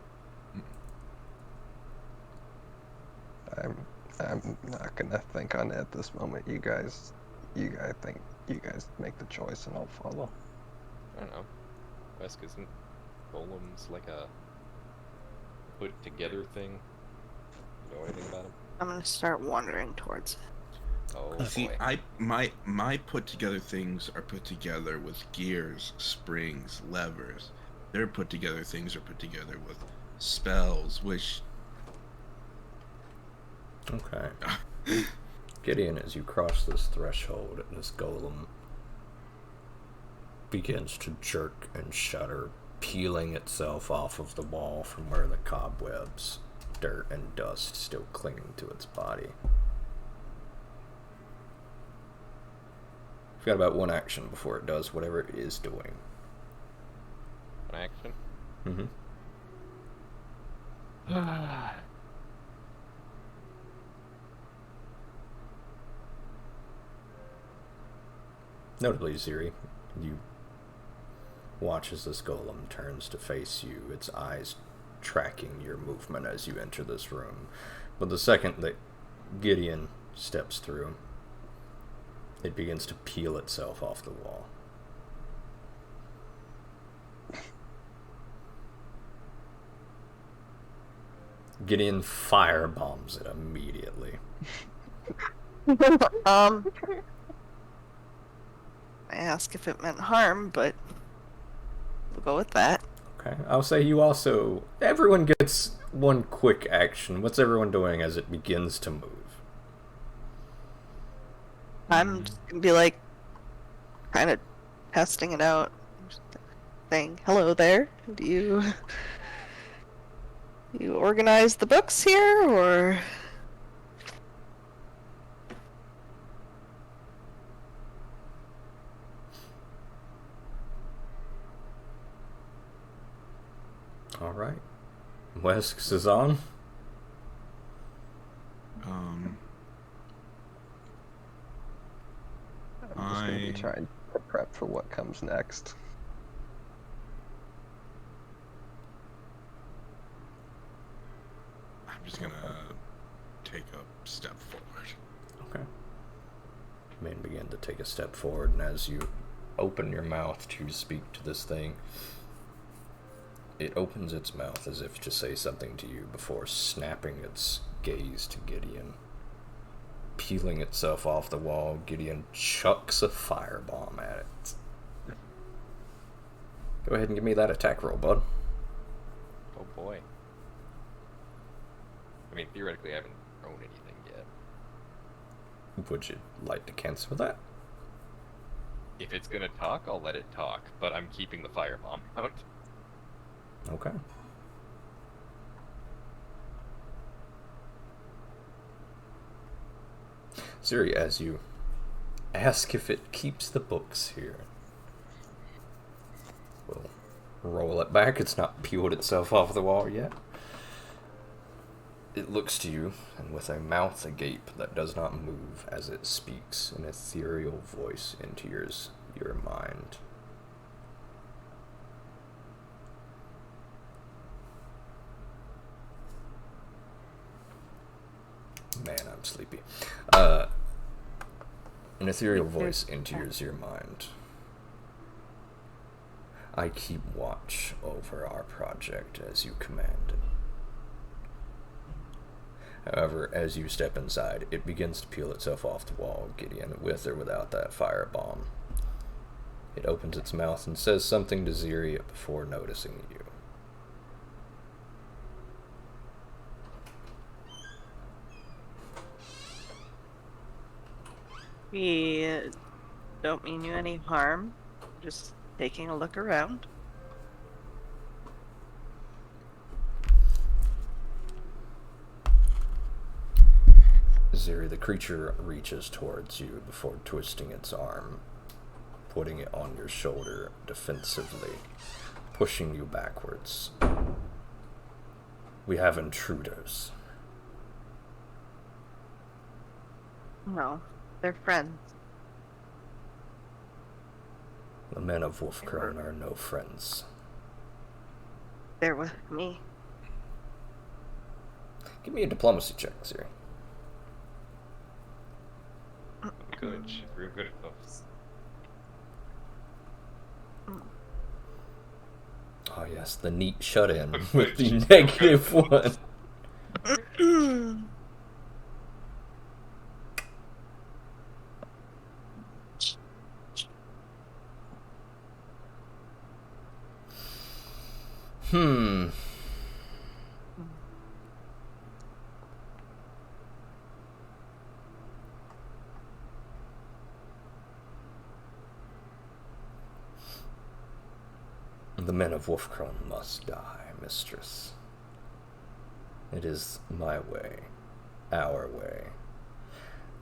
D: I'm I'm not gonna think on it at this moment. You guys make the choice and I'll follow.
C: I don't know. Wesk, isn't golems like a put together thing? You know anything about them?
E: I'm gonna start wandering towards it.
C: Oh
B: You see,
C: boy.
B: my put together things are put together with gears, springs, levers. Their put together things are put together with spells, which
A: Okay. Gideon, as you cross this threshold, this golem begins to jerk and shudder, peeling itself off of the wall from where the cobwebs, dirt, and dust still clinging to its body. You've got about one action before it does whatever it is doing.
C: An action?
A: Mm-hmm. Notably, Ziri, you watch as this golem turns to face you, its eyes tracking your movement as you enter this room. But the second that Gideon steps through, it begins to peel itself off the wall. Gideon firebombs it immediately.
E: I ask if it meant harm, but we'll go with that.
A: Okay, I'll say you also... Everyone gets one quick action. What's everyone doing as it begins to move?
E: I'm just gonna be like, kind of testing it out, saying, "Hello there. Do you organize the books here, or?"
A: Alright. Wesk is on.
D: I'm just gonna be trying to prep for what comes next.
B: I'm just gonna take a step forward.
A: Okay. You may begin to take a step forward, and as you open your mouth to speak to this thing, it opens its mouth as if to say something to you before snapping its gaze to Gideon. Peeling itself off the wall, Gideon chucks a firebomb at it. Go ahead and give me that attack roll, bud.
C: Oh boy. I mean, theoretically, I haven't thrown anything yet.
A: Would you like to cancel that?
C: If it's gonna talk, I'll let it talk, but I'm keeping the firebomb out.
A: Okay. Ziri, as you ask if it keeps the books here, we'll roll it back. It's not peeled itself off the wall yet. It looks to you, and with a mouth agape that does not move as it speaks an ethereal voice into your mind. Man, I'm sleepy. An ethereal voice enters your mind. I keep watch over our project as you commanded. However, as you step inside, it begins to peel itself off the wall, Gideon, with or without that firebomb. It opens its mouth and says something to Ziri before noticing you.
E: We don't mean you any harm. Just taking a look around.
A: Ziri, the creature reaches towards you before twisting its arm, putting it on your shoulder defensively, pushing you backwards. We have intruders.
E: No, they're friends.
A: The men of Wolfkern are no friends.
E: They're with me.
A: Give me a diplomacy check, Ziri.
C: good. She's real good at those.
A: Oh yes, the neat shut-in
C: Looks
A: with
C: like
A: the
C: she's real good at
A: -1. Hmm. The men of Wolfcrone must die, mistress. It is my way. Our way.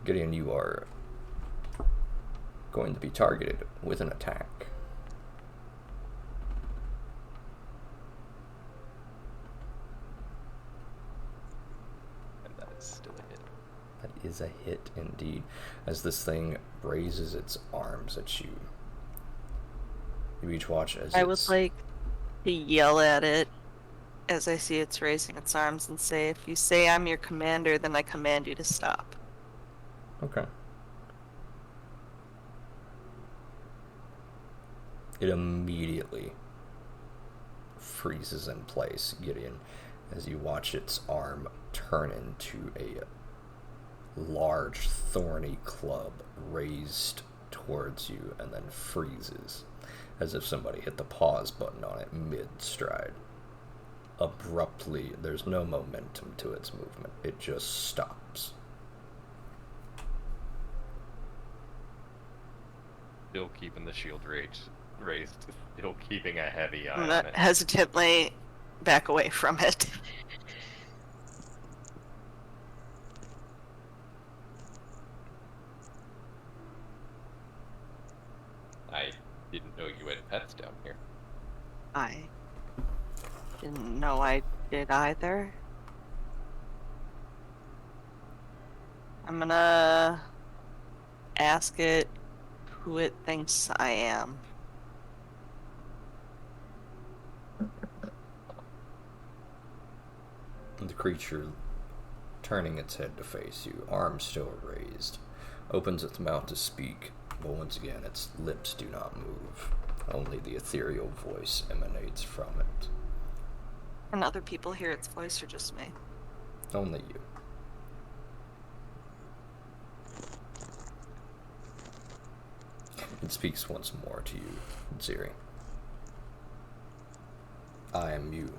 A: Gideon, you are going to be targeted with an attack.
C: And that is still a hit.
A: That is a hit indeed, as this thing raises its arms at you. You each watch as
E: I would
A: it's...
E: like to yell at it as I see it's raising its arms and say, if you say I'm your commander, then I command you to stop.
A: Okay. It immediately freezes in place, Gideon, as you watch its arm turn into a large, thorny club raised towards you and then freezes, as if somebody hit the pause button on it mid-stride. Abruptly, there's no momentum to its movement. It just stops.
C: Still keeping the shield raised. Still keeping a heavy eye
E: I'm
C: on
E: gonna
C: it.
E: hesitantly back away from it.
C: I didn't know you had pets down here.
E: I didn't know I did either. I'm gonna ask it who it thinks I am.
A: The creature, turning its head to face you, arms still raised, opens its mouth to speak, but once again its lips do not move. Only the ethereal voice emanates from it.
E: Can other people hear its voice or just me?
A: Only you. It speaks once more to you, Ziri. I am you.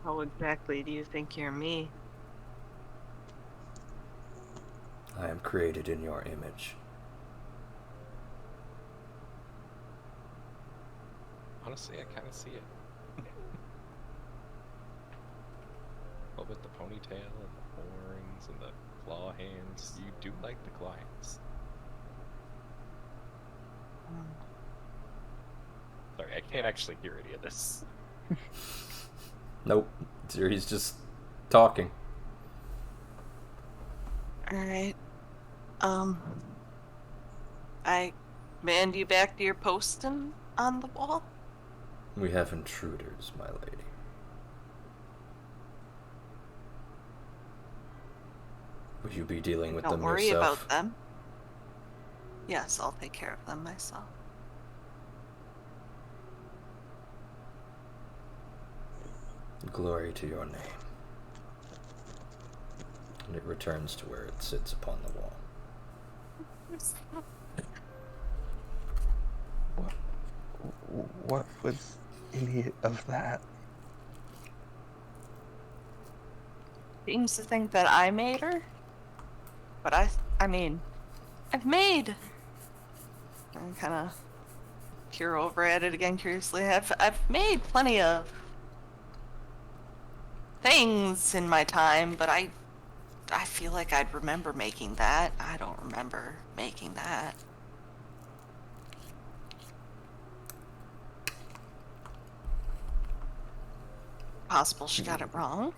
E: How exactly do you think you're me?
A: I am created in your image.
C: Honestly, I kind of see it. All with the ponytail and the horns and the claw hands. You do like the claw hands. Sorry, I can't actually hear any of this.
A: Nope. Ziri's just talking.
E: Alright. I command you back to your posting on the wall?
A: We have intruders, my lady. Would you be dealing with
E: Don't
A: them
E: worry
A: yourself?
E: about them. Yes, I'll take care of them myself.
A: Glory to your name. And it returns to where it sits upon the wall.
D: What was any of that?
E: Seems to think that I made her. But I mean, I've made. I kind of peer over at it again curiously. I've made plenty of things in my time, but I feel like I'd remember making that. I don't remember making that. Possible she got it wrong.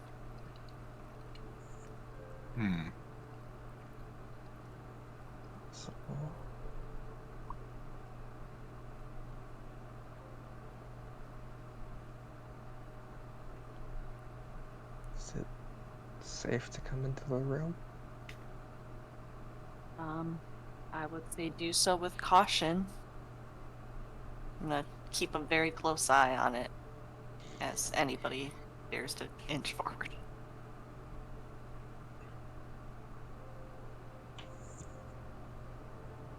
D: So, Is it safe to come into the room?
E: I would say do so with caution. I'm gonna keep a very close eye on it as anybody dares to inch forward.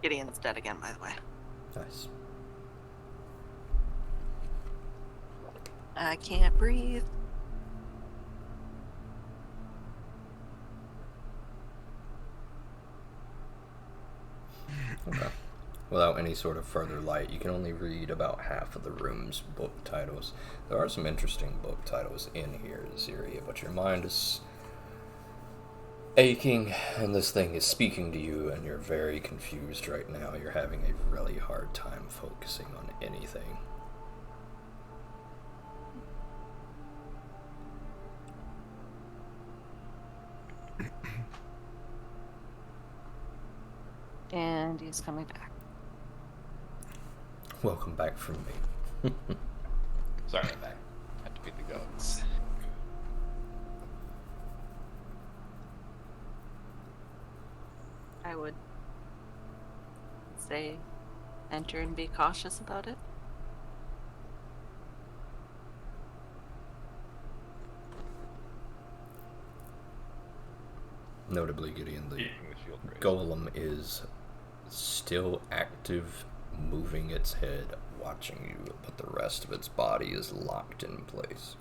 E: Gideon's dead again, by the way.
A: Nice.
E: I can't breathe.
A: Okay. Without any sort of further light, you can only read about half of the room's book titles. There are some interesting book titles in here, Ziri, but your mind is aching, and this thing is speaking to you, and you're very confused right now. You're having a really hard time focusing on anything.
E: And he's coming back.
A: Welcome back from me.
C: Sorry about that. Had to beat the goats.
E: I would say enter and be cautious about it.
A: Notably, Gideon, the
C: Keeping the shield raised.
A: golem is still active, moving its head, watching you, but the rest of its body is locked in place.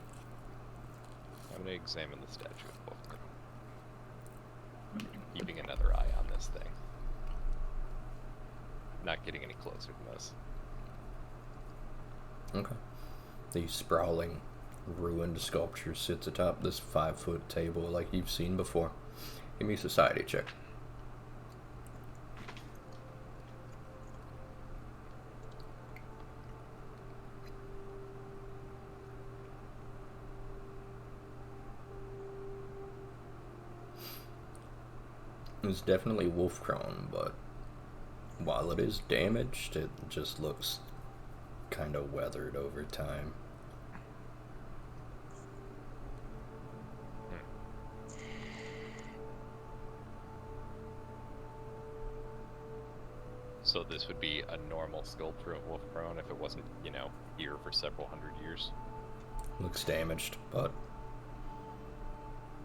C: I'm going to examine the statue of Wolfman. Keeping another eye on this thing. Not getting any closer than this.
A: Okay. The sprawling, ruined sculpture sits atop this 5-foot table like you've seen before. Give me a society check. It's definitely wolf-crown, but while it is damaged, it just looks kind of weathered over time.
C: So this would be a normal sculpture of Wolfcrown if it wasn't, you know, here for several hundred years.
A: Looks damaged, but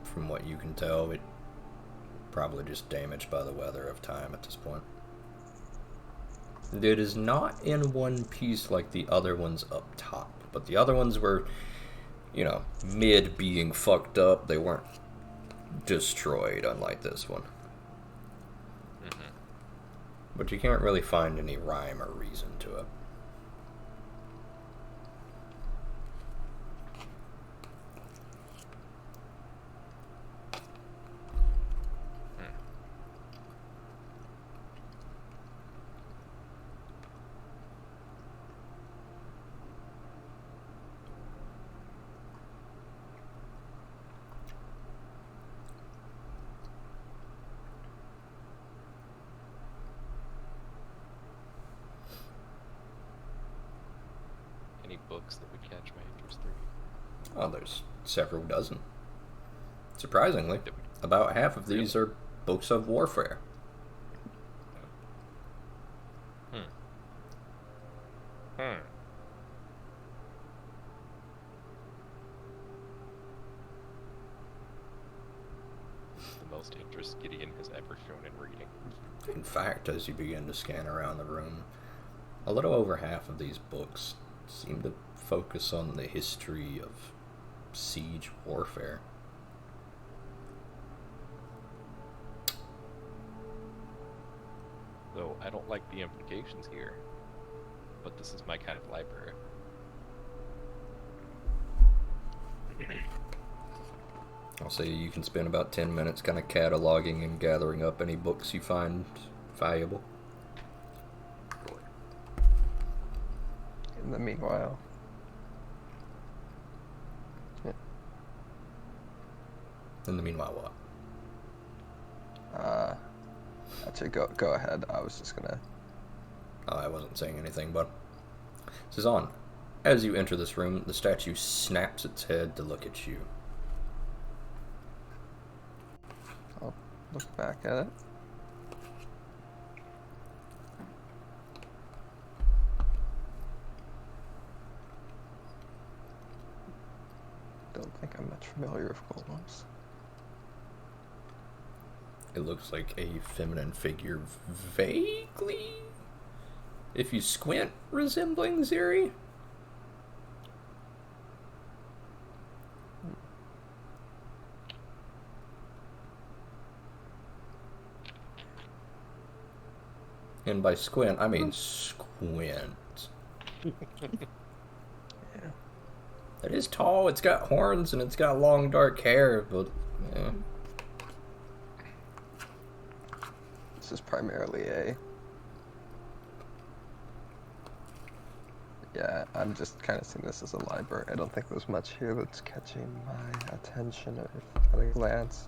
A: from what you can tell, it probably just damaged by the weather of time at this point. It is not in one piece like the other ones up top, but the other ones were, you know, mid being fucked up. They weren't destroyed, unlike this one.
C: Mm-hmm.
A: But you can't really find any rhyme or reason to it.
C: Any books that would catch my interest there?
A: Oh, there's several dozen. Surprisingly,
C: That would-
A: about half of these are books of warfare.
C: The most interest Gideon has ever shown in reading.
A: In fact, as you begin to scan around the room, a little over half of these books seem to focus on the history of siege warfare.
C: Though I don't like the implications here, but this is my kind of library.
A: I'll say you can spend about 10 minutes kind of cataloging and gathering up any books you find valuable.
D: In the meanwhile,
A: In the meanwhile, what?
D: actually, go ahead. I was just gonna.
A: I wasn't saying anything, but Cezanne, as you enter this room, the statue snaps its head to look at you.
D: look back at it. Don't think I'm much familiar with golems.
A: It looks like a feminine figure, vaguely, if you squint, resembling Ziri. And by squint, I mean squint.
D: Yeah.
A: It is tall, it's got horns, and it's got long dark hair, but yeah.
D: This is primarily a... Yeah, I'm just kind of seeing this as a library. I don't think there's much here that's catching my attention at a glance.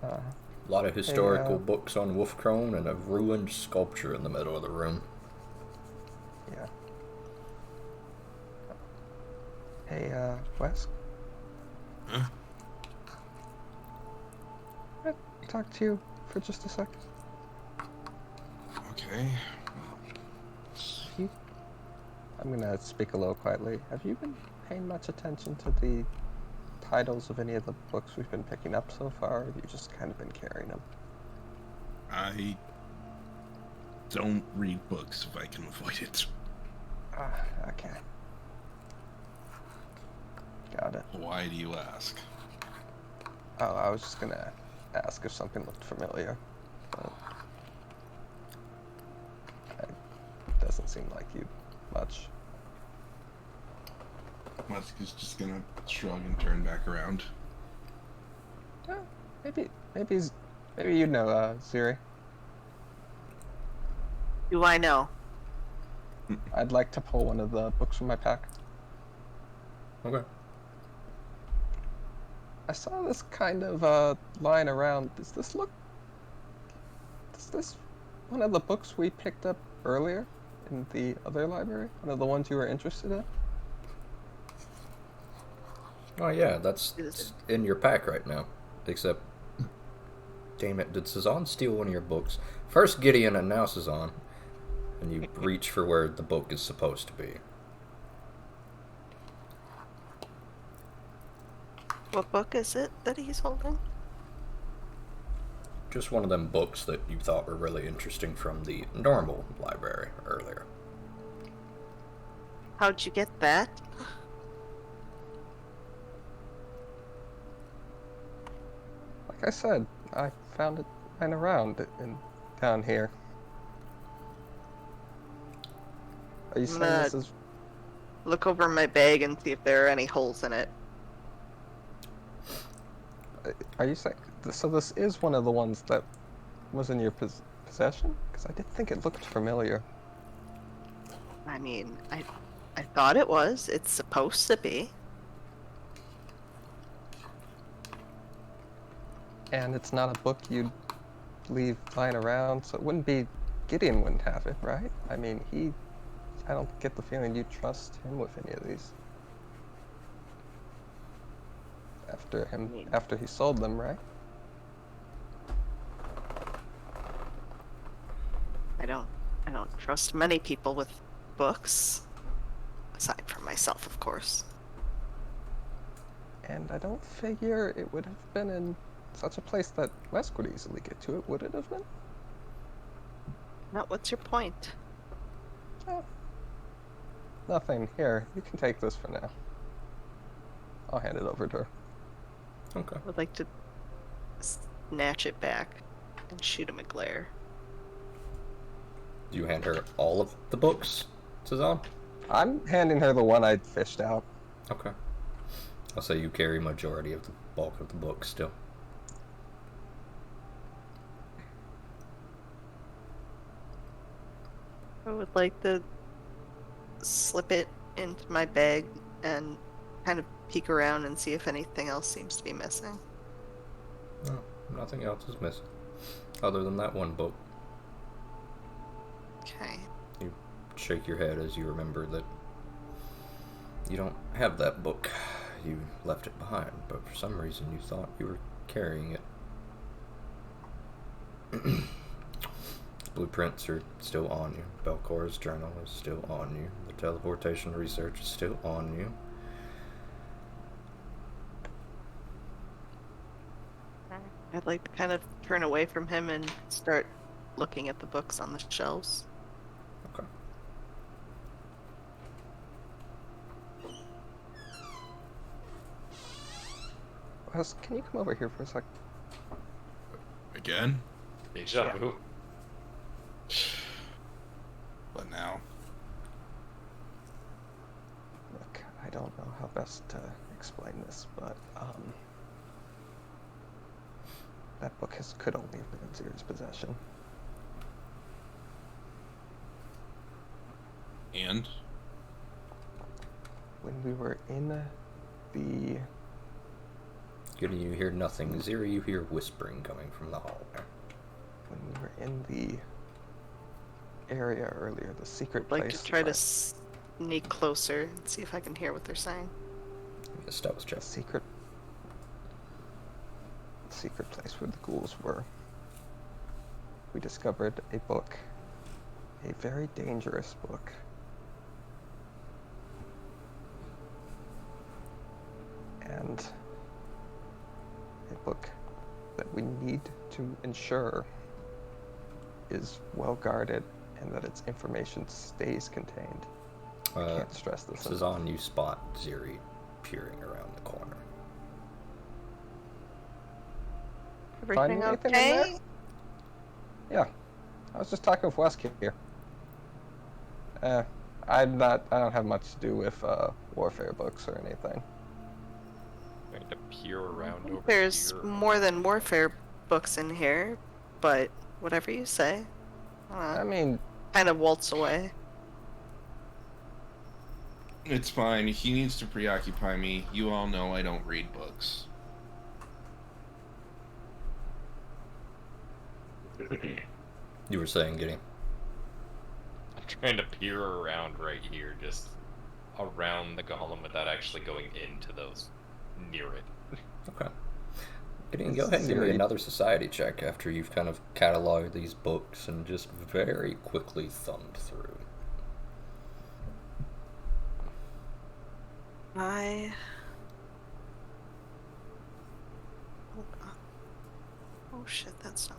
A: A lot of historical books on Wolfkrone and a ruined sculpture in the middle of the room.
D: Yeah. Hey, Wes?
B: Huh?
D: Can I talk to you for just a second?
B: Okay.
D: I'm gonna speak a little quietly. Have you been paying much attention to the titles of any of the books we've been picking up so far, or have you just kind of been carrying them?
B: I don't read books if I can avoid it.
D: Okay. Got it.
B: Why do you ask?
D: Oh, I was just gonna ask if something looked familiar, but it doesn't seem like you much.
B: Musk is just gonna shrug and turn back around.
D: Oh, maybe you know, Ziri.
F: Do I know?
D: I'd like to pull one of the books from my pack.
A: Okay.
D: I saw this kind of lying around. Is this one of the books we picked up earlier in the other library? One of the ones you were interested in?
A: Oh yeah, that's in your pack right now. Except, damn it, did Cezanne steal one of your books? First Gideon and now Cezanne. And you reach for where the book is supposed to be.
E: What book is it that he's holding?
A: Just one of them books that you thought were really interesting from the normal library earlier.
E: How'd you get that?
D: Like I said, I found it lying around down here. Are you saying this is...
F: Look over my bag and see if there are any holes in it.
D: Are you saying... So this is one of the ones that was in your possession? Because I did think it looked familiar.
F: I mean, I thought it was. It's supposed to be.
D: And it's not a book you'd leave lying around, so it wouldn't be... Gideon wouldn't have it, right? I mean, I don't get the feeling you trust him with any of these. After he sold them, right?
F: I don't trust many people with books. Aside from myself, of course.
D: And I don't figure it would have been in such a place that Wes could easily get to it, would it have been?
F: Now, what's your point?
D: Oh. Nothing. Here, you can take this for now. I'll hand it over to her.
A: Okay.
F: I would like to snatch it back and shoot him a glare.
A: Do you hand her all of the books, Cezanne?
D: I'm handing her the one I fished out.
A: Okay. I'll say you carry majority of the bulk of the books still.
F: I would like to slip it into my bag and kind of peek around and see if anything else seems to be missing.
A: No, nothing else is missing. Other than that one book.
F: Okay.
A: You shake your head as you remember that you don't have that book. You left it behind, but for some reason you thought you were carrying it. Blueprints are still on you. Belcor's journal is still on you. The teleportation research is still on you.
F: I'd like to kind of turn away from him and start looking at the books on the shelves.
A: Okay.
D: Wes, can you come over here for a sec?
B: Again?
C: Deja vu.
B: What now?
D: Look, I don't know how best to explain this, but that book could only have been in Zira's possession.
B: And?
D: When we were in the...
A: Gideon, you hear nothing. Zira, you hear whispering coming from the hall there.
D: When we were in the area earlier, the secret
F: I'd like
D: place...
F: to try to sneak closer and see if I can hear what they're saying.
A: A stealth check.
D: The secret place where the ghouls were. We discovered a book. A very dangerous book. And a book that we need to ensure is well guarded and that its information stays contained. I can't stress this
A: This is
D: enough.
A: on you spot Ziri peering around the corner.
F: Everything
D: anything in there?
F: okay?
D: Yeah, I was just talking with Wes here. I don't have much to do with warfare books or anything.
C: Trying to peer around over
F: There's
C: here.
F: more than warfare books in here, but whatever you say.
D: I mean,
F: Kind of waltz away.
B: It's fine. He needs to preoccupy me. You all know I don't read books.
A: You were saying, Gideon?
C: I'm trying to peer around right here, just around the golem without actually going into those near it.
A: Okay. Gideon, go ahead and give me
D: Ziri.
A: another society check after you've kind of cataloged these books and just very quickly thumbed through.
F: Hold on. Oh shit, that's not.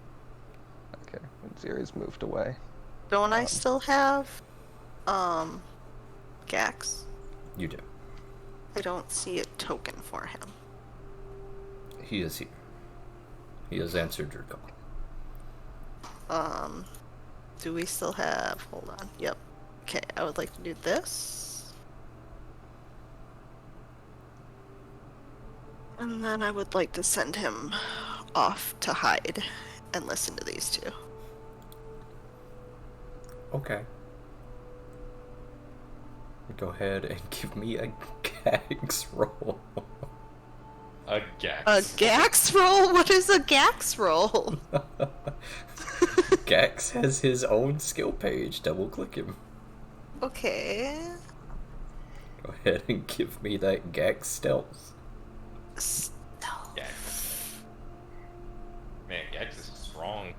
D: okay, and Ziri's moved away.
F: Don't I still have, Gax?
A: You do.
F: I don't see a token for him.
A: He is here. He has answered your call.
F: Do we still have? Hold on. Yep. Okay, I would like to do this. And then I would like to send him off to hide and listen to these two.
A: Okay. Go ahead and give me a gags roll.
C: A Gax.
F: A Gax roll? What is a Gax roll?
A: Gax has his own skill page. Double click him.
F: Okay.
A: Go ahead and give me that Gax stealth.
F: Stealth.
C: Gax. Man, Gax is strong.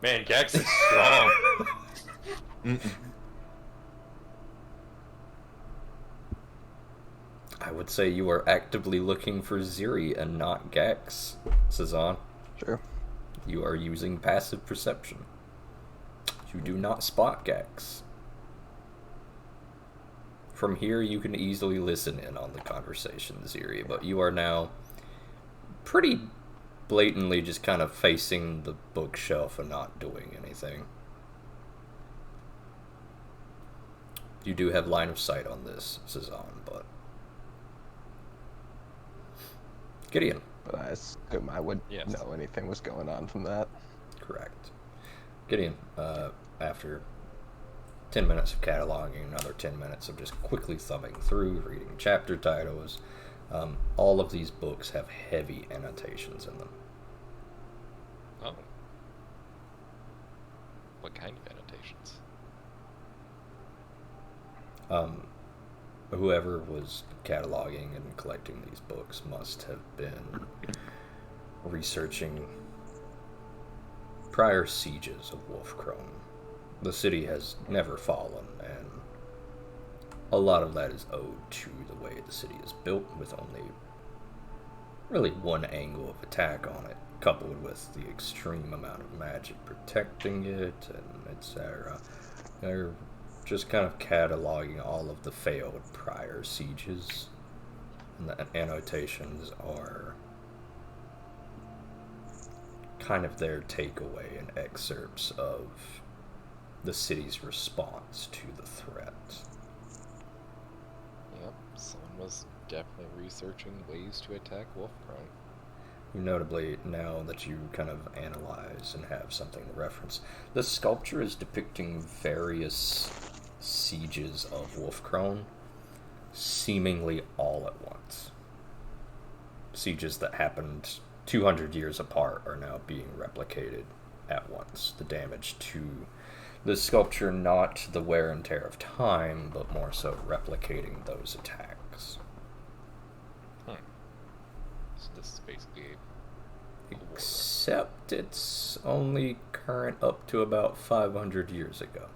C: Man, Gax is strong.
A: I would say you are actively looking for Ziri and not Gax, Cezanne.
D: True.
A: You are using passive perception. You do not spot Gax. From here, you can easily listen in on the conversation, Ziri, but you are now pretty blatantly just kind of facing the bookshelf and not doing anything. You do have line of sight on this, Cezanne, but... Gideon.
D: But I assume I would
C: Yes.
D: know anything was going on from that.
A: Correct. Gideon, after 10 minutes of cataloging, another 10 minutes of just quickly thumbing through, reading chapter titles, all of these books have heavy annotations in them.
C: Oh. What kind of annotations?
A: Whoever was cataloging and collecting these books must have been researching prior sieges of Wolfkrone, the city has never fallen, and a lot of that is owed to the way the city is built, with only really one angle of attack on it, coupled with the extreme amount of magic protecting it, and etc. They're just kind of cataloging all of the failed prior sieges, and the annotations are kind of their takeaway and excerpts of the city's response to the threat.
C: Yep, someone was definitely researching ways to attack Wolfkrone.
A: Notably, now that you kind of analyze and have something to reference, the sculpture is depicting various sieges of Wolfkrone, seemingly all at once. Sieges that happened 200 years apart are now being replicated at once. The damage to the sculpture, not the wear and tear of time, but more so replicating those attacks.
C: So this is basically a war.
A: Except it's only current up to about 500 years ago.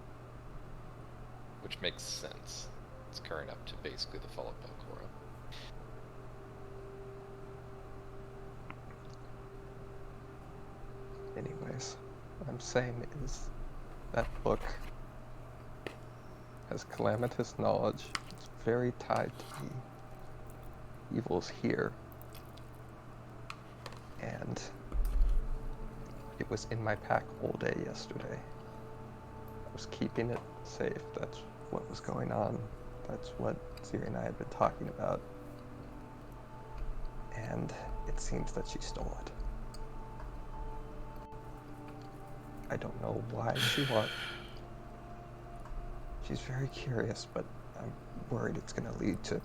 C: Which makes sense. It's current up to basically the fall of Belcorra.
D: Anyways, what I'm saying is that book has calamitous knowledge. It's very tied to the evils here. And it was in my pack all day yesterday. I was keeping it safe. That's what was going on. That's what Siri and I had been talking about. And it seems that she stole it. I don't know why she wants. She's very curious, but I'm worried it's going to lead to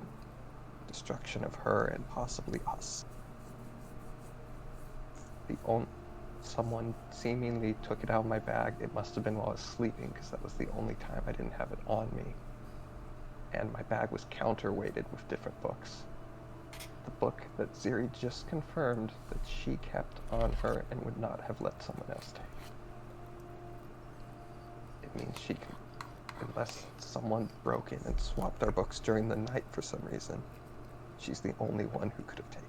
D: destruction of her and possibly us. Someone seemingly took it out of my bag. It must have been while I was sleeping, because that was the only time I didn't have it on me. And my bag was counterweighted with different books. The book that Ziri just confirmed that she kept on her and would not have let someone else take. It means she can, unless someone broke in and swapped our books during the night for some reason, she's the only one who could have taken it.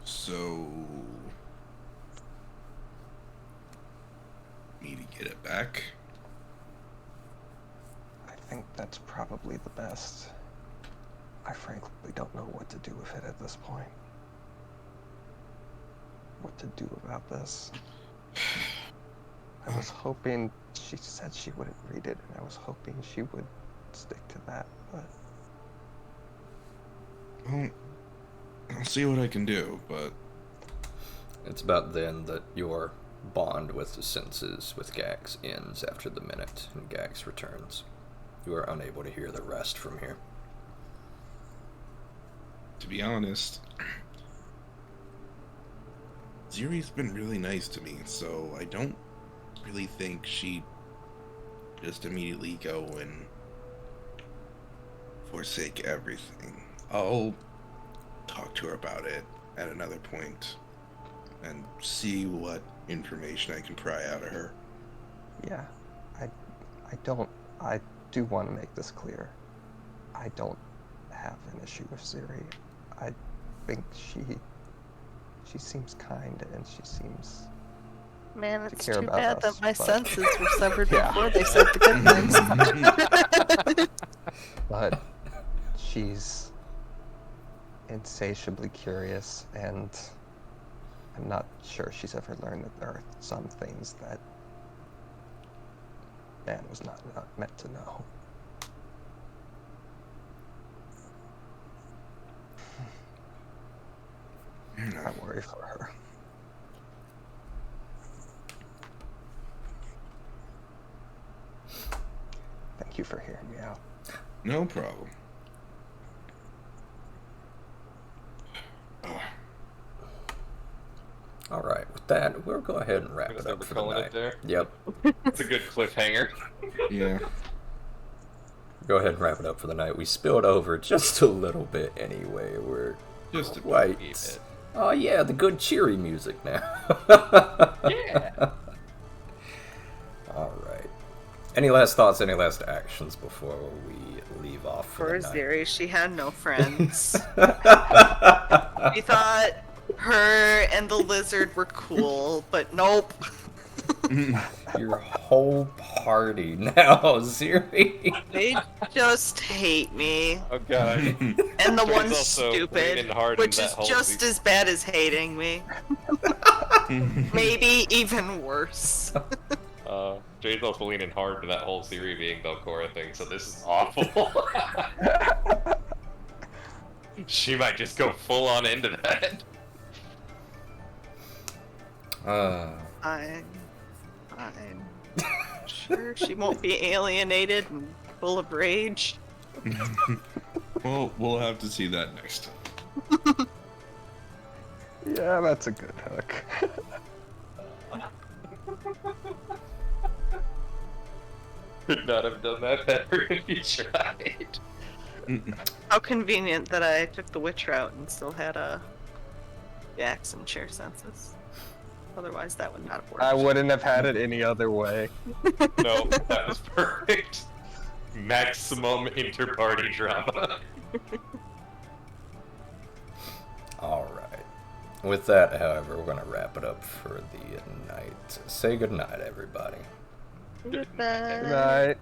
B: So, need to get it back?
D: I think that's probably the best. I frankly don't know what to do with it at this point. What to do about this. I was hoping, she said she wouldn't read it, and I was hoping she would stick to that, but...
B: Well, I'll see what I can do, but...
A: It's about then that your bond with the senses with Gax ends after the minute, and Gax returns. You are unable to hear the rest from here.
B: To be honest, Ziri's been really nice to me, so I don't really think she'd just immediately go and forsake everything. I'll talk to her about it at another point and see what information I can pry out of her.
D: Yeah, I do want to make this clear. I don't have an issue with Ziri. I think she seems kind, and she seems
F: Man, it's
D: care
F: too
D: about
F: bad
D: us,
F: that my
D: but-
F: senses were severed
D: Yeah.
F: before they said the good things.
D: but she's insatiably curious, and I'm not sure she's ever learned that there are some things that man was not meant to know. I worry for her. Thank you for hearing me out.
B: No problem.
A: Alright, with that, we'll go ahead and wrap
C: Gonna
A: it
C: start
A: up for the
C: calling it
A: night.
C: there?
A: Yep.
C: It's a good cliffhanger.
B: Yeah.
A: Go ahead and wrap it up for the night. We spilled over just a little bit anyway. We're
B: Just a
A: quite
C: Keep it.
A: Oh yeah, the good cheery music now.
C: Yeah.
A: All right. Any last thoughts? Any last actions before we leave off for
F: Poor
A: the night?
F: Ziri, she had no friends. She thought her and the lizard were cool, but nope.
A: Your whole party now, Siri.
F: They just hate me.
C: Oh god.
F: And the
C: Joey's
F: one's
C: also
F: stupid,
C: leaning hard
F: which
C: in that
F: is
C: whole
F: just as bad as hating me. Maybe even worse.
C: Jay's also leaning hard to that whole Siri being Belcora thing, so this is awful. She might just go full on into that.
F: I'm sure she won't be alienated and full of rage.
B: Well, we'll have to see that next time.
D: Yeah, that's a good hook.
C: Could not have done that better if you tried.
F: How convenient that I took the witch route and still had the axe and share senses. Otherwise, that would not have worked.
D: I wouldn't have had it any other way.
C: No, that was perfect. Maximum inter-party drama.
A: All right. With that, however, we're going to wrap it up for the night. Say good night, everybody.
F: Goodbye.
D: Good night.